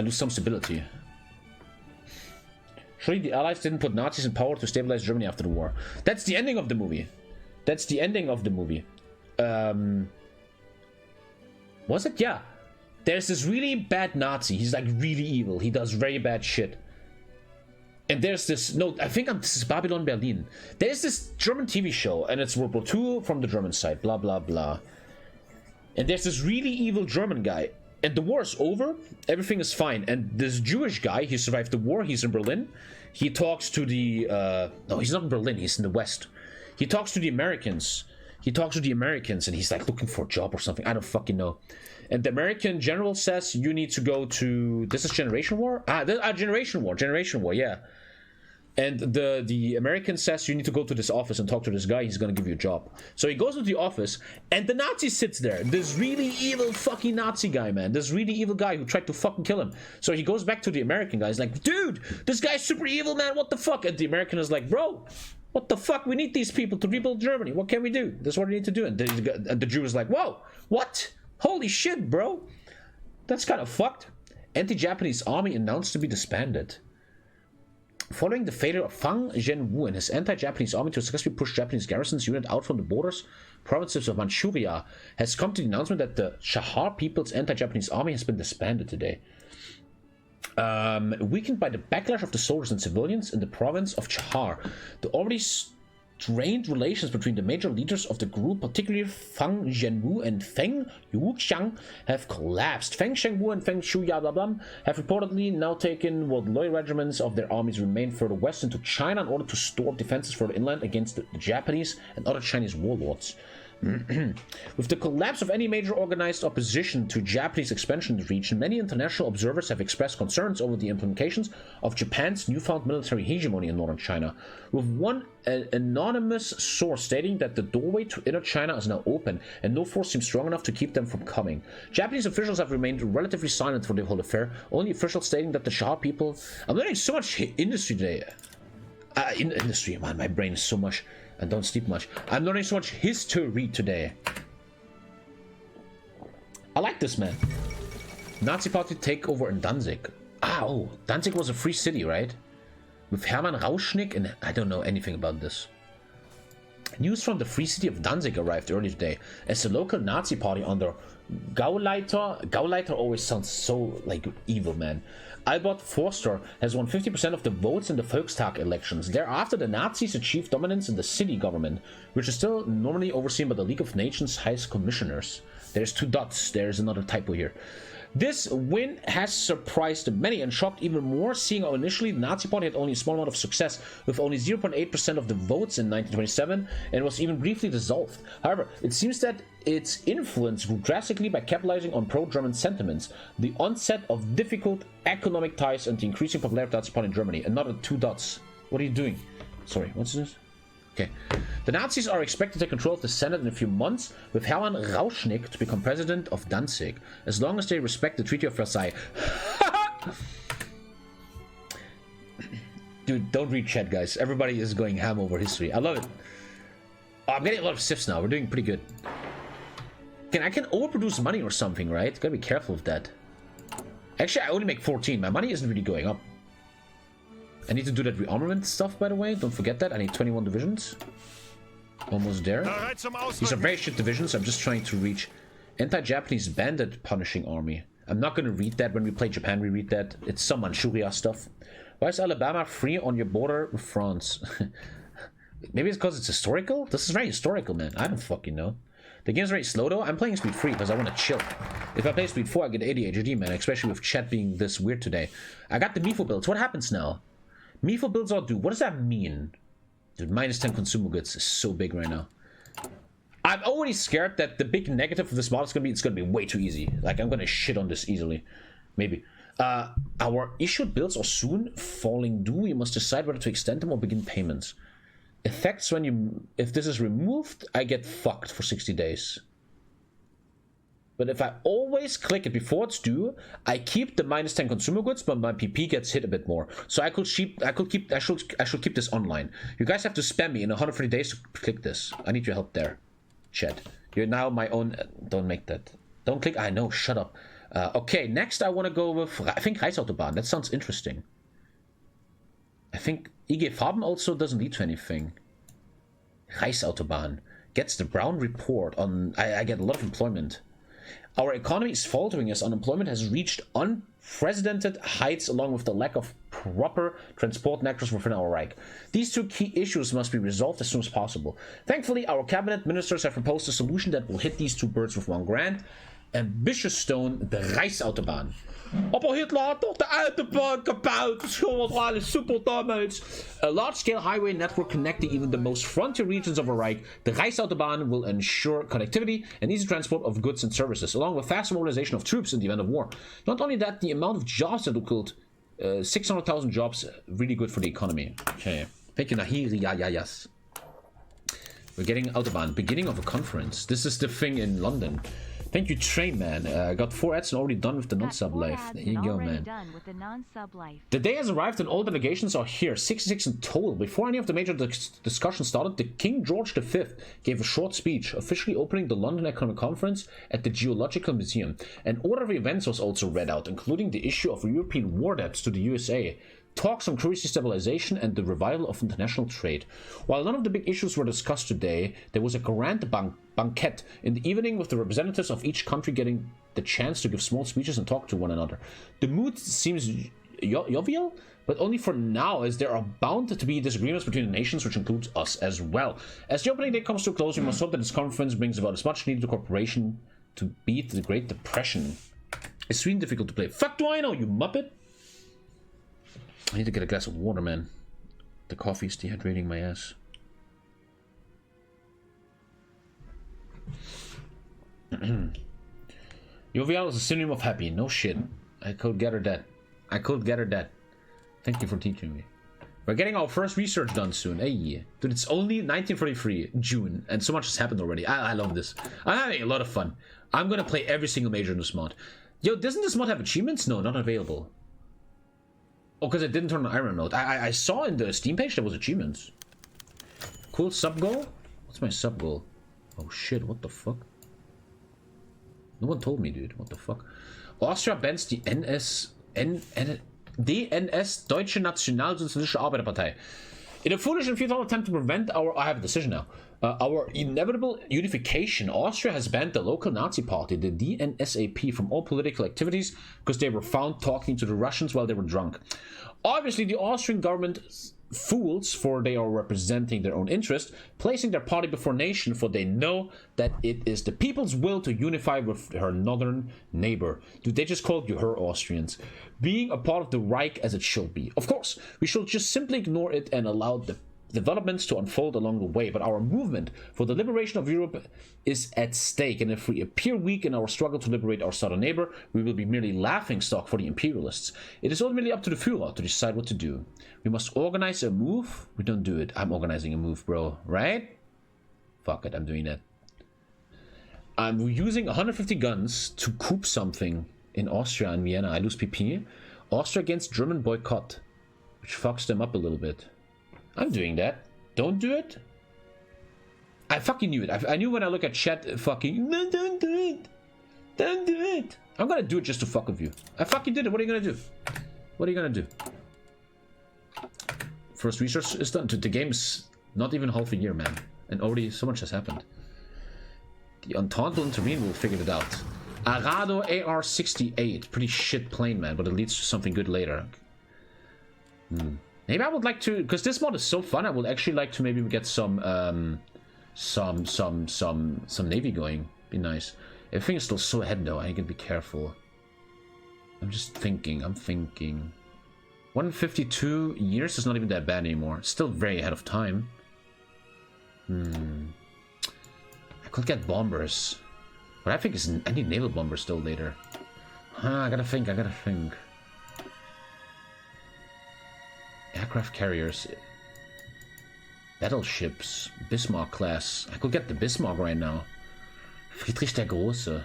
lose some stability. Surely the Allies didn't put Nazis in power to stabilize Germany after the war. That's the ending of the movie. Was it? Yeah. There's this really bad Nazi. He's like really evil. He does very bad shit. And there's this... No, I think this is Babylon Berlin. There's this German TV show, and it's World War II from the German side. Blah, blah, blah. And there's this really evil German guy. And the war is over. Everything is fine. And this Jewish guy, he survived the war. He's in Berlin. He talks to the... No, he's not in Berlin. He's in the West. He talks to the Americans. And he's like looking for a job or something. I don't fucking know. And the American general says, you need to go to... This is Generation War? Generation War, yeah. And the American says you need to go to this office and talk to this guy. He's gonna give you a job. So he goes to the office, and the Nazi sits there. This really evil fucking Nazi guy, man. This really evil guy who tried to fucking kill him. So he goes back to the American guy. He's like, dude, this guy's super evil, man. What the fuck? And the American is like, bro, what the fuck? We need these people to rebuild Germany. What can we do? This is what we need to do. And the Jew is like, whoa, what? Holy shit, bro. That's kind of fucked. Anti-Japanese army announced to be disbanded. Following the failure of Fang Zhenwu and his anti-Japanese army to successfully push Japanese garrisons unit out from the borders, provinces of Manchuria, has come to the announcement that the Chahar People's anti-Japanese army has been disbanded today. Weakened by the backlash of the soldiers and civilians in the province of Chahar, the already strained relations between the major leaders of the group, particularly Fang Zhenwu and Feng Yuxiang, have collapsed. Feng Zhenwu and Feng Shuya have reportedly now taken what loyal regiments of their armies remain further west into China in order to store defenses further inland against the Japanese and other Chinese warlords. With the collapse of any major organized opposition to Japanese expansion in the region, many international observers have expressed concerns over the implications of Japan's newfound military hegemony in northern China, with one anonymous source stating that the doorway to inner China is now open and no force seems strong enough to keep them from coming. Japanese officials have remained relatively silent for the whole affair, only officials stating that the Shah people... I'm learning so much industry today. Industry, man, my brain is so much... and don't sleep much. I'm learning so much history today. I like this, man. Nazi party takeover in Danzig. Oh, Danzig was a free city, right? With Hermann Rauschnig, and I don't know anything about this. News from the free city of Danzig arrived early today, as the local Nazi party under Gauleiter always sounds so, like, evil, man. Albert Forster has won 50% of the votes in the Volkstag elections. Thereafter, the Nazis achieved dominance in the city government, which is still normally overseen by the League of Nations Highest Commissioners. There's 2 dots. There's another typo here. This win has surprised many and shocked even more, seeing how initially the Nazi party had only a small amount of success, with only 0.8% of the votes in 1927, and was even briefly dissolved. However, it seems that its influence grew drastically by capitalizing on pro-German sentiments, the onset of difficult economic ties, and the increasing popularity of the Nazi party in Germany. Another 2 dots. What are you doing? Sorry, what's this? Okay. The Nazis are expected to take control of the Senate in a few months, with Hermann Rauschnig to become president of Danzig, as long as they respect the Treaty of Versailles. Dude, don't read chat, guys. Everybody is going ham over history. I love it. Oh, I'm getting a lot of sips now. We're doing pretty good. I can overproduce money or something, right? Gotta be careful of that. Actually, I only make 14. My money isn't really going up. I need to do that rearmament stuff, by the way. Don't forget that. I need 21 divisions. Almost there. These are very shit divisions. I'm just trying to reach anti-Japanese bandit punishing army. I'm not going to read that. When we play Japan, we read that. It's some Manchuria stuff. Why is Alabama free on your border with France? Maybe it's because it's historical? This is very historical, man. I don't fucking know. The game's very slow, though. I'm playing speed 3 because I want to chill. If I play speed 4, I get ADHD, man. Especially with chat being this weird today. I got the Mifo builds. What happens now? Mifo builds are due. What does that mean? Dude, minus 10 consumer goods is so big right now. I'm already scared that the big negative of this mod is going to be way too easy. Like, I'm going to shit on this easily. Maybe. Our issued bills are soon falling due. You must decide whether to extend them or begin payments. Effects when you... If this is removed, I get fucked for 60 days. But if I always click it before it's due, I keep the minus 10 consumer goods, but my PP gets hit a bit more. So I should keep this online. You guys have to spam me in 130 days to click this. I need your help there, chat. You're now my own. Don't make that. Don't click. I know. Shut up. Okay. Next, I want to go with. I think Reichsautobahn. That sounds interesting. I think IG Farben also doesn't lead to anything. Reichsautobahn gets the Brown report on. I get a lot of employment. Our economy is faltering as unemployment has reached unprecedented heights, along with the lack of proper transport networks within our Reich. These 2 key issues must be resolved as soon as possible. Thankfully, our cabinet ministers have proposed a solution that will hit these 2 birds with 1 grand. Ambitious stone, the Reichsautobahn. Aber Hitler hat doch die Autobahn gebaut. Schon was alles super damals. A large-scale highway network connecting even the most frontier regions of our Reich, the Reichsautobahn will ensure connectivity and easy transport of goods and services, along with faster mobilization of troops in the event of war. Not only that, the amount of jobs that will 600,000 jobs, really good for the economy. Okay. Thank you, Nahiri. Yes. We're getting Autobahn. Beginning of a conference. This is the thing in London. Thank you, Train Man. I got 4 ads and already done with the non-sub life. There you go, man. The day has arrived and all delegations are here. 66 in total. Before any of the major discussions started, the King George V gave a short speech, officially opening the London Economic Conference at the Geological Museum. An order of events was also read out, including the issue of European war debts to the USA, talks on currency stabilization, and the revival of international trade. While none of the big issues were discussed today, there was a grand banquet in the evening with the representatives of each country getting the chance to give small speeches and talk to one another. The mood seems jovial, but only for now, as there are bound to be disagreements between the nations, which includes us as well. As the opening day comes to a close, we must hope that this conference brings about as much needed cooperation to beat the Great Depression. Is Sweden difficult to play? Fuck do I know, you muppet! I need to get a glass of water, man. The coffee's dehydrating my ass. Jovial is a synonym of happy. No shit. I could get her that. Thank you for teaching me. We're getting our first research done soon. Hey, dude, it's only 1943, June, and so much has happened already. I love this. I'm having a lot of fun. I'm gonna play every single major in this mod. Yo, doesn't this mod have achievements? No, not available. Oh, because it didn't turn on Iron Mode. I saw in the Steam page there was achievements. Cool sub goal? What's my sub goal? Oh shit, what the fuck? No one told me, dude. What the fuck? Austria bans die DNS, Deutsche Nationalsozialistische Arbeiterpartei. In a foolish and futile attempt to prevent I have a decision now. Our inevitable unification, Austria has banned the local Nazi party, the DNSAP, from all political activities because they were found talking to the Russians while they were drunk. Obviously, the Austrian government fools, for they are representing their own interest, placing their party before nation, for they know that it is the people's will to unify with her northern neighbor. Dude, they just called you her Austrians. Being a part of the Reich as it should be. Of course, we should just simply ignore it and allow the developments to unfold along the way, but our movement for the liberation of Europe is at stake, and if we appear weak in our struggle to liberate our southern neighbor, we will be merely laughingstock for the imperialists. It is ultimately up to the Führer to decide what to do. We must organize a move. We don't do it. I'm organizing a move, bro. Right? Fuck it, I'm doing that. I'm using 150 guns to coup something in Austria and Vienna. I lose PP. Austria against German boycott, which fucks them up a little bit. I'm doing that. Don't do it. I fucking knew it. I knew when I look at chat, fucking, no, don't do it. Don't do it. I'm gonna do it just to fuck with you. I fucking did it. What are you gonna do? What are you gonna do? First research is done. The game's not even half a year, man. And already so much has happened. The Entente will intervene. We'll figure it out. Arado AR-68. Pretty shit plane, man. But it leads to something good later. Maybe I would like to, because this mod is so fun, I would actually like to maybe get some navy going. Be nice. Everything is still so ahead though, I can be careful. I'm just thinking, 152 years is not even that bad anymore. Still very ahead of time. I could get bombers. But I think I need naval bombers still later. I gotta think. Aircraft carriers. Battleships. Bismarck class. I could get the Bismarck right now. Friedrich der Große.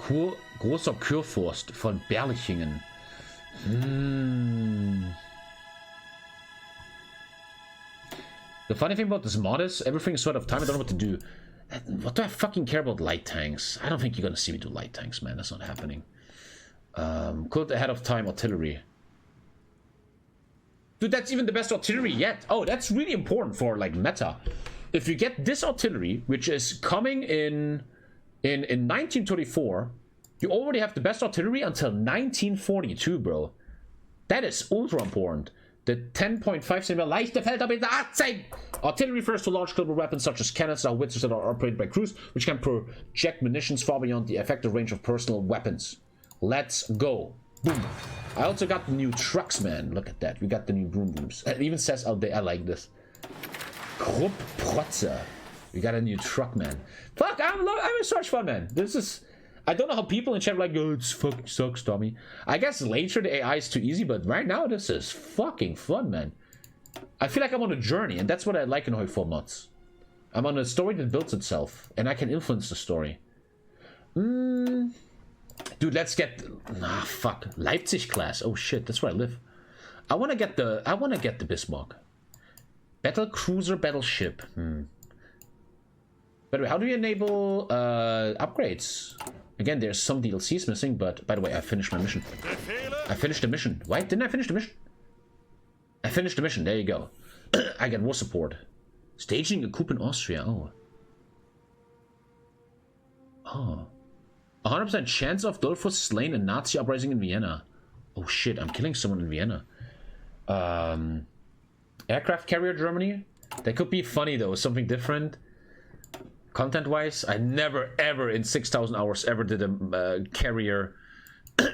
Großer Kurfürst von Berlichingen. The funny thing about this mod is everything is sort of time. I don't know what to do. What do I fucking care about light tanks? I don't think you're gonna see me do light tanks, man. That's not happening. Could ahead of time artillery. Dude, that's even the best artillery yet. Oh, that's really important for like meta. If you get this artillery, which is coming in 1924, you already have the best artillery until 1942, bro. That is ultra important. The 10.5 cm leichte Feldabwehr 18 artillery refers to large caliber weapons such as cannons or howitzers that are operated by crews, which can project munitions far beyond the effective range of personal weapons. Let's go. Boom. I also got the new trucks, man. Look at that. We got the new broom booms. It even says out there, I like this. Krupp Protzer. We got a new truck, man. Fuck, I'm having so much fun, man. This is... I don't know how people in chat are like, oh, it's fucking sucks, Tommy. I guess later the AI is too easy, but right now this is fucking fun, man. I feel like I'm on a journey, and that's what I like in HOI4 mods. I'm on a story that builds itself, and I can influence the story. Dude, let's get... Ah, fuck. Leipzig class. Oh shit, that's where I live. I wanna get the Bismarck. Battle cruiser battleship. By the way, how do you enable upgrades? Again, there's some DLCs missing, but by the way, I finished my mission. I finished the mission. Why didn't I finish the mission? I finished the mission. There you go. I get war support. Staging a coup in Austria. Oh. 100% chance of Dolphus slain a Nazi uprising in Vienna. Oh shit, I'm killing someone in Vienna. Aircraft carrier Germany. That could be funny though, something different. Content-wise, I never ever in 6,000 hours ever did a carrier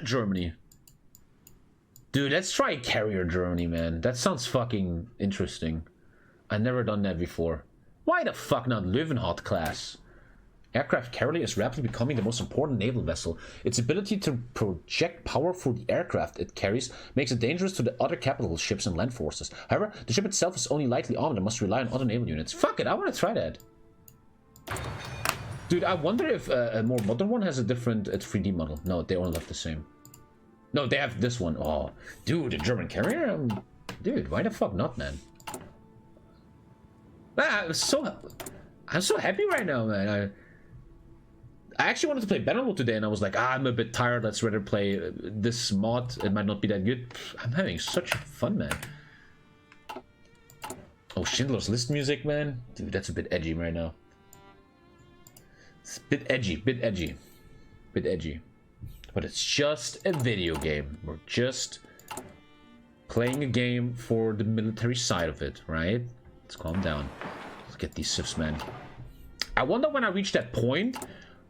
Germany. Dude, let's try carrier Germany, man. That sounds fucking interesting. I've never done that before. Why the fuck not Löwenhard class? Aircraft carrier is rapidly becoming the most important naval vessel. Its ability to project power through the aircraft it carries makes it dangerous to the other capital ships and land forces. However, the ship itself is only lightly armed and must rely on other naval units. Fuck it, I want to try that. Dude, I wonder if a more modern one has a different 3D model. No, they all look the same. No, they have this one. Oh, dude, a German carrier? Dude, why the fuck not, man? I'm so happy right now, man. I actually wanted to play Battle Mode today, and I was like, I'm a bit tired. Let's rather play this mod. It might not be that good. I'm having such fun, man. Oh, Schindler's List music, man. Dude, that's a bit edgy right now. It's a bit edgy, bit edgy. But it's just a video game. We're just playing a game for the military side of it, right? Let's calm down. Let's get these civs, man. I wonder when I reach that point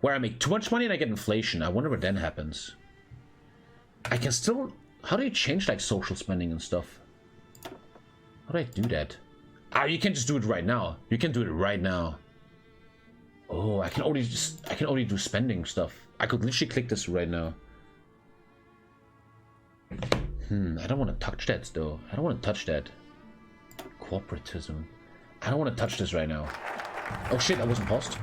where I make too much money and I get inflation. I wonder what then happens. I can still... How do you change, like, social spending and stuff? How do I do that? Ah, you can just do it right now. You can do it right now. Oh, I can only do spending stuff. I could literally click this right now. I don't want to touch that, though. I don't want to touch that. Corporatism. I don't want to touch this right now. Oh shit, I wasn't paused.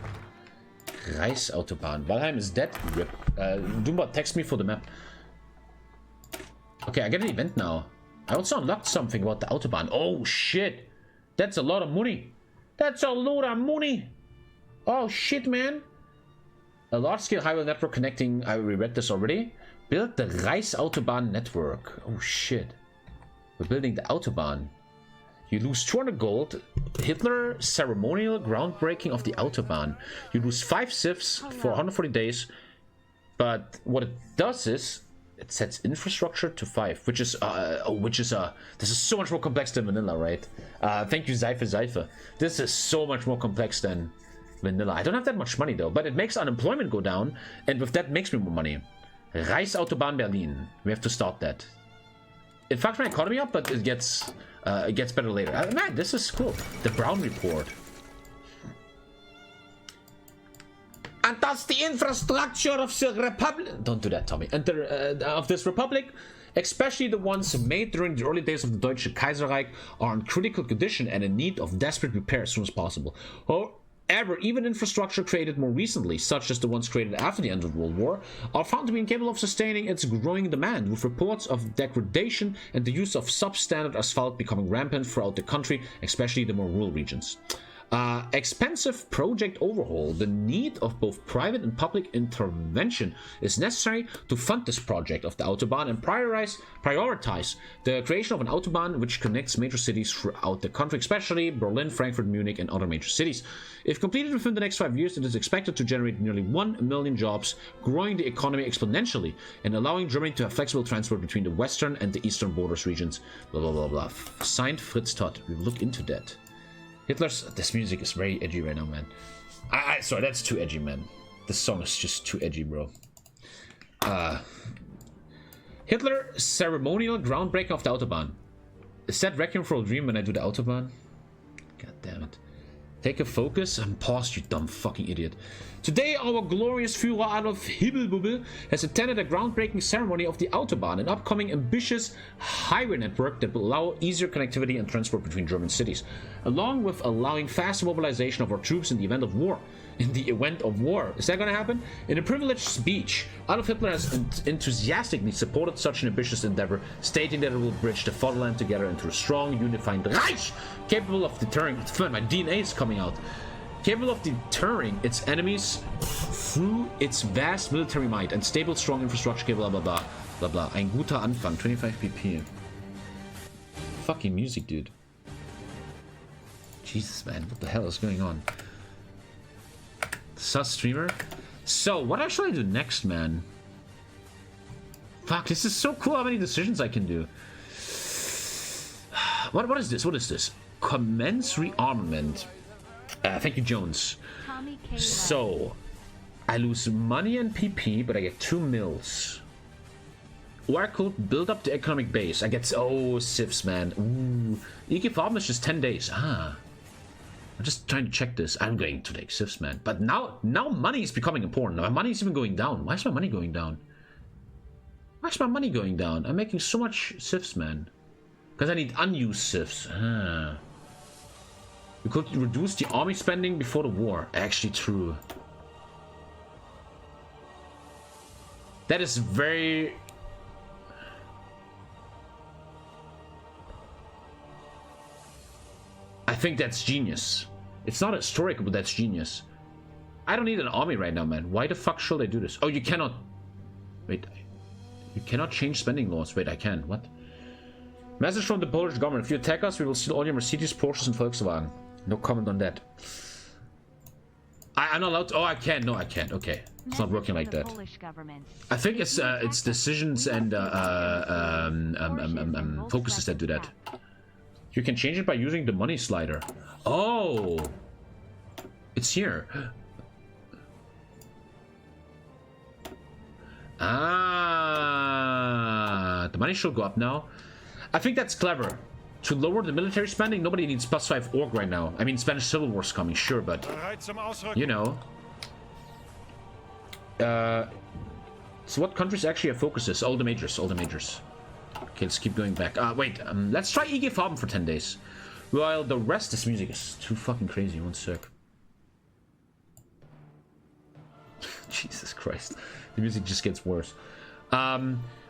Reichsautobahn. Valheim is dead. Rip. Doombot, text me for the map. Okay, I get an event now. I also unlocked something about the Autobahn. Oh shit. That's a lot of money. That's a lot of money. Oh shit, man. A large-scale highway network connecting... I read this already. Build the Reichsautobahn network. Oh shit. We're building the Autobahn. You lose 200 gold. Hitler ceremonial groundbreaking of the Autobahn. You lose 5 civs for 140 days. But what it does is it sets infrastructure to 5, which is this is so much more complex than vanilla, right? Thank you, Seife. This is so much more complex than vanilla. I don't have that much money though, but it makes unemployment go down, and with that makes me more money. Reichsautobahn Berlin. We have to start that. It fucks my economy up, but it gets better later. Man, this is cool. The Brown Report. And that's the infrastructure of the Republic. Don't do that, Tommy. And of this Republic, especially the ones made during the early days of the Deutsche Kaiserreich, are in critical condition and in need of desperate repair as soon as possible. However, even infrastructure created more recently, such as the ones created after the end of World War, are found to be incapable of sustaining its growing demand, with reports of degradation and the use of substandard asphalt becoming rampant throughout the country, especially the more rural regions. Expensive project overhaul. The need of both private and public intervention is necessary to fund this project of the Autobahn and prioritize the creation of an Autobahn which connects major cities throughout the country, especially Berlin, Frankfurt, Munich, and other major cities. If completed within the next 5 years, it is expected to generate nearly 1 million jobs, growing the economy exponentially and allowing Germany to have flexible transport between the western and the eastern borders regions. Blah, blah, blah, blah. Signed, Fritz Todd. We will look into that. This music is very edgy right now, man. Sorry, that's too edgy, man. This song is just too edgy, bro. Hitler ceremonial groundbreaking of the Autobahn. Is that Requiem for a Dream when I do the Autobahn? God damn it. Take a focus and pause, you dumb fucking idiot. Today, our glorious Führer Adolf Himmelbubel has attended a groundbreaking ceremony of the Autobahn, an upcoming ambitious highway network that will allow easier connectivity and transport between German cities, along with allowing faster mobilization of our troops in the event of war. In the event of war. Is that going to happen? In a privileged speech, Adolf Hitler has enthusiastically supported such an ambitious endeavor, stating that it will bridge the fatherland together into a strong, unified Reich, capable of deterring... My DNA is coming out. Capable of deterring its enemies through its vast military might and stable, strong infrastructure, blah, blah, blah, blah, blah. Ein guter Anfang, 25 pp. Fucking music, dude. Jesus, man, what the hell is going on? Sus streamer. So, what should I do next, man? Fuck, this is so cool how many decisions I can do. What is this? What is this? Commence rearmament. Thank you, Jones. TommyKay. So, I lose money and PP, but I get 2 mils. Or I could build up the economic base. I get... Oh, civs, man. Ooh. HOI4 is just 10 days. Ah. I'm just trying to check this. I'm going to take civs, man. But now money is becoming important. My money is even going down. Why is my money going down? Why is my money going down? I'm making so much civs, man. Because I need unused civs. Ah. We could reduce the army spending before the war. Actually true. That is very... I think that's genius. It's not historical, but that's genius. I don't need an army right now, man. Why the fuck should I do this? Oh, you cannot... Wait. You cannot change spending laws. Wait, I can. What? Message from the Polish government. If you attack us, we will steal all your Mercedes, Porsches, and Volkswagen. No comment on that. I'm not allowed to... Oh, I can. No, I can't. Okay. It's not working like that. I think it's decisions and focuses that do that. You can change it by using the money slider. Oh! It's here. Ah! The money should go up now. I think that's clever. To lower the military spending, nobody needs +5 org right now. I mean, Spanish Civil War's coming, sure, but... You know. So what countries actually have focuses? All the majors, all the majors. Okay, let's keep going back. Wait, let's try HOI4 for 10 days. While the rest, this music is too fucking crazy. One sec. Jesus Christ. The music just gets worse.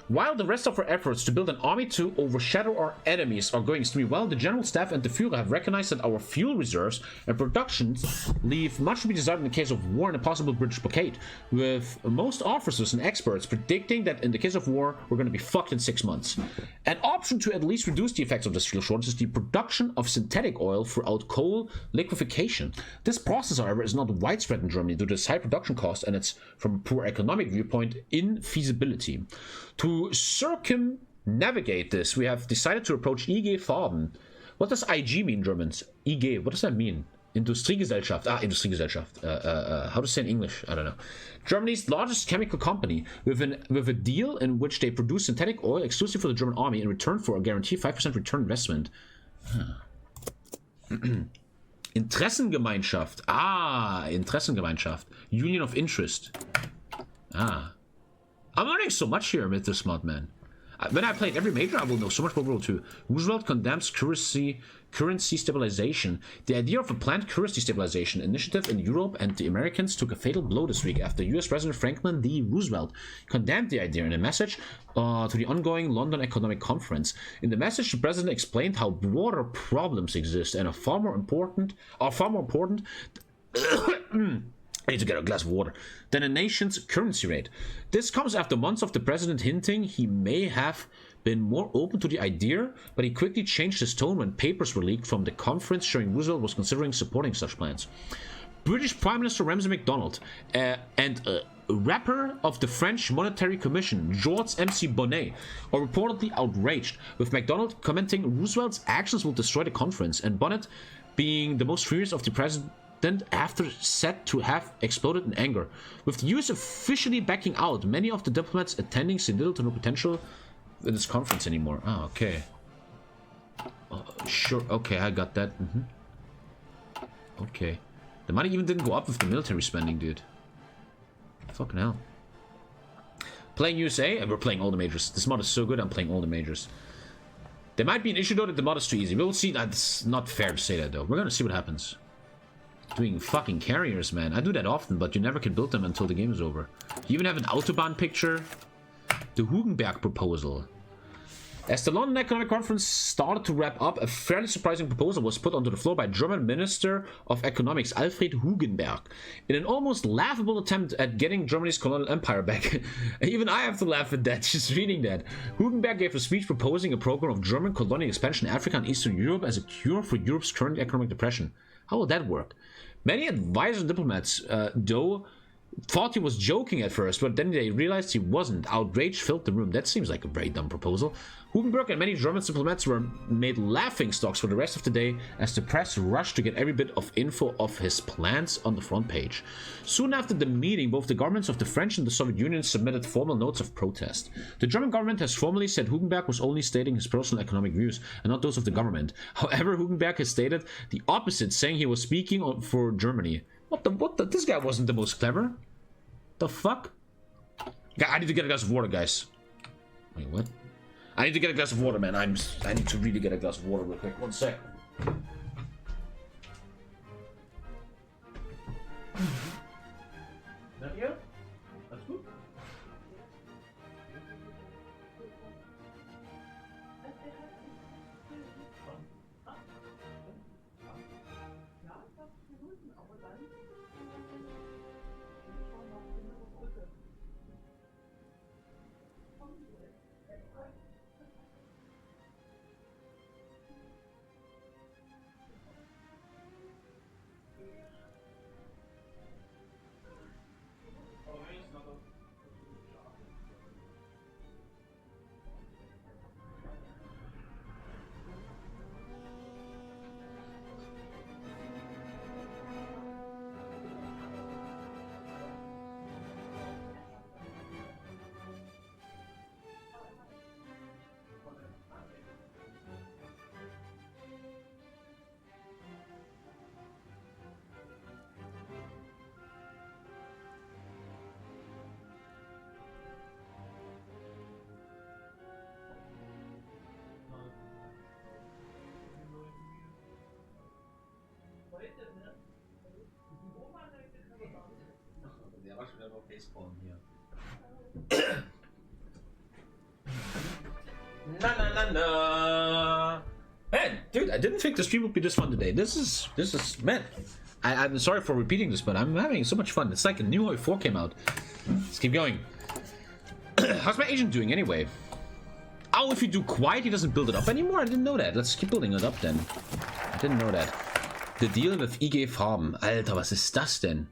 While the rest of our efforts to build an army to overshadow our enemies are going extremely well, the General Staff and the Führer have recognized that our fuel reserves and productions leave much to be desired in the case of war and a possible British blockade, with most officers and experts predicting that in the case of war, we're going to be fucked in 6 months. An option to at least reduce the effects of this fuel shortage is the production of synthetic oil throughout coal liquefaction. This process, however, is not widespread in Germany due to its high production cost and its, from a poor economic viewpoint, infeasibility. To circumnavigate this, we have decided to approach IG Farben. What does IG mean, Germans? IG, what does that mean? Industriegesellschaft. Ah, Industriegesellschaft. How to say in English? I don't know. Germany's largest chemical company, with a deal in which they produce synthetic oil exclusive for the German army in return for a guaranteed 5% return investment. Interessengemeinschaft. Ah, Interessengemeinschaft. Union of interest. Ah. I'm learning so much here with this mod, man. When I played every major, I will know so much about World War II. Roosevelt condemns currency stabilization. The idea of a planned currency stabilization initiative in Europe and the Americans took a fatal blow this week after US President Franklin D. Roosevelt condemned the idea in a message to the ongoing London Economic Conference. In the message, the president explained how broader problems exist and are far more important I need to get a glass of water, than a nation's currency rate. This comes after months of the president hinting he may have been more open to the idea, but he quickly changed his tone when papers were leaked from the conference showing Roosevelt was considering supporting such plans. British Prime Minister Ramsay MacDonald and rapper of the French Monetary Commission, Georges MC Bonnet, are reportedly outraged, with MacDonald commenting Roosevelt's actions will destroy the conference, and Bonnet being the most furious of the president after said to have exploded in anger. With the US officially backing out, many of the diplomats attending see little to no potential in this conference anymore. Oh, okay. Sure, okay, I got that. Okay. The money even didn't go up with the military spending, dude. Fucking hell. Playing USA, and we're playing all the majors. This mod is so good, I'm playing all the majors. There might be an issue though that the mod is too easy. We'll see. That's not fair to say that though. We're gonna see what happens. Doing fucking carriers, man. I do that often, but you never can build them until the game is over. You even have an Autobahn picture. The Hugenberg proposal. As the London Economic Conference started to wrap up, a fairly surprising proposal was put onto the floor by German Minister of Economics Alfred Hugenberg. In an almost laughable attempt at getting Germany's colonial empire back. Even I have to laugh at that, just reading that. Hugenberg gave a speech proposing a program of German colonial expansion in Africa and Eastern Europe as a cure for Europe's current economic depression. How will that work? Many advisors and diplomats, though, thought he was joking at first, but then they realized he wasn't. Outrage filled the room. That seems like a very dumb proposal. Hugenberg and many German diplomats were made laughingstocks for the rest of the day as the press rushed to get every bit of info of his plans on the front page. Soon after the meeting, both the governments of the French and the Soviet Union submitted formal notes of protest. The German government has formally said Hugenberg was only stating his personal economic views and not those of the government. However, Hugenberg has stated the opposite, saying he was speaking for Germany. What the? This guy wasn't the most clever. The fuck? I need to get a glass of water, guys. Wait, what? I need to get a glass of water, man. I need to really get a glass of water real quick. One sec. That here? That's good. Der war schon wieder noch Baseball hier. Na. Man, dude, I didn't think the stream would be this fun today. This is man. I'm sorry for repeating this, but I'm having so much fun. It's like a new HOI4 came out. Let's keep going. How's my agent doing anyway? Oh, if you do quiet, he doesn't build it up anymore? I didn't know that. Let's keep building it up then. I didn't know that. The deal with IG Farben. Alter, was ist das denn?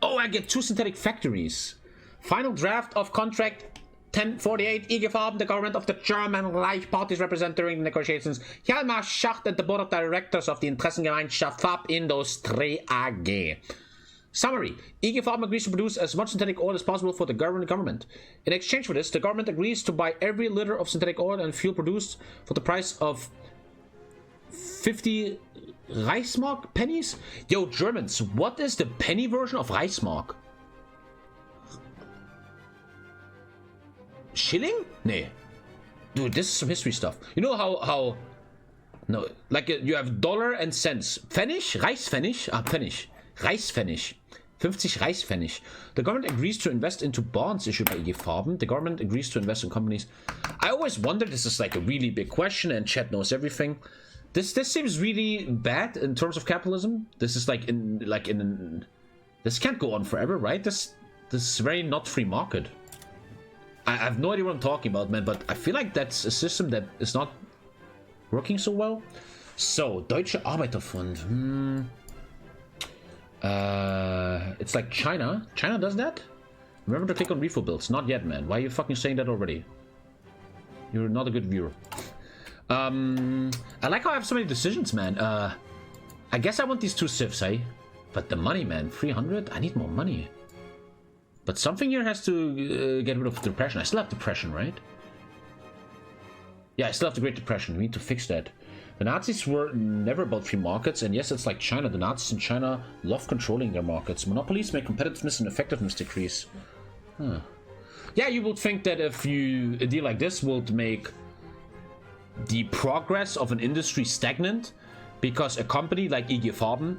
Oh, I get 2 synthetic factories. Final draft of contract 1048. IG Farben, the government of the German Reich parties represent during the negotiations. Hjalmar Schacht and the board of directors of the Interessengemeinschaft Farbindustrie AG. Summary. IG Farben agrees to produce as much synthetic oil as possible for the government. In exchange for this, the government agrees to buy every liter of synthetic oil and fuel produced for the price of 50 Reichsmark pennies? Yo, Germans, what is the penny version of Reichsmark? Schilling? Nee. Dude, this is some history stuff. You know how no, like you have dollar and cents. Pfennig? Reichspfennig? Ah, Pfennig. Reichspfennig. 50 Reichspfennig. The government agrees to invest into bonds issued by IG Farben. The government agrees to invest in companies. I always wondered, this is like a really big question and chat knows everything. This seems really bad in terms of capitalism. This is like this can't go on forever, right? This is very not free market. I have no idea what I'm talking about, man, but I feel like that's a system that is not working so well. So, Deutsche Arbeiterfund. It's like China. China does that? Remember to click on refill builds. Not yet, man. Why are you fucking saying that already? You're not a good viewer. I like how I have so many decisions, man. I guess I want these 2 civs, eh? But the money, man. 300? I need more money. But something here has to get rid of depression. I still have depression, right? Yeah, I still have the Great Depression. We need to fix that. The Nazis were never about free markets, and yes, it's like China. The Nazis in China love controlling their markets. Monopolies make competitiveness and effectiveness decrease. Huh. Yeah, you would think that if a deal like this would make the progress of an industry stagnant, because a company like HOI4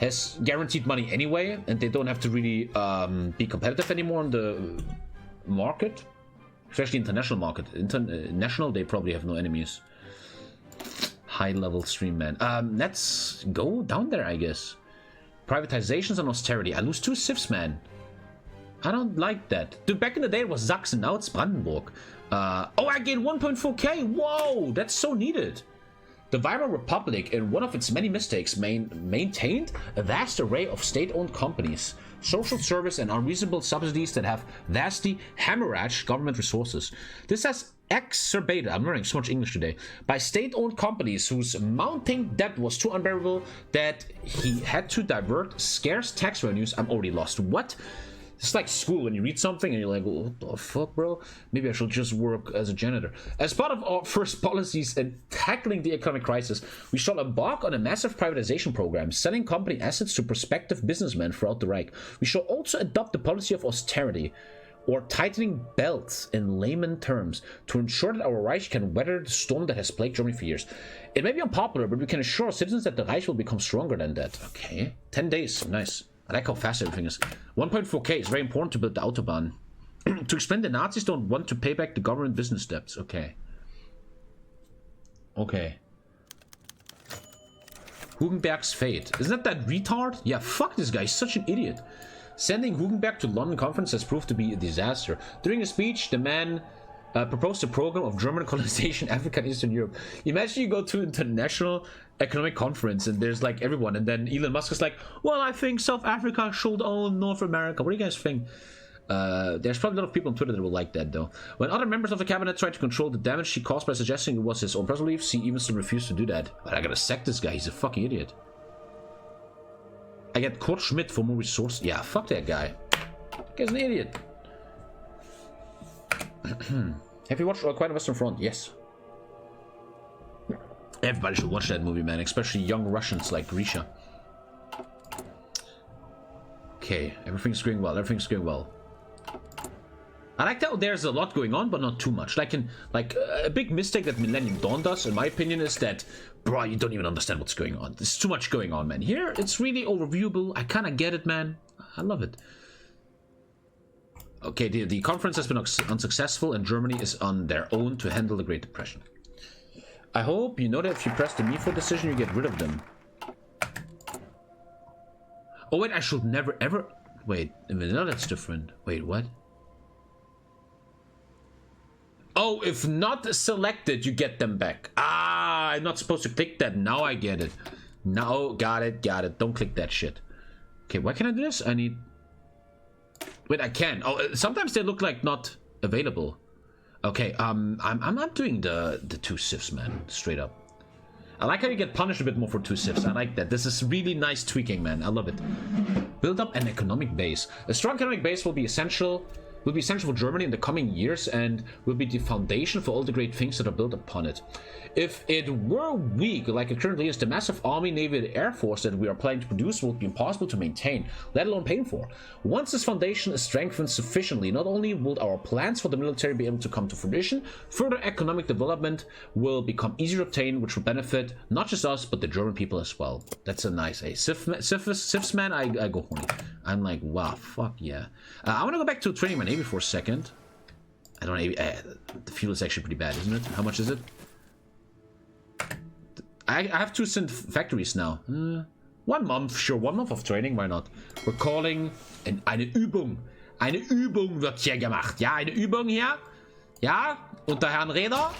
has guaranteed money anyway, and they don't have to really be competitive anymore in the market, especially international market. International, they probably have no enemies. High level stream, man. Let's go down there, I guess. Privatizations and austerity. I lose 2 civs, man. I don't like that. Dude, back in the day it was Sachsen, now it's Brandenburg. Oh, I gained 1.4k. Whoa, that's so needed. The Weimar Republic, in one of its many mistakes, maintained a vast array of state-owned companies, social service, and unreasonable subsidies that have vastly hemorrhaged government resources. This has exacerbated, I'm learning so much English today, by state-owned companies whose mounting debt was too unbearable that he had to divert scarce tax revenues. I'm already lost. What? It's like school when you read something and you're like, what the fuck, bro? Maybe I should just work as a janitor. As part of our first policies in tackling the economic crisis, we shall embark on a massive privatization program, selling company assets to prospective businessmen throughout the Reich. We shall also adopt the policy of austerity, or tightening belts in layman terms, to ensure that our Reich can weather the storm that has plagued Germany for years. It may be unpopular, but we can assure citizens that the Reich will become stronger than that. Okay, 10 days, nice. I like how fast everything is. 1.4k is very important to build the Autobahn. To explain, the Nazis don't want to pay back the government business debts. Okay. Okay. Hugenberg's fate. Isn't that retard? Yeah, fuck this guy. He's such an idiot. Sending Hugenberg to London conference has proved to be a disaster. During a speech, the man proposed a program of German colonization, Africa and Eastern Europe. Imagine you go to an international economic conference and there's like everyone, and then Elon Musk is like, well, I think South Africa should own North America. What do you guys think? There's probably a lot of people on Twitter that will like that, though. When other members of the cabinet tried to control the damage he caused by suggesting it was his own personal beliefs, he even still refused to do that. But I gotta sack this guy. He's a fucking idiot. I get Kurt Schmidt for more resources. Yeah, fuck that guy. That guy's an idiot. Have you watched Quiet on Western Front? Yes. Everybody should watch that movie, man. Especially young Russians like Grisha. Okay, everything's going well. Everything's going well. I like that there's a lot going on, but not too much. Like a big mistake that Millennium Dawn does, in my opinion, is that, bro, you don't even understand what's going on. There's too much going on, man. Here, it's really overviewable. I kind of get it, man. I love it. Okay, the conference has been unsuccessful, and Germany is on their own to handle the Great Depression. I hope you know that if you press the me for decision, you get rid of them. Oh, wait, I should never, ever... Wait, no, that's different. Wait, what? Oh, if not selected, you get them back. Ah, I'm not supposed to click that. Now I get it. Now, got it. Don't click that shit. Okay, why can I do this? I need... Wait, I can. Oh, sometimes they look like not available. Okay, I'm not doing the 2 sifs, man. Straight up. I like how you get punished a bit more for 2 sifs. I like that. This is really nice tweaking, man. I love it. Build up an economic base. A strong economic base will be essential for Germany in the coming years and will be the foundation for all the great things that are built upon it. If it were weak, like it currently is, the massive army, navy, and air force that we are planning to produce will be impossible to maintain, let alone paying for. Once this foundation is strengthened sufficiently, not only will our plans for the military be able to come to fruition, further economic development will become easier to obtain, which will benefit not just us, but the German people as well. That's a nice, Sifs man, I go horny. I'm like, wow, fuck yeah. I want to go back to training my navy for a second. I don't know, the fuel is actually pretty bad, isn't it? How much is it? I have 2 synth factories now. 1 month, sure, 1 month of training, why not? We're calling eine Übung. Eine Übung wird hier gemacht. Ja, eine Übung hier. Ja, unter Herrn Räder.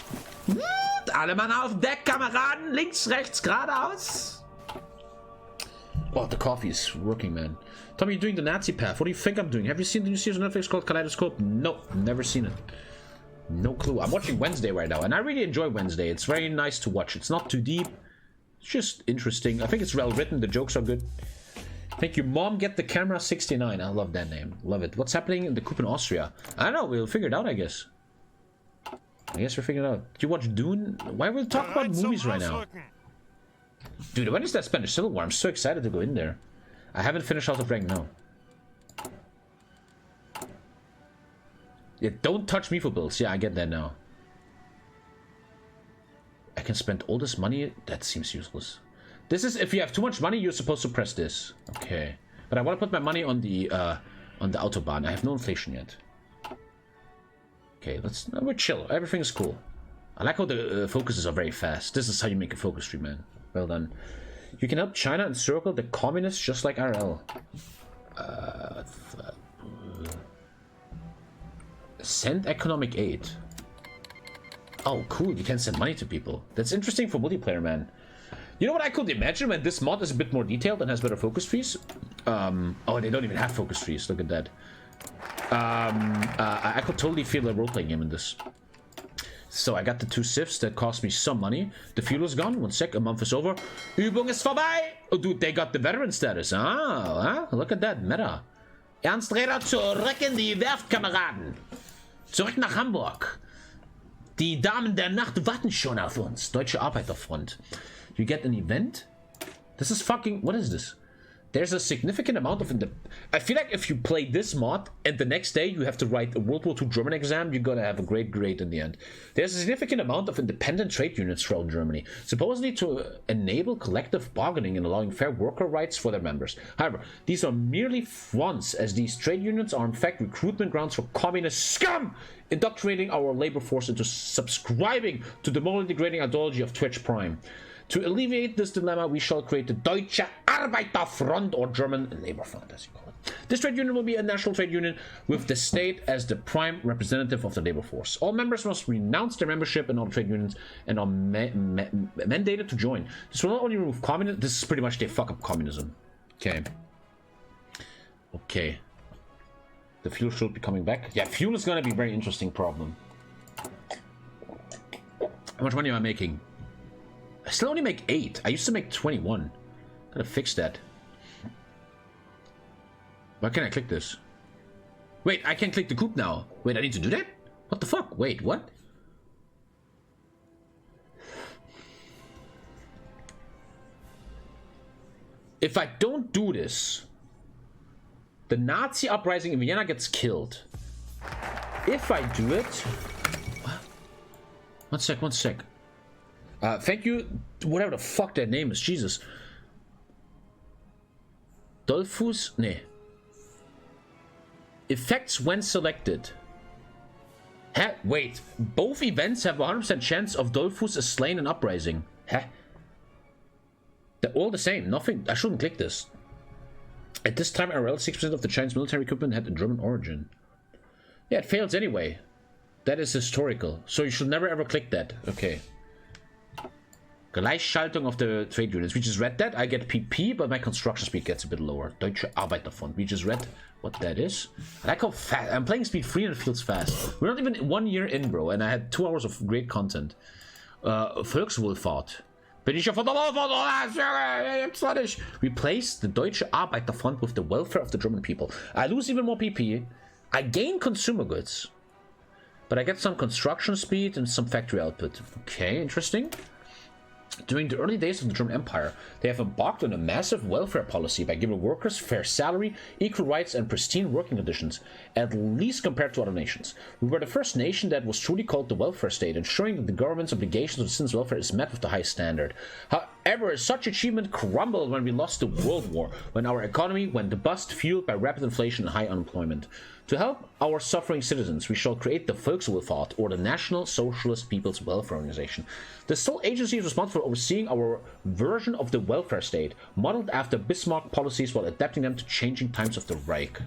Alle Mann auf Deck, Kameraden. Links, rechts, geradeaus. Oh, the coffee is working, man. Tommy, you're doing the Nazi path. What do you think I'm doing? Have you seen the new series on Netflix called Kaleidoscope? No, never seen it. No clue. I'm watching Wednesday right now, and I really enjoy Wednesday. It's very nice to watch. It's not too deep. It's just interesting. I think it's well written. The jokes are good. Thank you, Mom. Get the camera 69. I love that name. Love it. What's happening in the coup in Austria? I don't know. We'll figure it out, I guess. I guess we're figuring it out. Do you watch Dune? Why would we talk about movies right now? Dude, when is that Spanish Civil War? I'm so excited to go in there. I haven't finished House of Dragon now. Yeah, don't touch me for bills. Yeah, I get that now. I can spend all this money? That seems useless. This is, if you have too much money, you're supposed to press this. Okay. But I want to put my money on the Autobahn. I have no inflation yet. Okay, we're chill. Everything's cool. I like how the focuses are very fast. This is how you make a focus tree, man. Well done. You can help China encircle the communists just like RL. Send economic aid. Oh, cool. You can send money to people. That's interesting for multiplayer, man. You know what I could imagine when this mod is a bit more detailed and has better focus trees? Oh, they don't even have focus trees. Look at that. I could totally feel a role-playing game in this. So I got the 2 sieves that cost me some money. The fuel is gone. 1 sec, a month is over. Übung ist vorbei. Oh, dude, they got the veteran status. Ah, look at that meta. Ernst Reder, zurück in die Werft, Kameraden. Zurück nach Hamburg. Die Damen der Nacht warten schon auf uns. Deutsche Arbeiterfront. You get an event? This is fucking... What is this? There's a significant amount of... I feel like if you play this mod and the next day you have to write a World War II German exam, you're gonna have a great grade in the end. There's a significant amount of independent trade units throughout Germany, supposedly to enable collective bargaining and allowing fair worker rights for their members. However, these are merely fronts, as these trade unions are in fact recruitment grounds for communist scum, indoctrinating our labor force into subscribing to the morally degrading ideology of Twitch Prime. To alleviate this dilemma, we shall create the Deutsche Arbeiterfront, or German Labor Front, as you call it. This trade union will be a national trade union with the state as the prime representative of the labor force. All members must renounce their membership in all trade unions and are mandated to join. This will not only remove communism, this is pretty much they fuck up communism. Okay. Okay. The fuel should be coming back. Yeah, fuel is gonna be a very interesting problem. How much money am I making? I still only make 8. I used to make 21. Gotta fix that. Why can't I click this? Wait, I can click the coupe now. Wait, I need to do that? What the fuck? Wait, what? If I don't do this, the Nazi uprising in Vienna gets killed. If I do it... What? One sec. Thank you, whatever the fuck that name is, Jesus. Dolphus? Nee. Effects when selected. Huh? Wait, both events have 100% chance of Dolphus is slain in uprising. Huh? They're all the same, nothing, I shouldn't click this. At this time, around 6% of the Chinese military equipment had a German origin. Yeah, it fails anyway. That is historical, so you should never ever click that. Okay. Gleichschaltung of the trade units. We just read that. I get PP, but my construction speed gets a bit lower. Deutsche Arbeiterfront. We just read what that is. I like how fast. I'm playing speed 3 and it feels fast. We're not even 1 year in, bro, and I had 2 hours of great content. Volkswohlfahrt. Bin ich von der Wohlfahrt? Replace the Deutsche Arbeiterfront with the welfare of the German people. I lose even more PP. I gain consumer goods, but I get some construction speed and some factory output. Okay, interesting. During the early days of the German Empire, they have embarked on a massive welfare policy by giving workers fair salary, equal rights, and pristine working conditions, at least compared to other nations. We were the first nation that was truly called the welfare state, ensuring that the government's obligation to citizens' welfare is met with the highest standard. However, such achievement crumbled when we lost the World War, when our economy went bust, fueled by rapid inflation and high unemployment. To help our suffering citizens, we shall create the Volkswohlfahrt, or the National Socialist People's Welfare Organization. The sole agency is responsible for overseeing our version of the welfare state, modeled after Bismarck policies while adapting them to changing times of the Reich.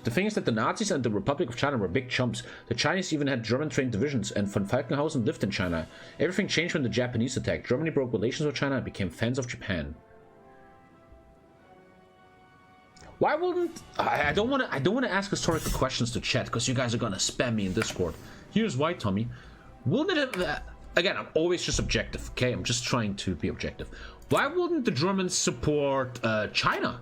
The thing is that the Nazis and the Republic of China were big chumps. The Chinese even had German-trained divisions, and von Falkenhausen lived in China. Everything changed when the Japanese attacked. Germany broke relations with China and became fans of Japan. Why wouldn't I don't want to ask historical questions to chat because you guys are gonna spam me in Discord. Here's why, Tommy. Wouldn't it have, again, I'm always just objective, okay? I'm just trying to be objective. Why wouldn't the Germans support China?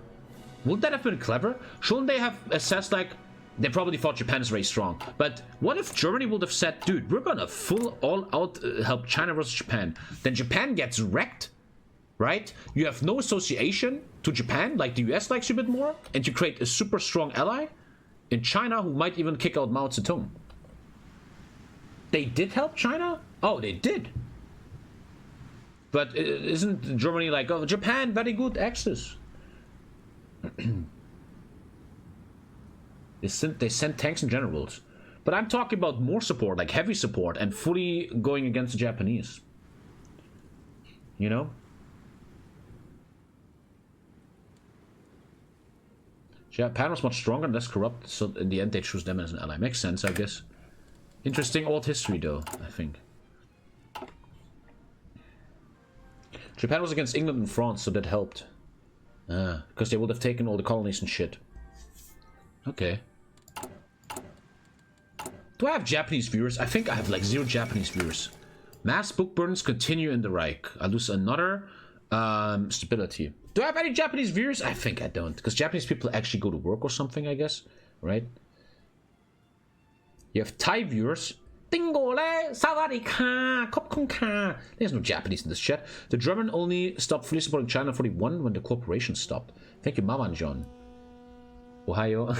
Wouldn't that have been clever? Shouldn't they have assessed, like, They probably thought Japan is very strong. But what if Germany would have said, dude, we're gonna full all out help China versus Japan? Then Japan gets wrecked, right? You have no association to Japan, like the US likes you a bit more, and you create a super strong ally in China who might even kick out Mao Zedong. They did help China? Oh, they did. But isn't Germany like, oh, Japan, very good access? They sent tanks and generals. But I'm talking about more support, like heavy support, and fully going against the Japanese. You know? Japan was much stronger and less corrupt, so in the end they choose them as an ally. Makes sense, I guess. Interesting old history, though, I think. Japan was against England and France, so that helped. Because they would have taken all the colonies and shit. Okay. Do I have Japanese viewers? I think I have like 0 Japanese viewers. Mass book burdens continue in the Reich. I lose another stability. Do I have any Japanese viewers? I think I don't. Because Japanese people actually go to work or something, I guess. Right? You have Thai viewers. There's no Japanese in this chat. The German only stopped fully supporting China 41 when the cooperation stopped. Thank you, Maman John. Ohio.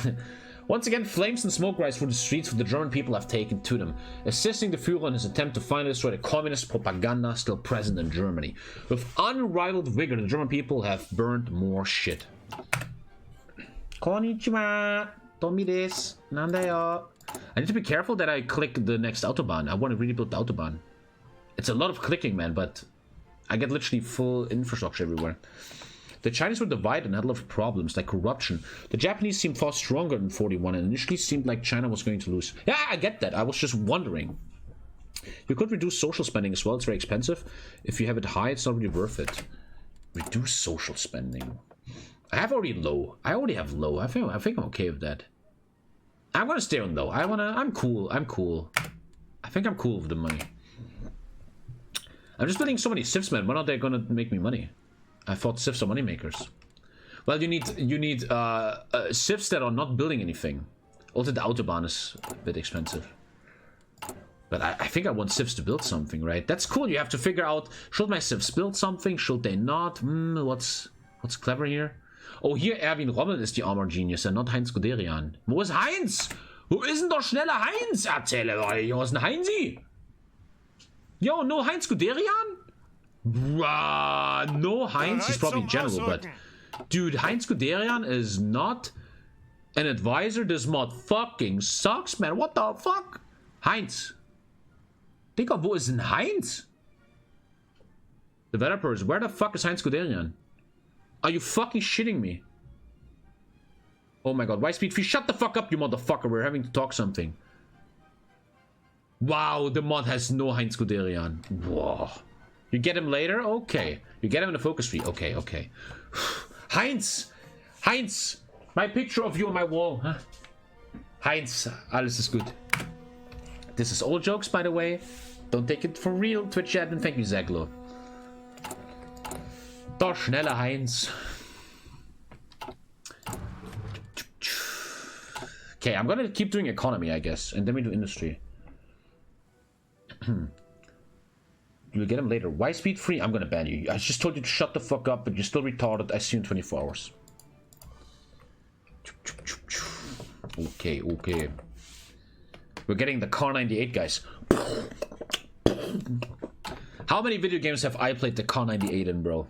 Once again, flames and smoke rise through the streets for the German people have taken to them, assisting the Führer in his attempt to finally destroy the communist propaganda still present in Germany. With unrivaled vigor, the German people have burned more shit. Konnichiwa, Tommy desu. Nandayo. I need to be careful that I click the next autobahn. I want to really build the autobahn. It's a lot of clicking, man, but I get literally full infrastructure everywhere. The Chinese were divided and had a lot of problems, like corruption. The Japanese seemed far stronger than 41 and initially seemed like China was going to lose. Yeah, I get that. I was just wondering. You could reduce social spending as well. It's very expensive. If you have it high, it's not really worth it. Reduce social spending. I have already low. I already have low. I think I'm okay with that. I'm gonna stay on low. I'm cool. I'm cool. I think I'm cool with the money. I'm just building so many civs, man. When are they gonna make me money? I thought civs are money makers. Well, you need civs that are not building anything. Also, the autobahn is a bit expensive. But I think I want civs to build something, right? That's cool. You have to figure out, should my civs build something? Should they not? What's clever here? Oh, hier Erwin Rommel ist die Armor Genius, and not Heinz Guderian. Wo ist Heinz? Wo ist denn doch schneller Heinz? Erzähle mal, wo ist denn Heinzi? Yo, no Heinz Guderian? No Heinz, he's probably general, but... Dude, Heinz Guderian is not an advisor. This mod fucking sucks, man. What the fuck? Heinz. Digga, wo ist denn Heinz? Developers, where the fuck is Heinz Guderian? Are you fucking shitting me? Oh my god, why speed free? Shut the fuck up, you motherfucker. We're having to talk something. Wow, the mod has no Heinz Guderian. Whoa. You get him later? Okay. You get him in the focus tree. Okay, okay. Heinz! Heinz! My picture of you on my wall. Huh? Heinz, alles ist gut. This is all jokes, by the way. Don't take it for real, Twitch chat, and thank you, Zaglo. Doch schneller Heinz. Okay, I'm gonna keep doing economy, I guess, and then we do industry. You'll get him later. Why speed free? I'm gonna ban you. I just told you to shut the fuck up, but you're still retarded. I see you in 24 hours. Okay, okay. We're getting the Car 98, guys. How many video games have I played the Car 98 in, bro?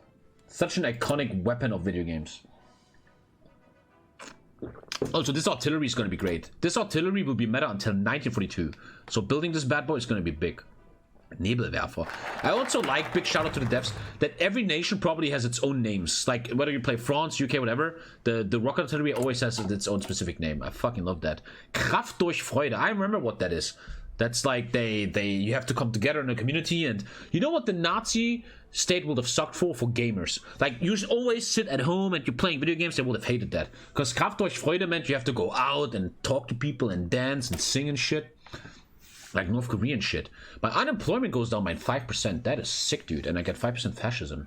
Such an iconic weapon of video games. Also, this artillery is going to be great. This artillery will be meta until 1942. So building this bad boy is going to be big. Nebelwerfer. I also like, big shout out to the devs, that every nation probably has its own names. Like, whether you play France, UK, whatever, the rocket artillery always has its own specific name. I fucking love that. Kraft durch Freude. I remember what that is. That's like you have to come together in a community, and you know what the Nazi state would have sucked for gamers. Like, you should always sit at home and you're playing video games. They would have hated that, because Kraft durch Freude meant you have to go out and talk to people and dance and sing and shit, like North Korean shit. My unemployment goes down by 5%. That is sick, dude. And I get 5% fascism.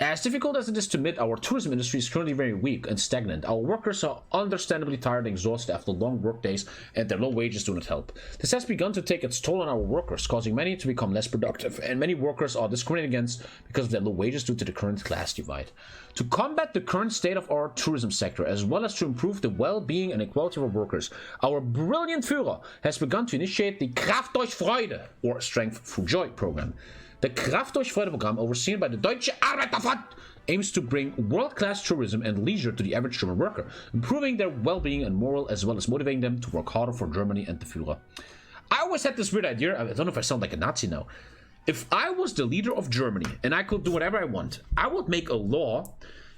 As difficult as it is to admit, our tourism industry is currently very weak and stagnant. Our workers are understandably tired and exhausted after long work days, and their low wages do not help. This has begun to take its toll on our workers, causing many to become less productive, and many workers are discriminated against because of their low wages due to the current class divide. To combat the current state of our tourism sector, as well as to improve the well-being and equality of our workers, our brilliant Führer has begun to initiate the Kraft durch Freude, or Strength Through Joy program. The Kraft durch Freude program, overseen by the Deutsche Arbeiterverband, aims to bring world-class tourism and leisure to the average German worker, improving their well-being and morale, as well as motivating them to work harder for Germany and the Führer. I always had this weird idea, I don't know if I sound like a Nazi now. If I was the leader of Germany and I could do whatever I want, I would make a law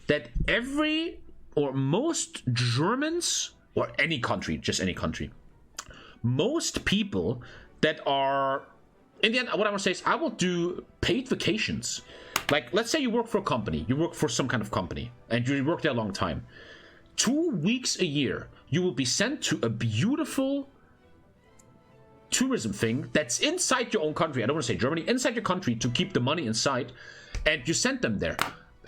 that every or most Germans, or any country, just any country, most people that are, in the end, what I want to say is I will do paid vacations. Like, let's say you work for a company, you work for some kind of company, and you work there a long time. 2 weeks a year, you will be sent to a beautiful tourism thing that's inside your own country. I don't want to say Germany, inside your country, to keep the money inside, and you send them there.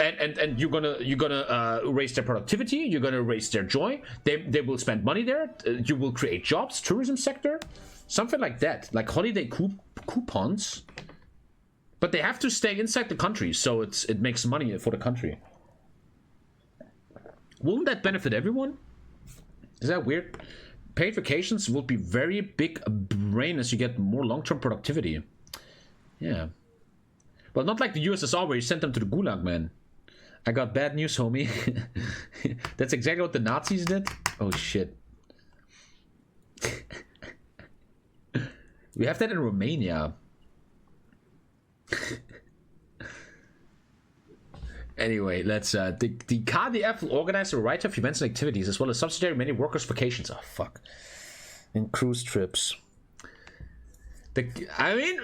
And you're gonna raise their productivity, you're gonna raise their joy, they will spend money there, you will create jobs, tourism sector, something like that, like holiday coupons, but they have to stay inside the country, so it makes money for the country. Wouldn't that benefit everyone? Is that weird? Paid vacations will be very big brain as you get more long-term productivity. Yeah. Well, not like the USSR where you sent them to the Gulag, man. I got bad news, homie. That's exactly what the Nazis did. Oh, shit. We have that in Romania. Anyway, let's the KDF will organize a variety of events and activities, as well as subsidiary many workers' vacations. Oh, fuck. And cruise trips. I mean,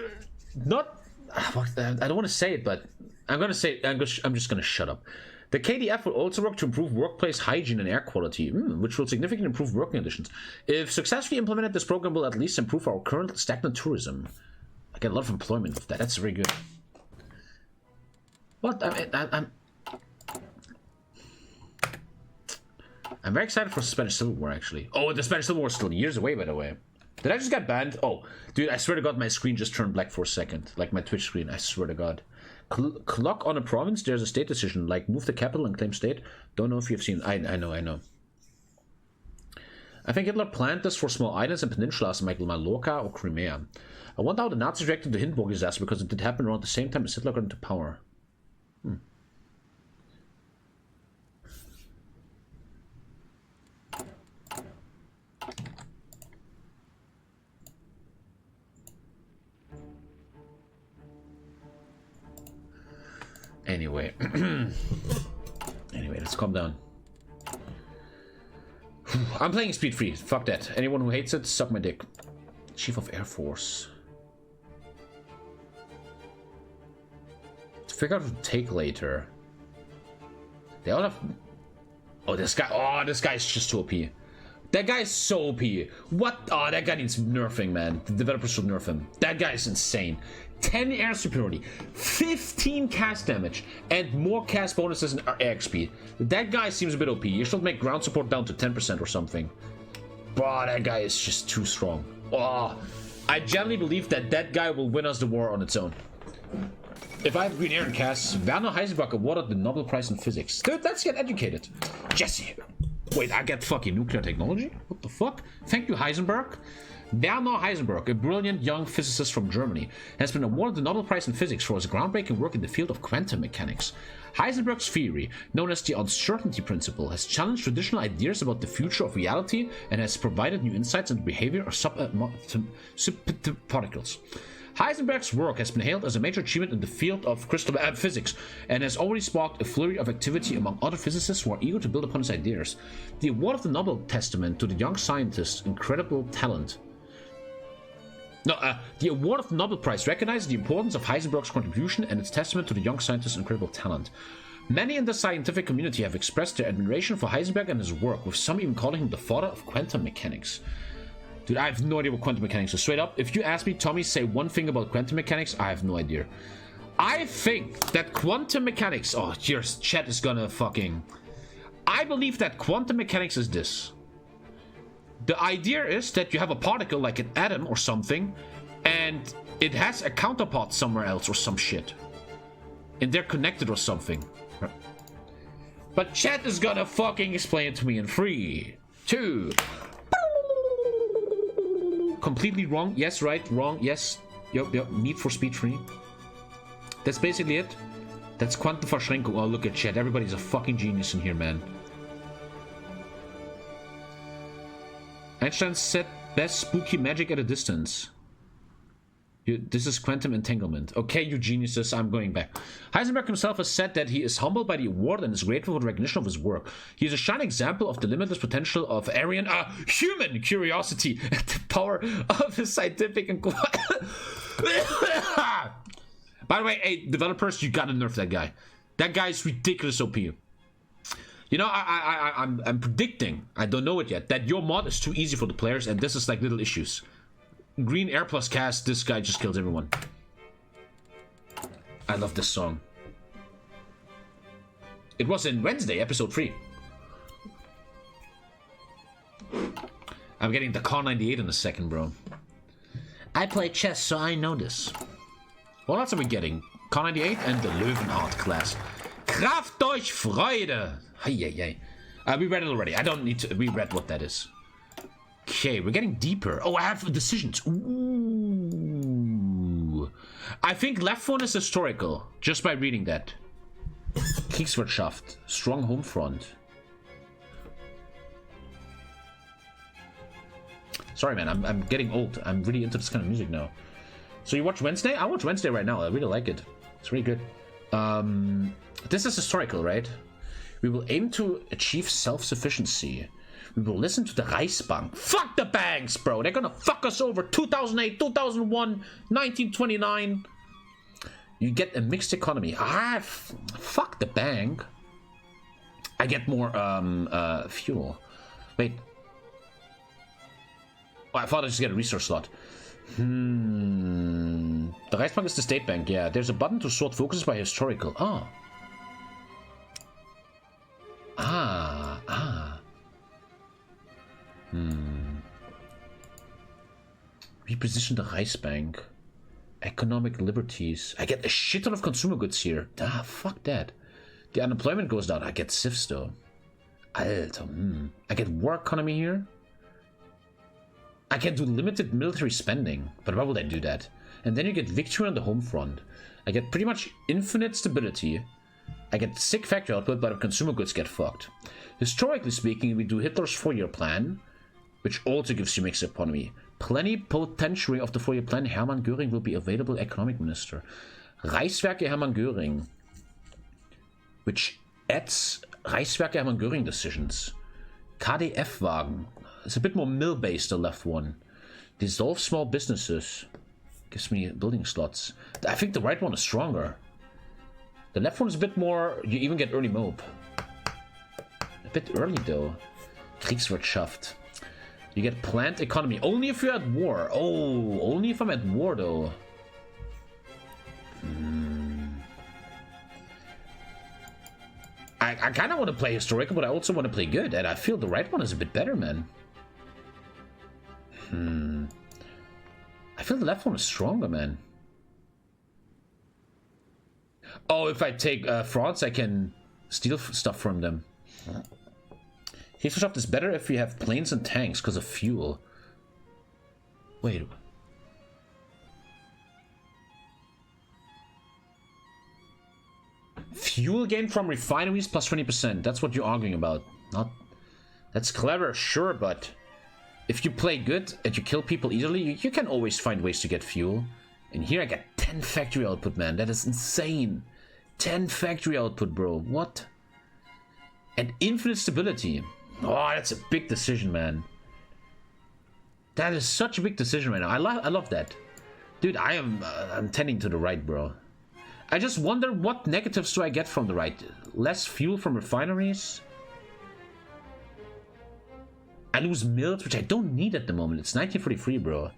not... I don't want to say it, but I'm just gonna shut up. The KDF will also work to improve workplace hygiene and air quality, which will significantly improve working conditions. If successfully implemented, this program will at least improve our current stagnant tourism. I get a lot of employment with that. That's very good. What? I'm very excited for the Spanish Civil War, actually. Oh, the Spanish Civil War is still years away, by the way. Did I just get banned? Oh, dude, I swear to God, my screen just turned black for a second. Like my Twitch screen, I swear to God. Clock on a province, there's a state decision, like move the capital and claim state. Don't know if you've seen. I know. I think Hitler planned this for small islands and peninsulas like Mallorca or Crimea. I wonder how the Nazis reacted to the Hindenburg disaster, because it did happen around the same time as Hitler got into power. Anyway, let's calm down. I'm playing speed free. Fuck that. Anyone who hates it, suck my dick. Chief of Air Force. To figure out what to take later. They all have... Oh, this guy. Oh, this guy's just too OP. That guy is so OP. What? Oh, that guy needs nerfing, man. The developers should nerf him. That guy is insane. 10 air superiority, 15 cast damage, and more cast bonuses and air XP. That guy seems a bit OP. You should make ground support down to 10% or something. Bro, that guy is just too strong. Oh, I genuinely believe that guy will win us the war on its own. If I have green air and casts, Werner Heisenberg awarded the Nobel Prize in Physics. Dude, let's get educated. Jesse. Wait, I get fucking nuclear technology? What the fuck? Thank you, Heisenberg. Werner Heisenberg, a brilliant young physicist from Germany, has been awarded the Nobel Prize in Physics for his groundbreaking work in the field of quantum mechanics. Heisenberg's theory, known as the uncertainty principle, has challenged traditional ideas about the future of reality and has provided new insights into the behavior of subparticles. Heisenberg's work has been hailed as a major achievement in the field of crystal physics and has already sparked a flurry of activity among other physicists who are eager to build upon his ideas. The award of the Nobel testament to the young scientist's incredible talent. The award of the Nobel Prize recognizes the importance of Heisenberg's contribution and its testament to the young scientist's incredible talent. Many in the scientific community have expressed their admiration for Heisenberg and his work, with some even calling him the father of quantum mechanics. Dude, I have no idea what quantum mechanics is. Straight up, if you ask me, Tommy, say one thing about quantum mechanics, I have no idea. I think that quantum mechanics... Oh, your chat is gonna fucking... I believe that quantum mechanics is this. The idea is that you have a particle like an atom or something, and it has a counterpart somewhere else or some shit. And they're connected or something. But chat is gonna fucking explain it to me in 3, 2... Completely wrong. Yes, right. Wrong. Yes. Yep. Need for speed 3. That's basically it. That's Quantenverschränkung. Oh, look at chat. Everybody's a fucking genius in here, man. Einstein said best spooky magic at a distance. This is quantum entanglement. Okay, you geniuses, I'm going back. Heisenberg himself has said that he is humbled by the award and is grateful for the recognition of his work. He is a shining example of the limitless potential of Aryan human curiosity and the power of his scientific and... By the way, hey, developers, you gotta nerf that guy. That guy is ridiculous OP. You know, I'm predicting, I don't know it yet, that your mod is too easy for the players and this is like little issues. Green Air Plus cast, this guy just kills everyone. I love this song. It was in Wednesday, episode 3. I'm getting the Car 98 in a second, bro. I play chess, so I know this. What else are we getting? Car 98 and the Löwenart class. Kraft durch Freude! Hey. We read it already. I don't need to reread what that is. Okay, we're getting deeper. Oh, I have decisions. Ooh. I think left one is historical, just by reading that. Kriegswirtschaft. Strong home front. Sorry, man, I'm getting old. I'm really into this kind of music now. So you watch Wednesday? I watch Wednesday right now. I really like it. It's really good. This is historical, right? We will aim to achieve self-sufficiency. We will listen to the Reichsbank. Fuck the banks, bro. They're gonna fuck us over. 2008, 2001, 1929. You get a mixed economy. Fuck the bank. I get more fuel. Wait. Oh, I thought I just get a resource slot. The Reichsbank is the state bank. Yeah, there's a button to sort focuses by historical. Oh. Reposition the Reichsbank. Economic liberties. I get a shit ton of consumer goods here. Fuck that. The unemployment goes down. I get SIFs though. Alter, I get war economy here. I can do limited military spending. But why would I do that? And then you get victory on the home front. I get pretty much infinite stability. I get sick factory output, but consumer goods get fucked. Historically speaking, we do Hitler's 4-year plan, which also gives you mixed economy. Plenipotentiary of the 4-year plan, Hermann Göring will be available economic minister. Reichswerke Hermann Göring, which adds Reichswerke Hermann Göring decisions. KDF-Wagen, it's a bit more mill-based, the left one. Dissolve small businesses, gives me building slots. I think the right one is stronger. The left one is a bit more, you even get early mob. A bit early though. Kriegswirtschaft. You get plant economy, only if you're at war. Oh, only if I'm at war though. I kind of want to play historical, but I also want to play good, and I feel the right one is a bit better, man. I feel the left one is stronger, man. Oh, if I take France, I can steal stuff from them. Hilfschaft is better if we have planes and tanks because of fuel. Wait. Fuel gain from refineries plus 20%. That's what you're arguing about. Not. That's clever, sure, but if you play good and you kill people easily, you can always find ways to get fuel. And here I get 10 factory output, man. That is insane. 10 factory output, bro. What? And infinite stability. Oh, that's a big decision, man. That is such a big decision right now. I love that. Dude, I'm tending to the right, bro. I just wonder what negatives do I get from the right? Less fuel from refineries? I lose mills, which I don't need at the moment. It's 1943, bro.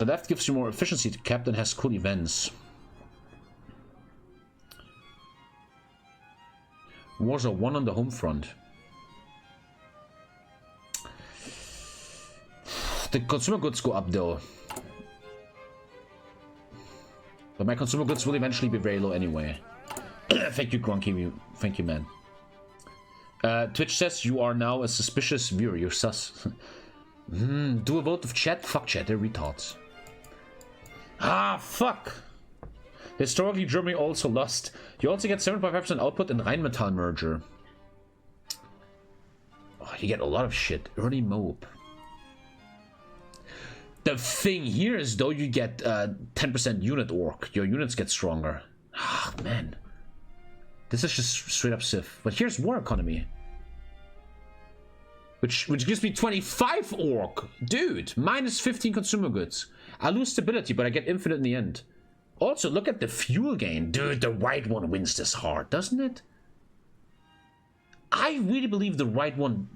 The left gives you more efficiency. The captain has cool events. Wars are won on the home front. The consumer goods go up though. But my consumer goods will eventually be very low anyway. Thank you, Grunky. Thank you, man. Twitch says you are now a suspicious viewer. You're sus. Do a vote of chat? Fuck chat, they're retards. Ah, fuck. Historically, Germany also lost. You also get 7.5% output in Rheinmetall merger. Oh, you get a lot of shit. Early mope. The thing here is, though, you get 10% unit orc. Your units get stronger. Ah, man. This is just straight up Civ. But here's war economy. Which gives me 25 orc. Dude, minus 15 consumer goods. I lose stability, but I get infinite in the end. Also, look at the fuel gain. Dude, the right one wins this hard, doesn't it? I really believe the right one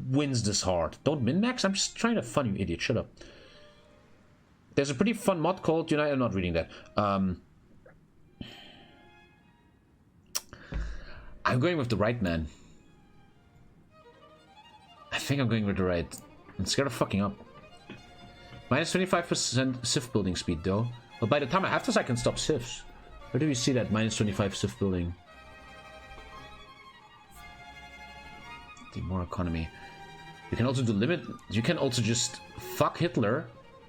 wins this hard. Don't min-max? I'm just trying to fun, you idiot. Shut up. There's a pretty fun mod called Unite. I'm not reading that. I'm going with the right, man. I think I'm going with the right. I'm scared of fucking up. Minus 25% Civ building speed, though. But by the time I have this, I can stop Civs. Where do we see that? Minus 25 Civ building. The more economy. You can also do limit. You can also just fuck Hitler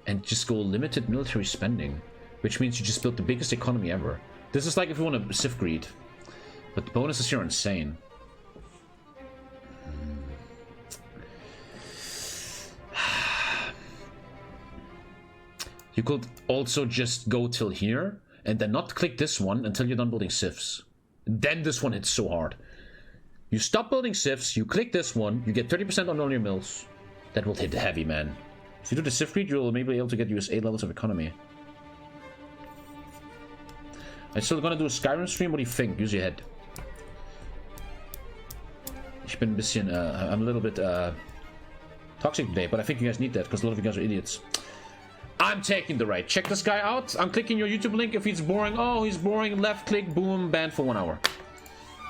and just go limited military spending. Which means you just build the biggest economy ever. This is like if you want to Civ greed. But the bonuses here are insane. You could also just go till here and then not click this one until you're done building Civs. Then this one hits so hard. You stop building Civs, you click this one, you get 30% on all your mills. That will hit heavy, man. If you do the Civ greed, you'll maybe be able to get USA levels of economy. I'm still gonna do a Skyrim stream. What do you think? Use your head. I'm a little bit toxic today, but I think you guys need that because a lot of you guys are idiots. I'm taking the right. Check this guy out. I'm clicking your YouTube link if he's boring. Oh, he's boring. Left click, boom, banned for 1 hour.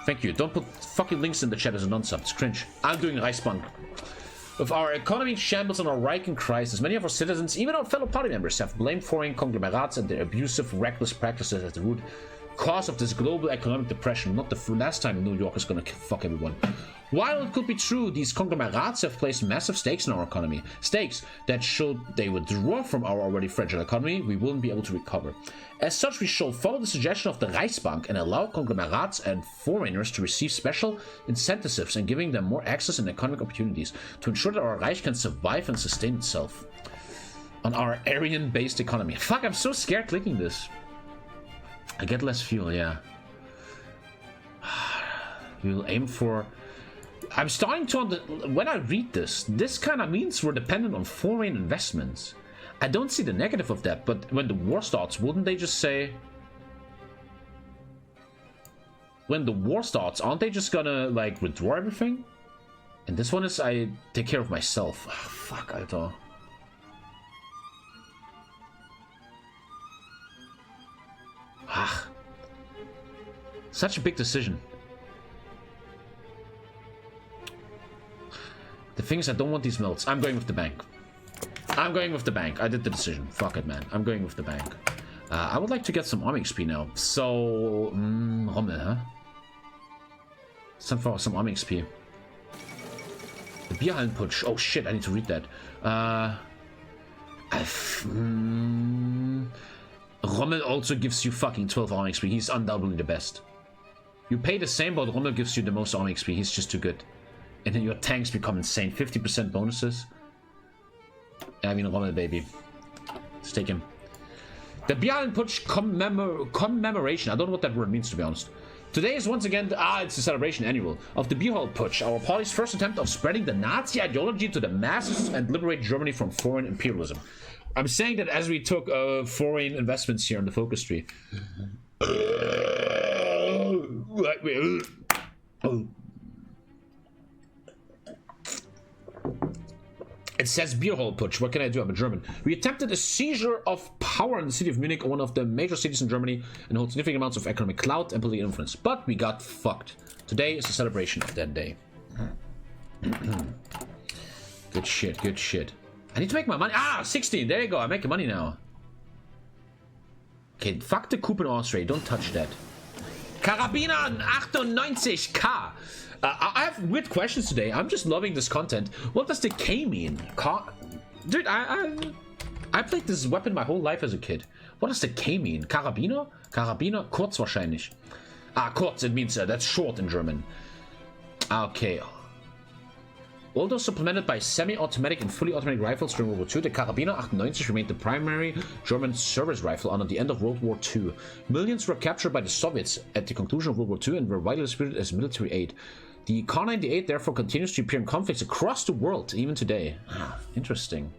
Thank you. Don't put fucking links in the chat as a non-sub. It's cringe. I'm doing Reichsbank. With our economy in shambles and our Reich in crisis, many of our citizens, even our fellow party members, have blamed foreign conglomerates and their abusive, reckless practices as the root cause of this global economic depression. Not the last time New York is gonna fuck everyone. While it could be true, these conglomerates have placed massive stakes in our economy. Stakes that should they withdraw from our already fragile economy, we wouldn't be able to recover. As such, we shall follow the suggestion of the Reichsbank and allow conglomerates and foreigners to receive special incentives and giving them more access and economic opportunities to ensure that our Reich can survive and sustain itself on our Aryan-based economy. Fuck, I'm so scared clicking this. I get less fuel, yeah. We will aim for... I'm starting to... When I read this kind of means we're dependent on foreign investments. I don't see the negative of that, but when the war starts, wouldn't they just say... When the war starts, aren't they just gonna, like, withdraw everything? And this one is, I take care of myself. Oh, fuck, Alter. Ah. Such a big decision. The thing is, I don't want these melts. I'm going with the bank. I'm going with the bank. I did the decision. Fuck it, man. I'm going with the bank. I would like to get some army XP now. So, Rommel, huh? Some army XP. The Bierhallen Putsch. Oh shit, I need to read that. Rommel also gives you fucking 12 army XP. He's undoubtedly the best. You pay the same, but Rommel gives you the most army XP. He's just too good. And then your tanks become insane. 50% bonuses. I mean, Rommel, baby. Let's take him. The Bierhallen Putsch commemoration. I don't know what that word means, to be honest. Today is once again, it's the celebration annual of the Bierhallen Putsch, our party's first attempt of spreading the Nazi ideology to the masses and liberate Germany from foreign imperialism. I'm saying that as we took foreign investments here in the focus tree. It says beer hall putsch. What can I do? I'm a German. We attempted a seizure of power in the city of Munich, one of the major cities in Germany, and hold significant amounts of economic clout and political influence. But we got fucked. Today is a celebration of that day. Good shit, good shit. I need to make my money. Ah, 16. There you go. I'm making money now. Okay, fuck the coup in Austria. Don't touch that. Karabiner 98k. I have weird questions today. I'm just loving this content. What does the K mean? Dude, I played this weapon my whole life as a kid. What does the K mean? Karabiner? Karabiner? Kurz wahrscheinlich. Ah, kurz. It means that's short in German. Okay. Although supplemented by semi-automatic and fully automatic rifles during World War II, the Karabiner 98 remained the primary German service rifle until the end of World War II. Millions were captured by the Soviets at the conclusion of World War II and were widely distributed as military aid. The Kar-98 therefore continues to appear in conflicts across the world, even today. Ah, interesting.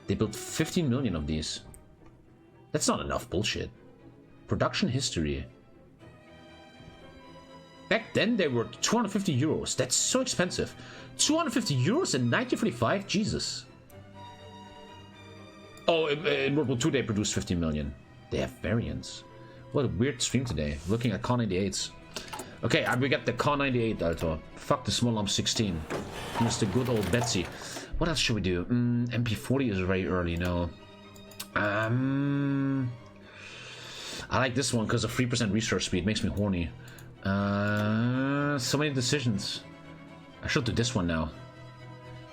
They built 15 million of these. That's not enough bullshit. Production history. Back then they were 250 euros. That's so expensive. 250 euros in 1945? Jesus. Oh, in World War II they produced 50 million. They have variants. What a weird stream today. Looking at Kar-98s. Okay, we got the Kar-98, Alter. Fuck the small arm 16. Use the good old Betsy. What else should we do? MP40 is very early, no. I like this one because of 3% research speed. Makes me horny. So many decisions. I should do this one now.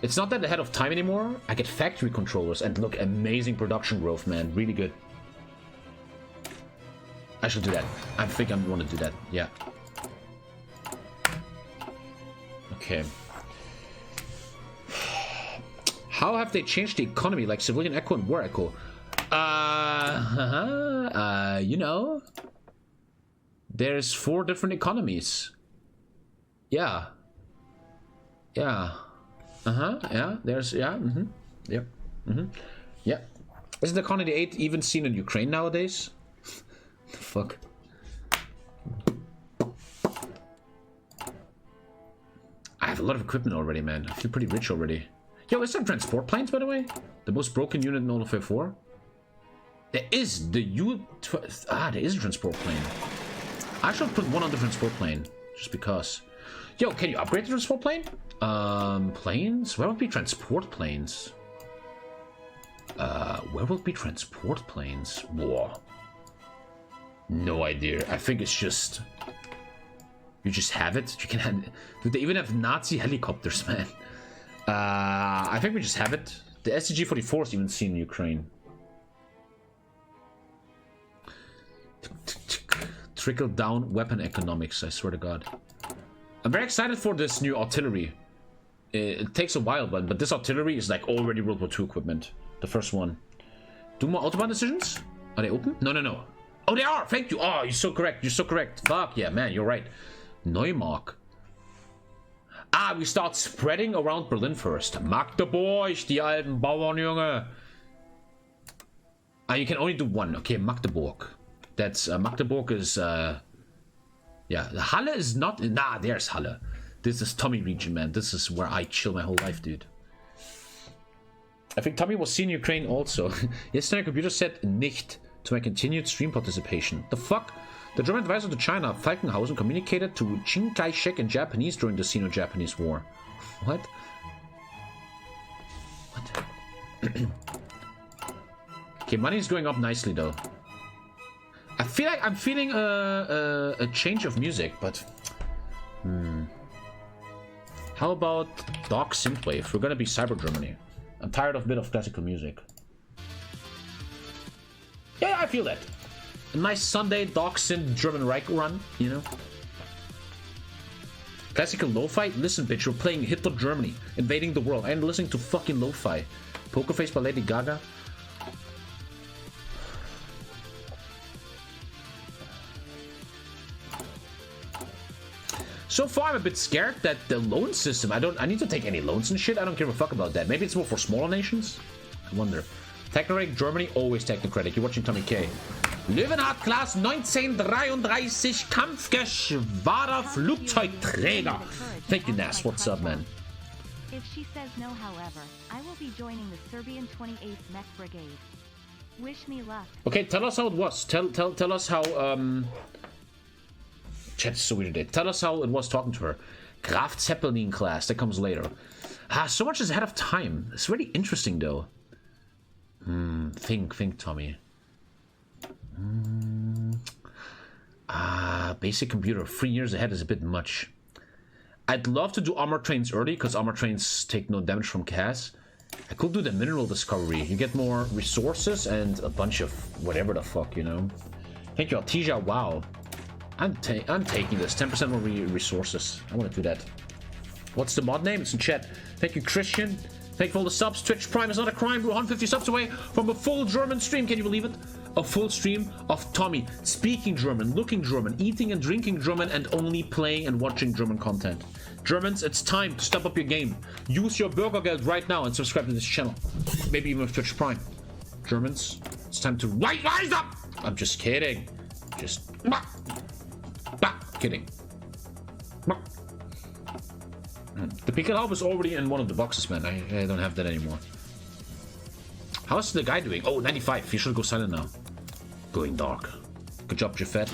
It's not that ahead of time anymore. I get factory controllers and look, amazing production growth, man. Really good. I should do that. I think I'm going to do that. Yeah. Okay. How have they changed the economy like civilian echo and war echo? You know, there's 4 different economies. Yeah. Yeah. Yeah. There's, yeah. Yep. Yeah. Isn't the Kar-98 even seen in Ukraine nowadays? Fuck. I have a lot of equipment already, man. I feel pretty rich already. Yo, is there transport planes, by the way? The most broken unit in HOI4? There is the there is a transport plane. I should put one on the transport plane, just because. Yo, can you upgrade the transport plane? Planes? Where would be transport planes? Where would be transport planes? War. No idea. I think it's just... You just have it? You can have... Do they even have Nazi helicopters, man? I think we just have it. The STG-44 is even seen in Ukraine. Trickle-down weapon economics, I swear to God. I'm very excited for this new artillery. It takes a while, but this artillery is like already World War II equipment. The first one. Do more Autobahn decisions? Are they open? No, no, no. Oh, they are! Thank you! Oh, you're so correct. You're so correct. Fuck, yeah, man, you're right. Neumark. Ah, we start spreading around Berlin first. Magdeburg, die alten Bauern, Junge. Ah, you can only do one. Okay, Magdeburg. That's, Magdeburg is, yeah, Halle is not... Nah, there's Halle. This is Tommy region, man. This is where I chill my whole life, dude. I think Tommy was seen in Ukraine also. Yesterday, computer said nicht to my continued stream participation. The fuck? The German advisor to China, Falkenhausen, communicated to Chiang Kai-shek in Japanese during the Sino-Japanese War. What? What? Okay, money is going up nicely, though. I feel like I'm feeling a change of music, but... How about Dark Synthwave? We're gonna be Cyber Germany. I'm tired of a bit of classical music. Yeah, I feel that. A nice Sunday Dark Synth German Reich run, you know? Classical lo-fi? Listen, bitch, you're playing Hitler Germany, invading the world, and listening to fucking lo-fi. Poker Face by Lady Gaga. So far, I'm a bit scared that the loan system, I need to take any loans and shit. I don't give a fuck about that. Maybe it's more for smaller nations? I wonder. Technocratic Germany, always technocratic. You're watching TommyKay. Löwenhardt Class 1933 Kampfgeschwader Flugzeugträger. Thank you, Nas. What's up, man? If she says no, however, I will be joining the Serbian 28th Mech Brigade. Wish me luck. Okay, tell us how it was. Tell us how chat's so weird today. Tell us how it was talking to her. Graf Zeppelin class, that comes later. So much is ahead of time. It's really interesting though. Think, Tommy. Basic computer. 3 years ahead is a bit much. I'd love to do armor trains early, because armor trains take no damage from CAS. I could do the mineral discovery. You get more resources and a bunch of whatever the fuck, you know. Thank you, Artesia. Wow. I'm taking this. 10% more resources. I want to do that. What's the mod name? It's in chat. Thank you, Christian. Thank you for all the subs. Twitch Prime is not a crime. We're 150 subs away from a full German stream. Can you believe it? A full stream of Tommy speaking German, looking German, eating and drinking German, and only playing and watching German content. Germans, it's time to step up your game. Use your Bürgergeld right now and subscribe to this channel. Maybe even with Twitch Prime. Germans, it's time to rise up! I'm just kidding. Just kidding. The Pickelhaube is already in one of the boxes, man. I don't have that anymore. How's the guy doing? Oh, 95. He should go silent now. Going dark. Good job, Jeffet.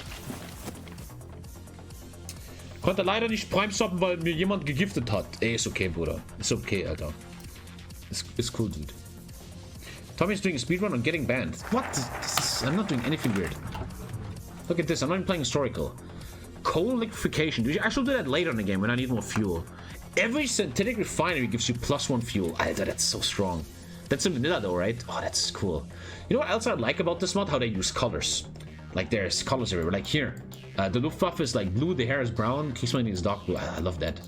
Konnte leider nicht Prime stoppen, weil mir jemand gegiftet hat. Ey, ist okay, Bruder. Ist okay, Alter. It's cool, dude. Tommy's doing a speedrun on getting banned. What? I'm not doing anything weird. Look at this. I'm not even playing historical. Coal liquefaction. I should do that later in the game when I need more fuel. Every synthetic refinery gives you +1 fuel. Alter, that's so strong. That's in vanilla though, right? Oh, that's cool. You know what else I like about this mod? How they use colors. Like there's colors everywhere. Like here. The Luftwaffe is like blue, the hair is brown, Kriegsmarine is dark blue. I love that.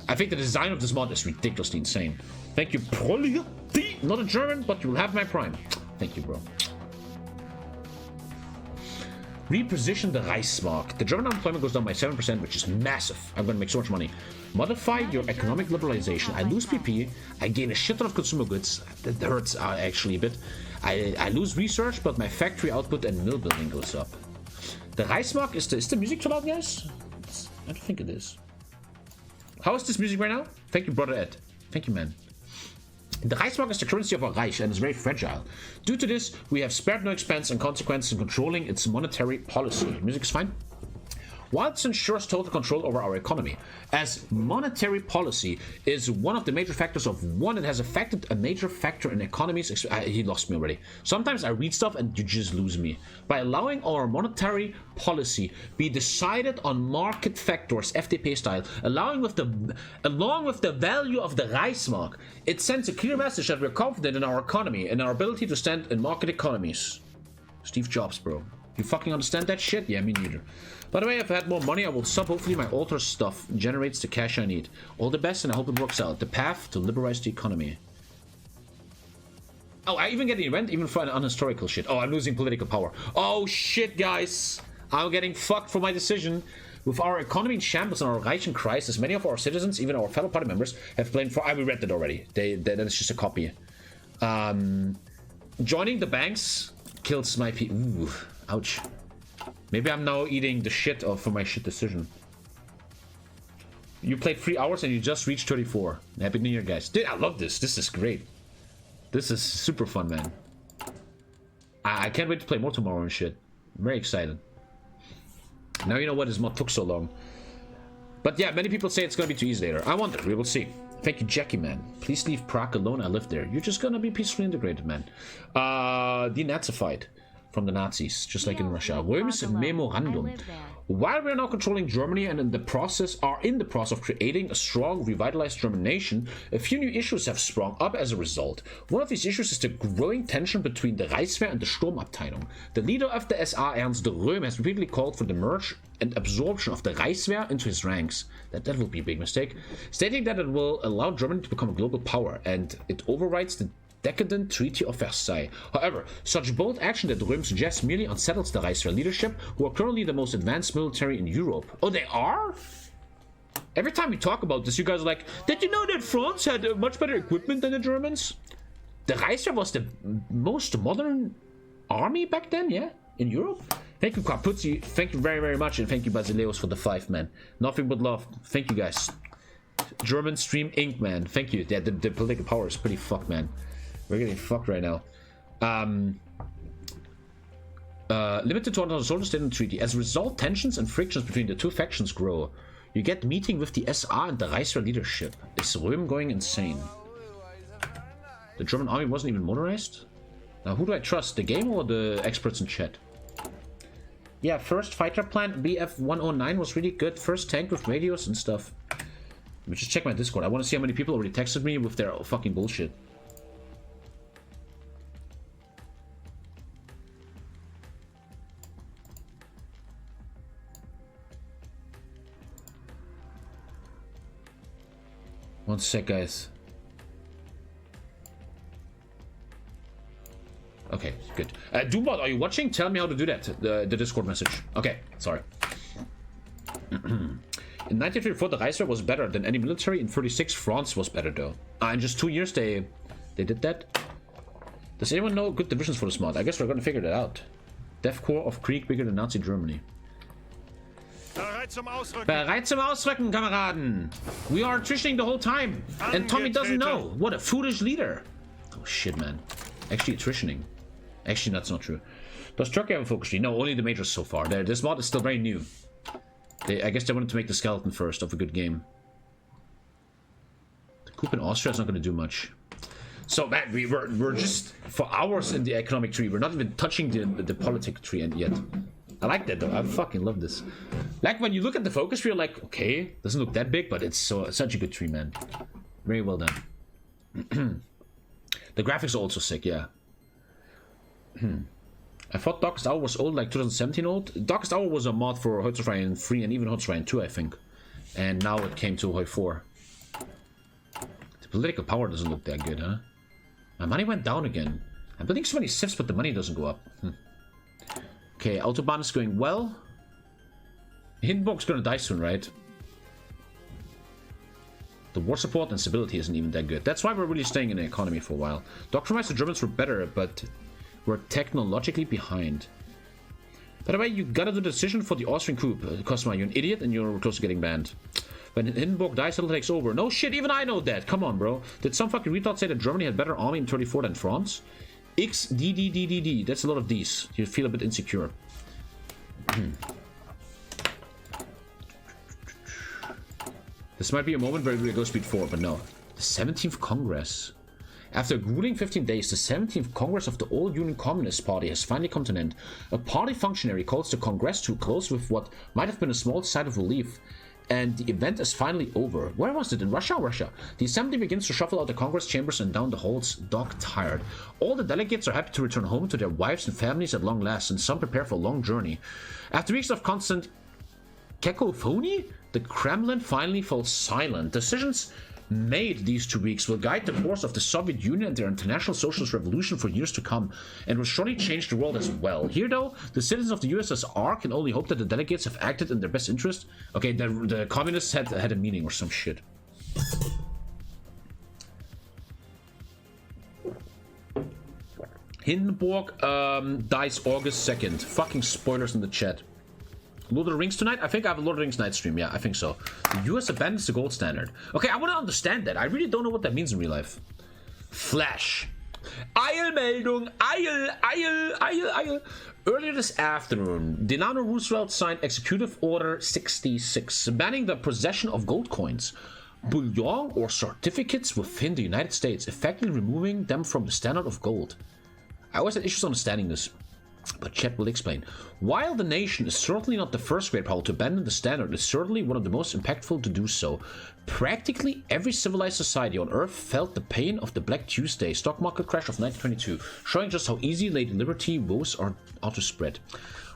I think the design of this mod is ridiculously insane. Thank you, Prolly. Not a German, but you will have my prime. Thank you, bro. Reposition the Reichsmark. The German unemployment goes down by 7%, which is massive. I'm going to make so much money. Modify your economic liberalization. I lose PP. I gain a shit ton of consumer goods. That hurts actually a bit. I lose research, but my factory output and mill building goes up. The Reichsmark is the music too loud, guys? I don't think it is. How is this music right now? Thank you, brother Ed. Thank you, man. The Reichsmark is the currency of our Reich and is very fragile. Due to this, we have spared no expense and consequence in controlling its monetary policy. Music is fine. While it ensures total control over our economy, as monetary policy is one of the major factors of one, it has affected a major factor in economies. He lost me already. Sometimes I read stuff and you just lose me. By allowing our monetary policy be decided on market factors, FDP style, along with the value of the Reichsmark, it sends a clear message that we're confident in our economy and our ability to stand in market economies. Steve Jobs, bro. You fucking understand that shit? Yeah, me neither. By the way, if I had more money, I will sub. Hopefully my altar stuff generates the cash I need. All the best, and I hope it works out. The path to liberalize the economy. Oh, I even get an event, even for an unhistorical shit. Oh, I'm losing political power. Oh, shit, guys. I'm getting fucked for my decision. With our economy in shambles and our Reich in crisis, many of our citizens, even our fellow party members, have blamed for... we read that already. That is just a copy. Joining the banks kills my people. Ooh, ouch. Maybe I'm now eating the shit for my shit decision. You played 3 hours and you just reached 34. Happy New Year, guys. Dude, I love this. This is great. This is super fun, man. I can't wait to play more tomorrow and shit. I'm very excited. Now you know what this mod took so long. But yeah, many people say it's gonna be too easy later. I wonder. We will see. Thank you, Jackie, man. Please leave Prague alone. I live there. You're just gonna be peacefully integrated, man. Denazified. From the Nazis, just like in Russia. Worms memorandum. While we are now controlling Germany and are in the process of creating a strong, revitalized German nation, a few new issues have sprung up as a result. One of these issues is the growing tension between the Reichswehr and the Sturmabteilung. The leader of the SA, Ernst de Röhm, has repeatedly called for the merge and absorption of the Reichswehr into his ranks. That will be a big mistake. Stating that it will allow Germany to become a global power, and it overrides the decadent Treaty of Versailles. However, such bold action that Röhm suggests merely unsettles the Reichswehr leadership, who are currently the most advanced military in Europe. Oh, they are? Every time we talk about this, you guys are like, did you know that France had much better equipment than the Germans? The Reichswehr was the most modern army back then, yeah? In Europe? Thank you, Capuzzi. Thank you very, very much. And thank you, Basileus, for the 5, man. Nothing but love. Thank you, guys. German Stream Inc, man. Thank you. Yeah, the political power is pretty fucked, man. We're getting fucked right now. Limited to another soldier state in the treaty. As a result, tensions and frictions between the two factions grow. You get meeting with the SA and the Reichswehr leadership. Is Röhm going insane? The German army wasn't even motorized? Now, who do I trust? The game or the experts in chat? Yeah, first fighter plant BF-109 was really good. First tank with radios and stuff. Let me just check my Discord. I want to see how many people already texted me with their fucking bullshit. One sec, guys. Okay, good. Doombot, are you watching? Tell me how to do that. The Discord message. Okay, sorry. In 1934, the Reichswehr was better than any military. In 36, France was better, though. In just 2 years, they did that. Does anyone know good divisions for this mod? I guess we're gonna figure that out. Death Corps of Krieg bigger than Nazi Germany. Bereit zum Ausrücken, Kameraden! We are attritioning the whole time! And Tommy doesn't know! What a foolish leader! Oh shit, man. Actually attritioning. Actually, that's not true. Does Turkey have a focus tree? No, only the majors so far. This mod is still very new. I guess they wanted to make the skeleton first of a good game. The coup in Austria is not going to do much. So, man, we're just for hours in the economic tree. We're not even touching the politic tree yet. I like that, though. I fucking love this. Like, when you look at the focus tree, you're like, okay, doesn't look that big, but it's such a good tree, man. Very well done. The graphics are also sick, yeah. I thought Darkest Hour was old, like 2017 old. Darkest Hour was a mod for HOI4 3 and even HOI4 2, I think. And now it came to HOI4. The political power doesn't look that good, huh? My money went down again. I'm building so many sieves, but the money doesn't go up. Okay, Autobahn is going well. Hindenburg's gonna die soon, right? The war support and stability isn't even that good. That's why we're really staying in the economy for a while. Doctrine-wise, the Germans were better, but we're technologically behind. By the way, you gotta do the decision for the Austrian coup. Cosma, you're an idiot and you're close to getting banned. When Hindenburg dies, Hitler takes over. No shit, even I know that. Come on, bro. Did some fucking retard say that Germany had better army in 34 than France? XDDDDD. That's a lot of Ds. You feel a bit insecure. This might be a moment where we go speed 4, but no. The 17th Congress. After a grueling 15 days, the 17th Congress of the All-Union Communist Party has finally come to an end. A party functionary calls the Congress to a close with what might have been a small sigh of relief. And the event is finally over. Where was it? In Russia? Russia. The assembly begins to shuffle out the Congress chambers and down the halls, dog-tired. All the delegates are happy to return home to their wives and families at long last, and some prepare for a long journey. After weeks of constant cacophony, the Kremlin finally falls silent. Decisions made these 2 weeks will guide the course of the Soviet Union and their international socialist revolution for years to come, and will surely change the world as well. Here, though, the citizens of the USSR can only hope that the delegates have acted in their best interest. Okay, the communists had a meeting or some shit. Hindenburg dies August 2nd. Fucking spoilers in the chat. Lord of the Rings tonight? I think I have a Lord of the Rings night stream. Yeah, I think so. The US abandons the gold standard. Okay, I want to understand that. I really don't know what that means in real life. Flash. Eilmeldung. Eil. Earlier this afternoon, Delano Roosevelt signed Executive Order 66, banning the possession of gold coins, bullion, or certificates within the United States, effectively removing them from the standard of gold. I always had issues understanding this, but Chet will explain. While the nation is certainly not the first great power to abandon the standard, it is certainly one of the most impactful to do so. Practically every civilized society on Earth felt the pain of the Black Tuesday stock market crash of 1922, showing just how easy Lady Liberty woes are to spread.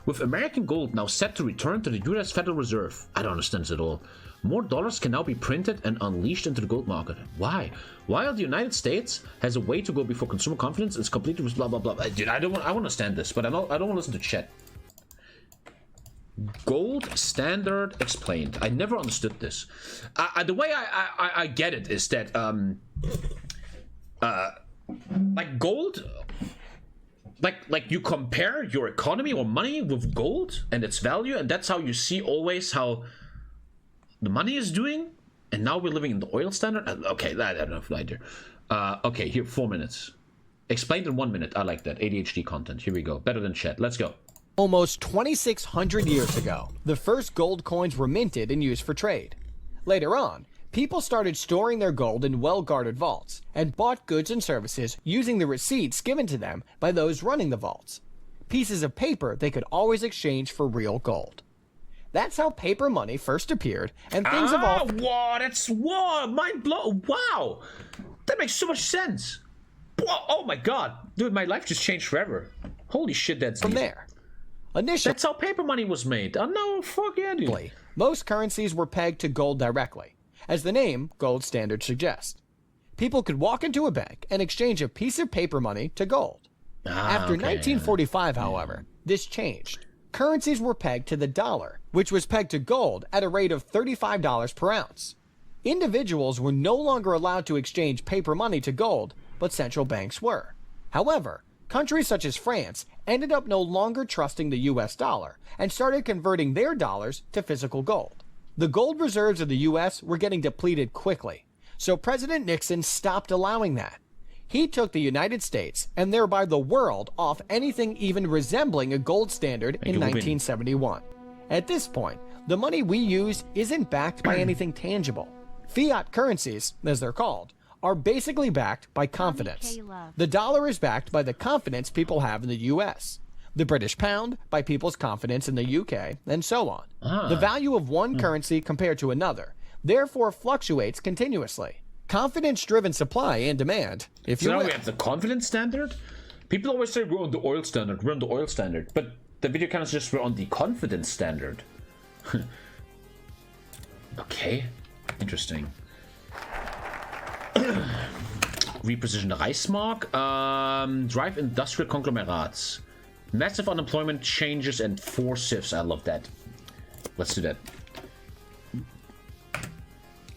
With American gold now set to return to the US Federal Reserve, I don't understand this at all. More dollars can now be printed and unleashed into the gold market. Why? While the United States has a way to go before consumer confidence is completely blah blah blah. Dude, I understand this, but I don't want to listen to chat. Gold standard explained. I never understood this. The way I get it is that like gold, like you compare your economy or money with gold and its value, and that's how you see always how the money is doing. And now we're living in the oil standard? Okay, I don't know if I do. Okay, here, 4 minutes. Explained in 1 minute. I like that. ADHD content. Here we go. Better than chat. Let's go. Almost 2,600 years ago, the first gold coins were minted and used for trade. Later on, people started storing their gold in well-guarded vaults and bought goods and services using the receipts given to them by those running the vaults. Pieces of paper they could always exchange for real gold. That's how paper money first appeared, and things evolved. Wow, that's mind blow. Wow, that makes so much sense. Whoa, oh my god, dude, my life just changed forever. Holy shit, that's From deep. there. Initially, That's how paper money was made. Oh no, fuck yeah, dude. most currencies were pegged to gold directly, as the name gold standard suggests. People could walk into a bank and exchange a piece of paper money to gold. After 1945, however, this changed. Currencies were pegged to the dollar, which was pegged to gold at a rate of $35 per ounce. Individuals were no longer allowed to exchange paper money to gold, but central banks were. However, countries such as France ended up no longer trusting the US dollar and started converting their dollars to physical gold. The gold reserves of the US were getting depleted quickly, so President Nixon stopped allowing that. He took the United States and thereby the world off anything even resembling a gold standard in 1971. At this point, the money we use isn't backed by anything tangible. Fiat currencies, as they're called, are basically backed by confidence. TommyKayLove. The dollar is backed by the confidence people have in the US. The British pound by people's confidence in the UK, and so on. The value of one currency compared to another therefore fluctuates continuously. Confidence-driven supply and demand, if you So now will. we have the confidence standard. People always say we're on the oil standard. We're on the oil standard, but the video cameras just were on the confidence standard. Okay, interesting. Reposition the Reichsmark. Drive industrial conglomerates. Massive unemployment changes and 4 sieves. I love that. Let's do that.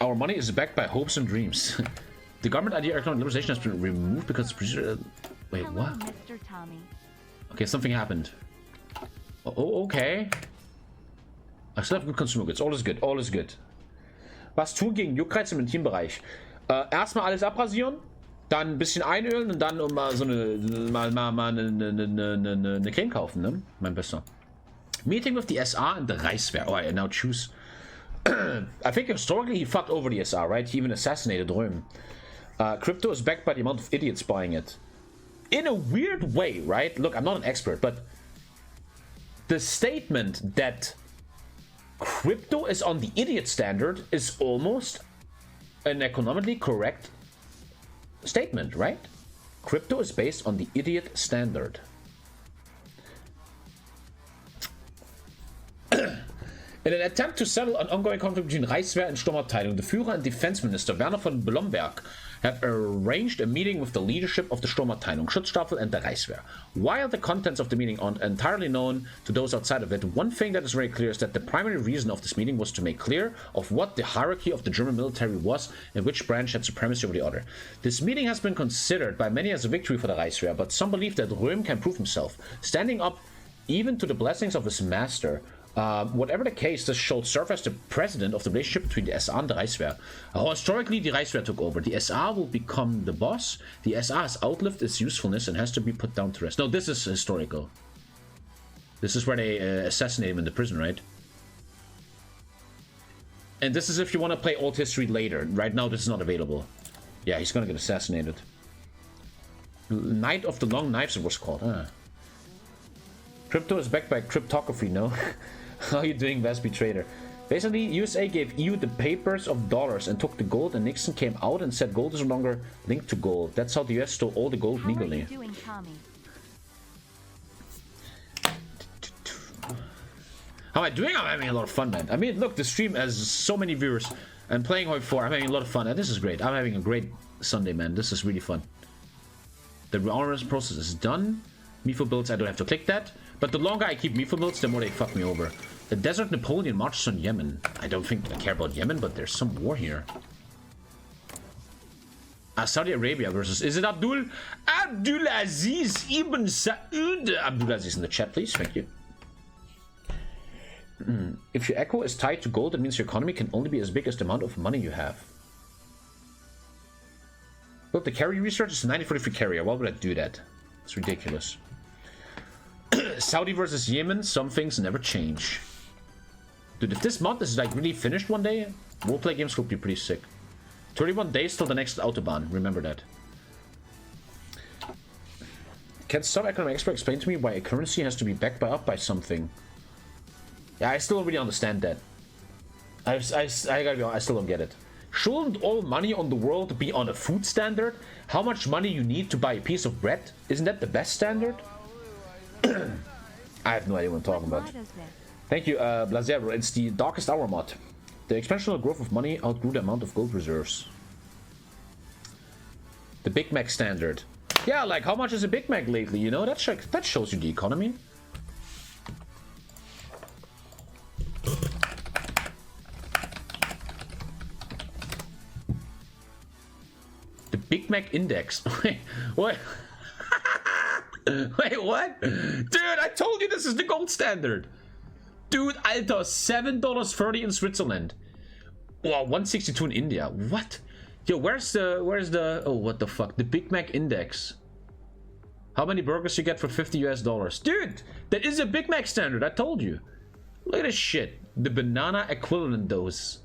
Our money is backed by hopes and dreams. The government idea of economic liberalization has been removed because wait, Hello, what? Mr. Tommy. Okay, something happened. Oh, okay. I still have good consumer goods. All is good. All is good. Was tun gegen Juckreiz im Intimbereich? Erstmal alles abrasieren, dann ein bisschen einölen und dann mal so eine Creme kaufen, ne? Mein Bester. Meeting with the SR and the Reichswehr. Oh, I now choose. I think historically he fucked over the SR, right? He even assassinated Röhm. Crypto is backed by the amount of idiots buying it. In a weird way, right? Look, I'm not an expert, but the statement that crypto is on the idiot standard is almost an economically correct statement, right? Crypto is based on the idiot standard. In an attempt to settle an ongoing conflict between Reichswehr and Sturmabteilung, the Führer and Defense Minister Werner von Blomberg have arranged a meeting with the leadership of the Sturmabteilung, Schutzstaffel, and the Reichswehr. While the contents of the meeting aren't entirely known to those outside of it, one thing that is very clear is that the primary reason of this meeting was to make clear of what the hierarchy of the German military was and which branch had supremacy over the other. This meeting has been considered by many as a victory for the Reichswehr, but some believe that Röhm can prove himself, standing up even to the blessings of his master. Whatever the case, this should serve as the precedent of the relationship between the SR and the Reichswehr. Historically, the Reichswehr took over. The SR will become the boss. The SR has outlived its usefulness and has to be put down to rest. No, this is historical. This is where they assassinate him in the prison, right? And this is if you want to play old history later. Right now, this is not available. Yeah, he's gonna get assassinated. Knight of the Long Knives, it was called. Crypto is backed by cryptography, no? How are you doing, Vasby Trader? Basically, USA gave EU the papers of dollars and took the gold, and Nixon came out and said gold is no longer linked to gold. That's how the US stole all the gold legally. How are you doing, Tommy? How am I doing? I'm having a lot of fun, man. I mean, look, the stream has so many viewers. I'm playing HOI4. I'm having a lot of fun. And this is great. I'm having a great Sunday, man. This is really fun. The rearmament process is done. Mifo builds, I don't have to click that. But the longer I keep Mifo builds, the more they fuck me over. The Desert Napoleon marches on Yemen. I don't think I care about Yemen, but there's some war here. Saudi Arabia versus... Is it Abdulaziz Ibn Saud? Abdulaziz in the chat, please. Thank you. If your echo is tied to gold, that means your economy can only be as big as the amount of money you have. But the carry research is 90-43 carrier. Why would I do that? It's ridiculous. Saudi versus Yemen, some things never change. Dude, if this mod is like really finished one day, roleplay games will be pretty sick. 31 days till the next Autobahn, remember that. Can some economic expert explain to me why a currency has to be backed up by something? Yeah, I still don't really understand that. I gotta be honest, I still don't get it. Shouldn't all money on the world be on a food standard? How much money you need to buy a piece of bread? Isn't that the best standard? I have no idea what I'm talking about. Thank you, Blazero. It's the Darkest Hour mod. The exponential growth of money outgrew the amount of gold reserves. The Big Mac standard. Yeah, like how much is a Big Mac lately? You know, that shows you the economy. The Big Mac index. Wait, what? Wait, what? Dude, I told you this is the gold standard. Dude, Alter, $7.30 in Switzerland. Wow, 162 in India. What? Yo, where's the oh, what the fuck? The Big Mac index. How many burgers you get for $50 US? Dude, that is a Big Mac standard, I told you. Look at this shit. The banana equivalent dose.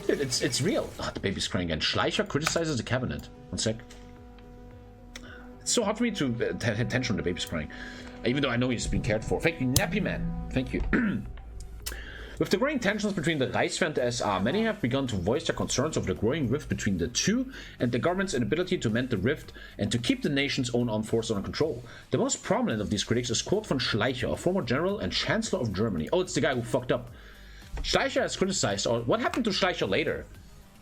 Dude, it's real. Ah, the baby's crying again. Schleicher criticizes the cabinet. One sec. It's so hard for me to pay attention when the baby's crying. Even though I know he's being cared for. Thank you, Nappy Man. Thank you. With the growing tensions between the Reichswehr and the SA, many have begun to voice their concerns over the growing rift between the two and the government's inability to mend the rift and to keep the nation's own armed forces under control. The most prominent of these critics is Kurt von Schleicher, a former general and chancellor of Germany. Oh, it's the guy who fucked up. Schleicher has criticized, or what happened to Schleicher later?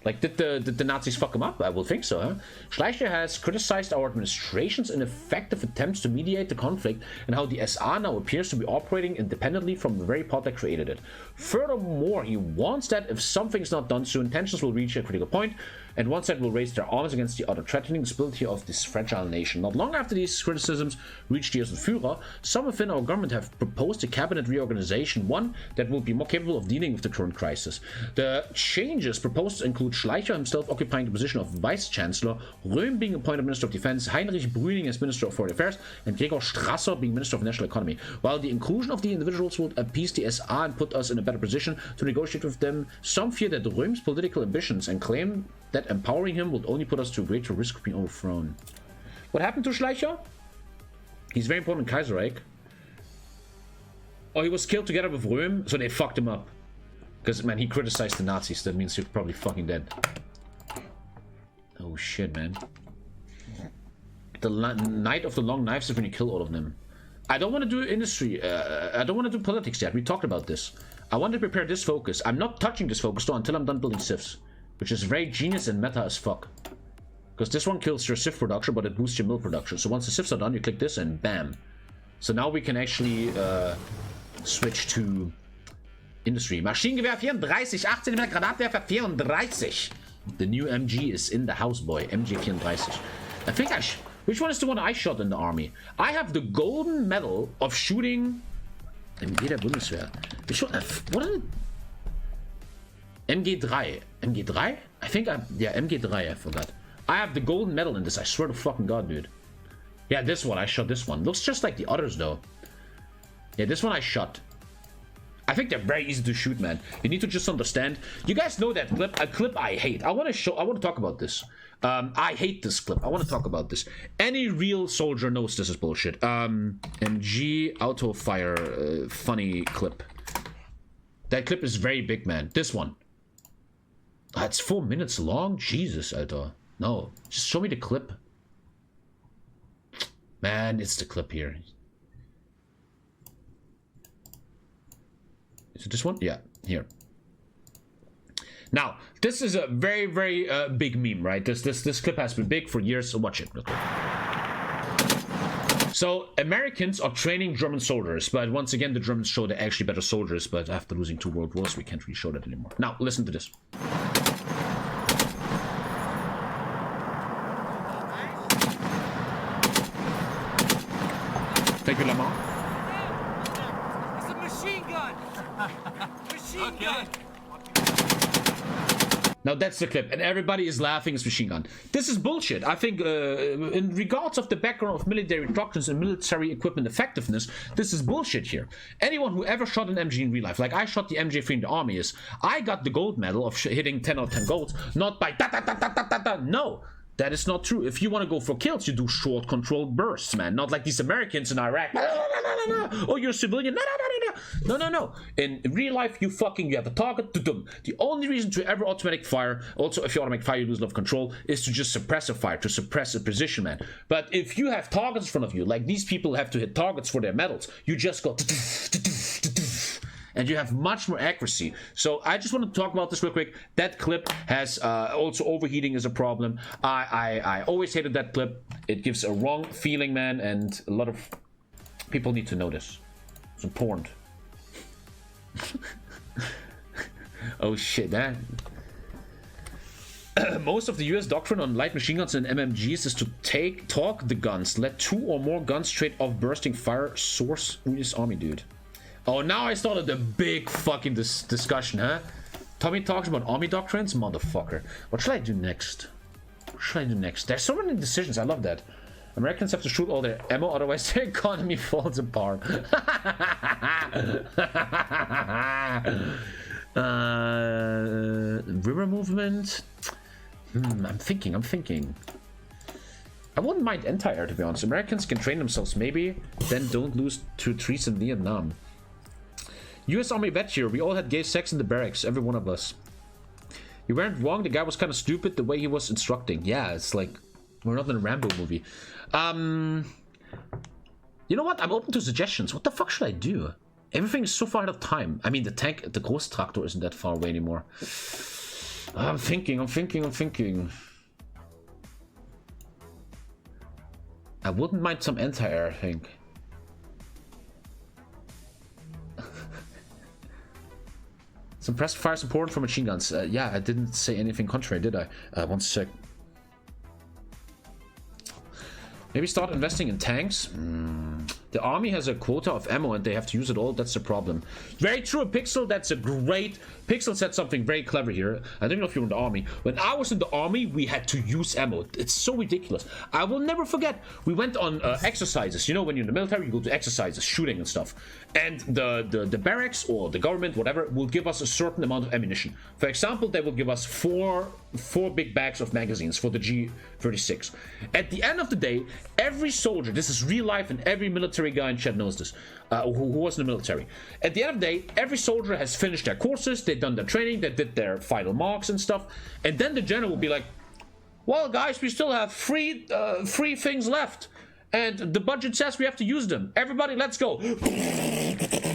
Like, did the Nazis fuck him up? I will think so, huh? Schleicher has criticized our administration's ineffective attempts to mediate the conflict and how the SA now appears to be operating independently from the very part that created it. Furthermore, he warns that if something's not done soon, tensions will reach a critical point, and one side will raise their arms against the other, threatening the stability of this fragile nation. Not long after these criticisms reached the ears of Führer, some within our government have proposed a cabinet reorganization, one that will be more capable of dealing with the current crisis. The changes proposed include Schleicher himself occupying the position of Vice-Chancellor, Röhm being appointed Minister of Defense, Heinrich Brüning as Minister of Foreign Affairs, and Gregor Strasser being Minister of National Economy. While the inclusion of the individuals would appease the SA and put us in a better position to negotiate with them, some fear that Röhm's political ambitions and claim that empowering him would only put us to a greater risk of being overthrown. What happened to Schleicher? He's very important in Kaiserreich. Oh, he was killed together with Röhm, so they fucked him up. Because, man, he criticized the Nazis, that means he's probably fucking dead. Oh shit, man. The night of the long knives is when you kill all of them. I don't want to do industry, I don't want to do politics yet, we talked about this. I want to prepare this focus. I'm not touching this focus though until I'm done building sieves. Which is very genius and meta as fuck. Because this one kills your sieve production, but it boosts your mill production. So once the sieves are done, you click this and bam. So now we can actually switch to industry. Maschinengewehr 34, 18mm Granatwerfer 34. The new MG is in the house, boy. MG 34. I think which one is the one I shot in the army? I have the golden medal of shooting MG der Bundeswehr. What are the... MG3. MG3? I think yeah, MG3, I forgot. I have the golden medal in this, I swear to fucking god, dude. Yeah, this one, I shot this one. Looks just like the others, though. Yeah, this one I shot. I think they're very easy to shoot, man. You need to just understand. You guys know that clip, a clip I hate. I want to talk about this. I hate this clip. I want to talk about this. Any real soldier knows this is bullshit. MG auto fire funny clip. That clip is very big, man. This one. It's 4 minutes long? Jesus, Alter. No. Just show me the clip. Man, it's the clip here. Is it this one? Yeah, here. Now, this is a very, very big meme, right? This clip has been big for years, so watch it real quick. So, Americans are training German soldiers, but once again, the Germans show they're actually better soldiers, but after losing 2 world wars, we can't really show that anymore. Now, listen to this. Thank you, Lamar. It's a machine! Now that's the clip, and everybody is laughing as machine gun. This is bullshit. I think in regards of the background of military doctrines and military equipment effectiveness, this is bullshit here. Anyone who ever shot an MG in real life, like I shot the MJ3 in the army, I got the gold medal of hitting 10 out of 10 golds, not by da. No. That is not true. If you want to go for kills, you do short controlled bursts, man. Not like these Americans in Iraq. Oh, you're a civilian. No. In real life, you have a target. The only reason to ever automatic fire, also if you automatic fire, you lose a lot of control, is to just suppress a fire, to suppress a position, man. But if you have targets in front of you, like these people have to hit targets for their medals, you just go and you have much more accuracy. So I just want to talk about this real quick. That clip has also overheating is a problem. I always hated that clip. It gives a wrong feeling, man, and a lot of people need to know this. It's important. Oh shit, that. Most of the US doctrine on light machine guns and MMGs is to talk the guns. Let 2 or more guns trade off bursting fire source US Army, dude. Oh, now I started the big fucking discussion, huh? Tommy talks about army doctrines? Motherfucker. What should I do next? What should I do next? There's so many decisions. I love that. Americans have to shoot all their ammo, otherwise their economy falls apart. River movement? I'm thinking. I wouldn't mind anti-air, to be honest. Americans can train themselves, maybe, then don't lose to trees in Vietnam. US Army vet here. We all had gay sex in the barracks, every one of us. You weren't wrong, the guy was kind of stupid the way he was instructing. Yeah, it's like, we're not in a Rambo movie. You know what? I'm open to suggestions. What the fuck should I do? Everything is so far out of time. I mean, the Großtraktor isn't that far away anymore. I'm thinking. I wouldn't mind some anti-air, I think. Some press fire support for machine guns. Yeah, I didn't say anything contrary, did I? One sec. Maybe start investing in tanks? The army has a quota of ammo and they have to use it all. That's the problem. Very true, Pixel. That's a great... Pixel said something very clever here. I don't know if you're in the army. When I was in the army, we had to use ammo. It's so ridiculous. I will never forget. We went on exercises. You know, when you're in the military, you go to exercises, shooting and stuff. And the barracks or the government, whatever, will give us a certain amount of ammunition. For example, they will give us four big bags of magazines for the G36. At the end of the day, every soldier, this is real life, and every military guy in chat knows this, who was in the military. At the end of the day, every soldier has finished their courses, they've done their training, they did their final marks and stuff, and then the general will be like, well guys, we still have three things left, and the budget says we have to use them. Everybody, let's go.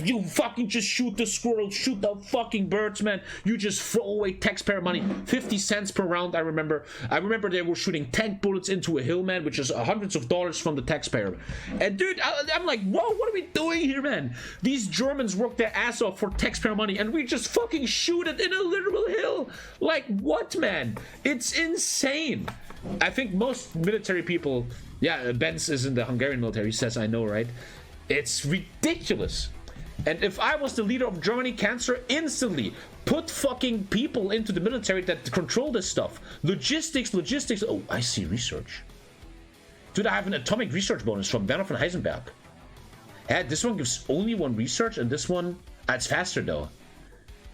You fucking just shoot the squirrels, shoot the fucking birds, man. You just throw away taxpayer money. 50 cents per round, I remember. I remember they were shooting tank bullets into a hill, man, which is hundreds of dollars from the taxpayer. And dude, I'm like, whoa, what are we doing here, man? These Germans work their ass off for taxpayer money, and we just fucking shoot it in a literal hill. Like, what, man? It's insane. I think most military people... Yeah, Benz is in the Hungarian military, he says, I know, right? It's ridiculous. And if I was the leader of Germany, cancer, instantly put fucking people into the military that control this stuff. Logistics. Oh, I see research. Dude, I have an atomic research bonus from Werner von Heisenberg. Yeah, this one gives only 1 research, and this one, it's faster though.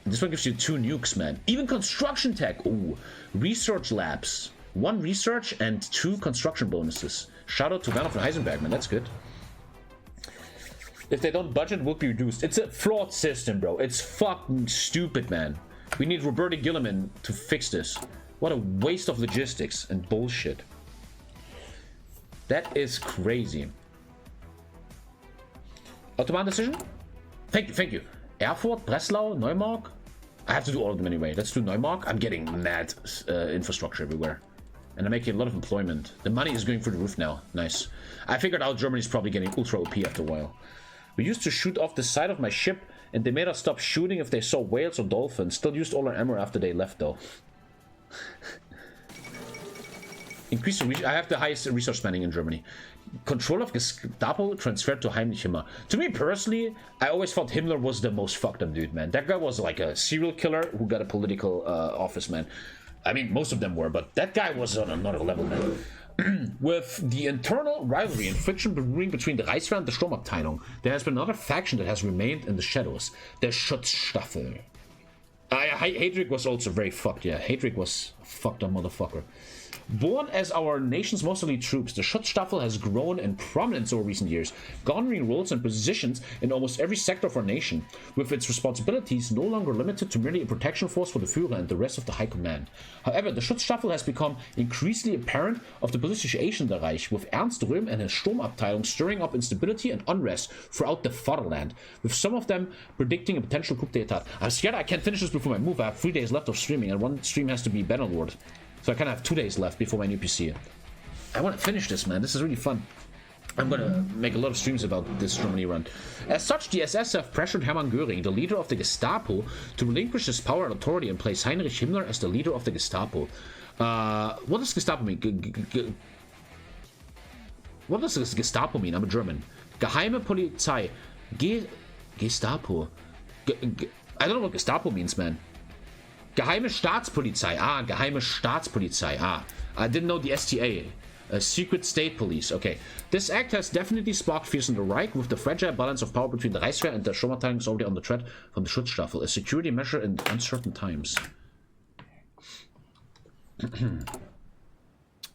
And this one gives you 2 nukes, man. Even construction tech. Ooh, research labs. 1 research and 2 construction bonuses. Shout out to Werner von Heisenberg, man. That's good. If they don't budget, it will be reduced. It's a flawed system, bro. It's fucking stupid, man. We need Roberta Gilliman to fix this. What a waste of logistics and bullshit. That is crazy. Autobahn decision? Thank you. Erfurt, Breslau, Neumark? I have to do all of them anyway. Let's do Neumark. I'm getting mad infrastructure everywhere. And I'm making a lot of employment. The money is going through the roof now. Nice. I figured out Germany's probably getting ultra OP after a while. We used to shoot off the side of my ship, and they made us stop shooting if they saw whales or dolphins. Still used all our ammo after they left, though. Increase I have the highest resource spending in Germany. Control of Gestapo transferred to Heinrich Himmler. To me personally, I always thought Himmler was the most fucked up dude, man. That guy was like a serial killer who got a political office, man. I mean, most of them were, but that guy was on another level, man. With the internal rivalry and friction brewing between the Reichswehr and the Sturmabteilung, there has been another faction that has remained in the shadows, the Schutzstaffel. Heydrich was also very fucked, yeah. Heydrich was a fucked up motherfucker. Born as our nation's most elite troops, the Schutzstaffel has grown in prominence over recent years, garnering roles and positions in almost every sector of our nation, with its responsibilities no longer limited to merely a protection force for the Führer and the rest of the High Command. However, the Schutzstaffel has become increasingly apparent of the politicization of the Reich, with Ernst Röhm and his Sturmabteilung stirring up instability and unrest throughout the fatherland, with some of them predicting a potential coup d'etat. I'm scared I can't finish this before my move. I have 3 days left of streaming, and one stream has to be Bannerlord. So I kind of have 2 days left before my new PC. I want to finish this, man. This is really fun. I'm going to make a lot of streams about this Germany run. As such, the SS have pressured Hermann Göring, the leader of the Gestapo, to relinquish his power and authority and place Heinrich Himmler as the leader of the Gestapo. What does Gestapo mean? What does Gestapo mean? I'm a German. Geheime Polizei. Gestapo. I don't know what Gestapo means, man. Geheime Staatspolizei. Ah, Geheime Staatspolizei. Ah, I didn't know the STA. Secret State Police. Okay. This act has definitely sparked fears in the Reich, with the fragile balance of power between the Reichswehr and the Sturmabteilung already under threat from the Schutzstaffel, a security measure in uncertain times.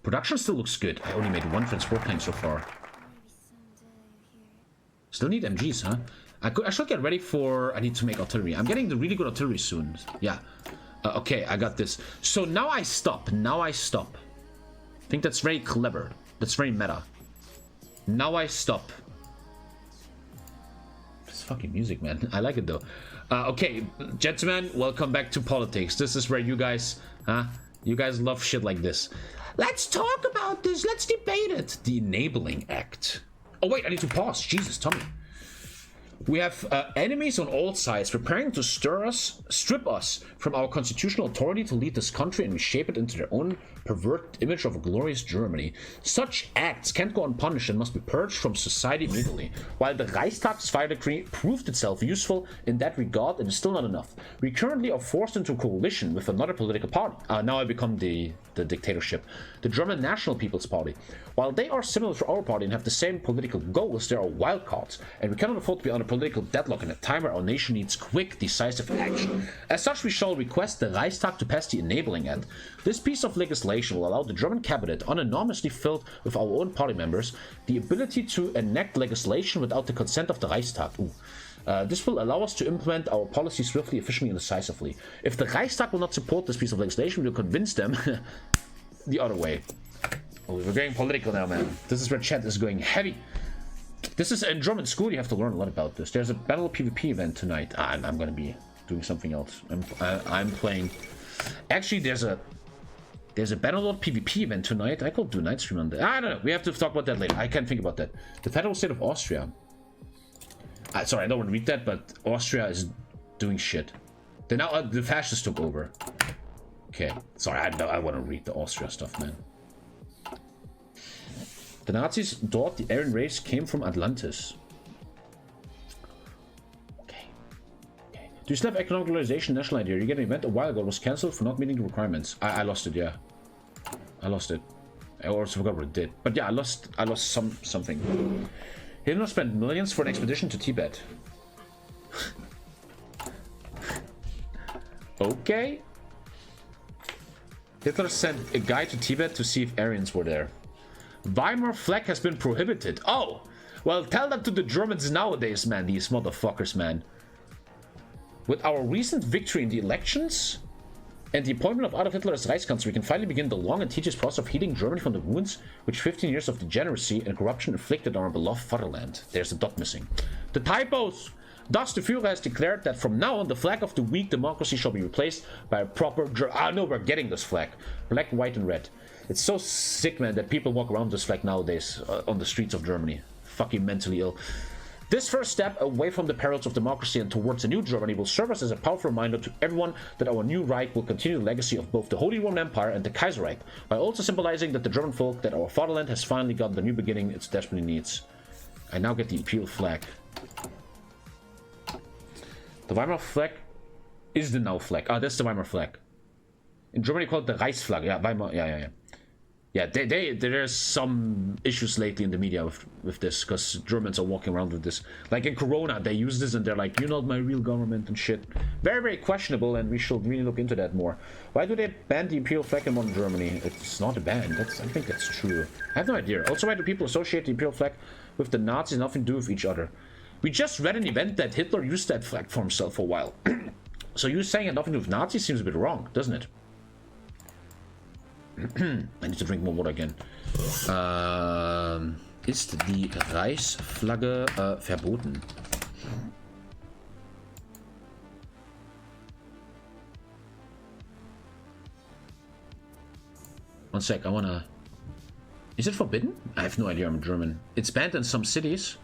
Production still looks good. I only made 1 transport tank so far. Still need MGs, huh? I should get ready for... I need to make artillery. I'm getting the really good artillery soon. Yeah. Okay, I got this. So now I stop. Now I stop. I think that's very clever. That's very meta. Now I stop. It's fucking music, man. I like it, though. Okay, gentlemen, welcome back to politics. This is where you guys... You guys love shit like this. Let's talk about this. Let's debate it. The Enabling Act. Oh, wait, I need to pause. Jesus, Tommy. We have enemies on all sides preparing to strip us from our constitutional authority to lead this country and reshape it into their own perverted image of a glorious Germany. Such acts can't go unpunished and must be purged from society immediately. While the Reichstag's fire decree proved itself useful in that regard, it is still not enough. We currently are forced into a coalition with another political party. Now I become the dictatorship. The German National People's Party. While they are similar to our party and have the same political goals, they are wildcards, and we cannot afford to be under political deadlock in a time where our nation needs quick, decisive action. As such, we shall request the Reichstag to pass the Enabling Act. This piece of legislation will allow the German cabinet, unenormously filled with our own party members, the ability to enact legislation without the consent of the Reichstag. This will allow us to implement our policy swiftly, efficiently, and decisively. If the Reichstag will not support this piece of legislation, we will convince them the other way. Oh, we're getting political now, man. This is where chat is going heavy. This is in German school. You have to learn a lot about this. There's a battle PvP event tonight. I'm gonna be doing something else. I'm playing. Actually, there's a Bannerlord PvP event tonight. I could do a night stream on that. I don't know. We have to talk about that later. I can't think about that. The Federal State of Austria. Sorry, I don't want to read that, but Austria is doing shit. They now the fascists took over. Okay, sorry, I want to read the Austria stuff, man. The Nazis thought the Aryan race came from Atlantis. Okay. Do you still have economic realization national idea? You get an event a while ago was cancelled for not meeting the requirements. I lost it, yeah. I lost it. I also forgot what it did. But yeah, I lost something. Hitler spent millions for an expedition to Tibet. Okay. Hitler sent a guy to Tibet to see if Aryans were there. Weimar flag has been prohibited. Oh! Well, tell that to the Germans nowadays, man. These motherfuckers, man. With our recent victory in the elections and the appointment of Adolf Hitler as Reichskanzler, we can finally begin the long and tedious process of healing Germany from the wounds which 15 years of degeneracy and corruption inflicted on our beloved fatherland. There's a dot missing. The typos! Thus, the Führer has declared that from now on, the flag of the weak democracy shall be replaced by a proper no, we're getting this flag. Black, white, and red. It's so sick, man, that people walk around this flag nowadays on the streets of Germany. Fucking mentally ill. This first step away from the perils of democracy and towards a new Germany will serve us as a powerful reminder to everyone that our new Reich will continue the legacy of both the Holy Roman Empire and the Kaiserreich, while also symbolizing that the German folk, that our fatherland has finally gotten the new beginning it desperately needs. I now get the Imperial flag. The Weimar flag is the now flag. Ah, that's the Weimar flag. In Germany called the Reichsflag. Yeah, Weimar. Yeah. Yeah, there's some issues lately in the media with this, because Germans are walking around with this. Like in Corona, they use this and they're like, you're not my real government and shit. Very, very questionable, and we should really look into that more. Why do they ban the Imperial flag in modern Germany? It's not a ban. I think that's true. I have no idea. Also, why do people associate the Imperial flag with the Nazis, nothing to do with each other? We just read an event that Hitler used that flag for himself for a while. So you saying it nothing to do with Nazis seems a bit wrong, doesn't it? I need to drink more water again. Ist die Reichsflagge verboten? One sec, I wanna... Is it forbidden? I have no idea, I'm German. It's banned in some cities.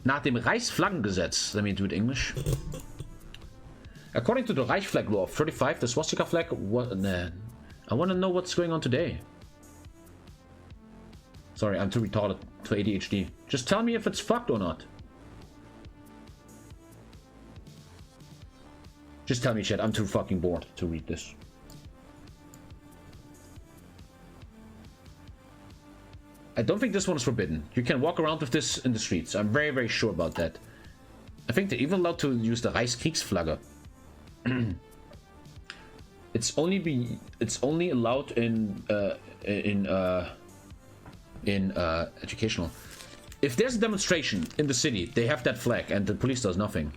Nach dem Reichsflaggengesetz. Let me do it in English. According to the Reich flag law of 35, the swastika flag was... I want to know what's going on today. Sorry, I'm too retarded for ADHD. Just tell me if it's fucked or not. Just tell me, shit. I'm too fucking bored to read this. I don't think this one is forbidden. You can walk around with this in the streets. I'm very, very sure about that. I think they're even allowed to use the Reichskriegsflagge. It's only allowed in educational. If there's a demonstration in the city, they have that flag and the police does nothing.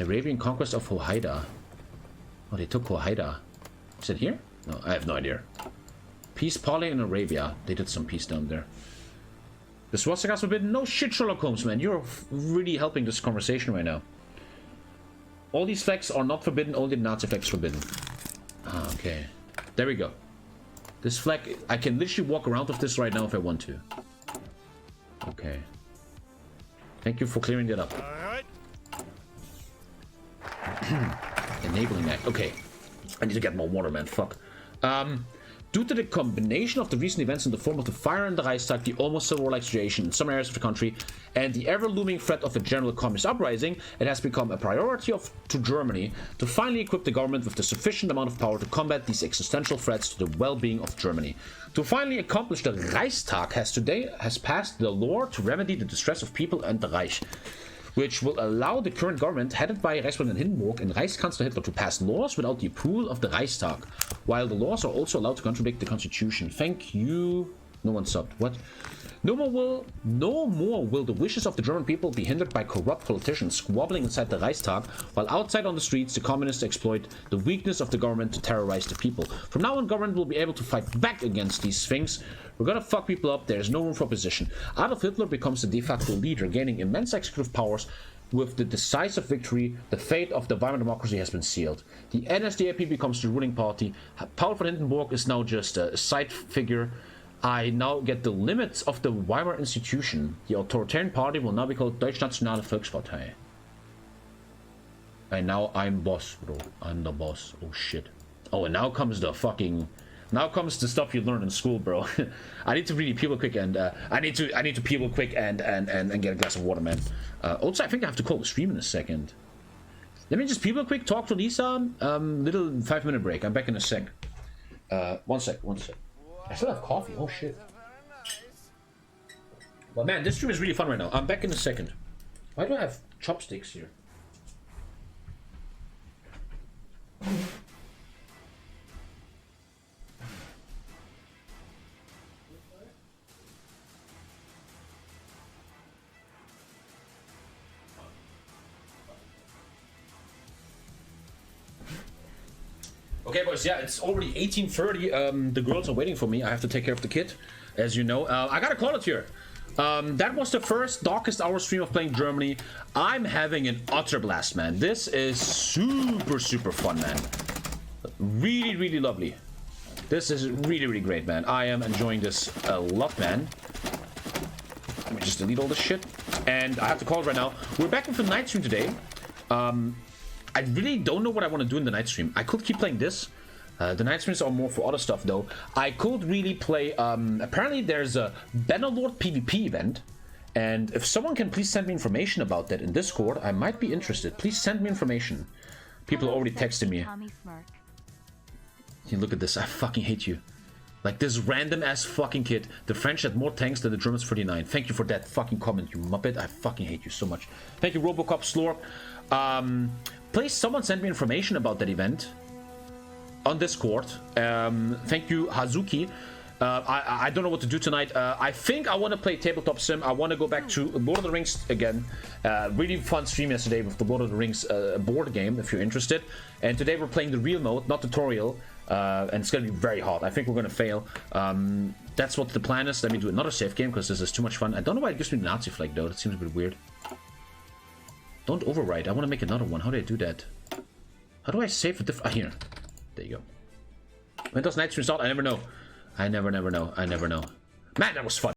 Arabian conquest of Hohaida. Oh, they took Hohaida. Is it here? No, I have no idea. Peace parley in Arabia. They did some peace down there. The swastika's forbidden? No shit, Sherlock Holmes, man. You're really helping this conversation right now. All these flags are not forbidden, only the Nazi flags forbidden. Ah, okay. There we go. This flag, I can literally walk around with this right now if I want to. Okay. Thank you for clearing that up. Alright. Enabling that. Okay. I need to get more water, man. Fuck. Due to the combination of the recent events in the form of the fire in the Reichstag, the almost civil war-like situation in some areas of the country, and the ever-looming threat of a general communist uprising, it has become a priority to Germany to finally equip the government with the sufficient amount of power to combat these existential threats to the well-being of Germany. To finally accomplish, the Reichstag has passed the law to remedy the distress of people and the Reich, which will allow the current government, headed by Reichspräsident Hindenburg and Reichskanzler Hitler, to pass laws without the approval of the Reichstag, while the laws are also allowed to contradict the constitution. Thank you. No one subbed. What? No more will the wishes of the German people be hindered by corrupt politicians squabbling inside the Reichstag, while outside on the streets the communists exploit the weakness of the government to terrorize the people. From now on, government will be able to fight back against these things. We're gonna fuck people up. There's no room for opposition. Adolf Hitler becomes the de facto leader, gaining immense executive powers. With the decisive victory, the fate of the Weimar democracy has been sealed. The NSDAP becomes the ruling party. Paul von Hindenburg is now just a side figure. I now get the limits of the Weimar institution. The authoritarian party will now be called Deutschnationale Volkspartei. And now I'm boss, bro. I'm the boss. Oh shit. Oh, and now comes the fucking... Now comes the stuff you learned in school, bro. I need to really people quick and I need to people quick and get a glass of water, man. Also, I think I have to call the stream in a second. Let me just people quick talk to Lisa. Little 5-minute break. I'm back in a sec. One sec. I still have coffee. Oh shit. Well, man, this stream is really fun right now. I'm back in a second. Why do I have chopsticks here? Okay, boys, yeah, it's already 18:30. The girls are waiting for me. I have to take care of the kid, as you know. I gotta call it here. That was the first darkest hour stream of playing Germany. I'm having an utter blast, man. This is super, super fun, man. Really, really lovely. This is really, really great, man. I am enjoying this a lot, man. Let me just delete all this shit. And I have to call it right now. We're back in for the night stream today. I really don't know what I want to do in the night stream. I could keep playing this. The night streams are more for other stuff though. I could really play, apparently there's a Bannerlord PvP event. And if someone can please send me information about that in Discord, I might be interested. Please send me information. People are already texting me. Look at this, I fucking hate you. Like this random ass fucking kid. The French had more tanks than the Germans 39. Thank you for that fucking comment, you muppet. I fucking hate you so much. Thank you, Robocop Slorp. Please someone send me information about that event on Discord. Thank you, Hazuki. I don't know what to do tonight. I think I want to play Tabletop Sim. I want to go back to Lord of the Rings again. Really fun stream yesterday with the Lord of the Rings board game, if you're interested. And today we're playing the real mode, not tutorial. And it's going to be very hot. I think we're going to fail. That's what the plan is. Let me do another save game because this is too much fun. I don't know why it gives me the Nazi flag though. That seems a bit weird. Don't overwrite. I want to make another one. How do I do that? How do I save a different... here. There you go. When does night stream start? I never know. I never know. Man, that was fun.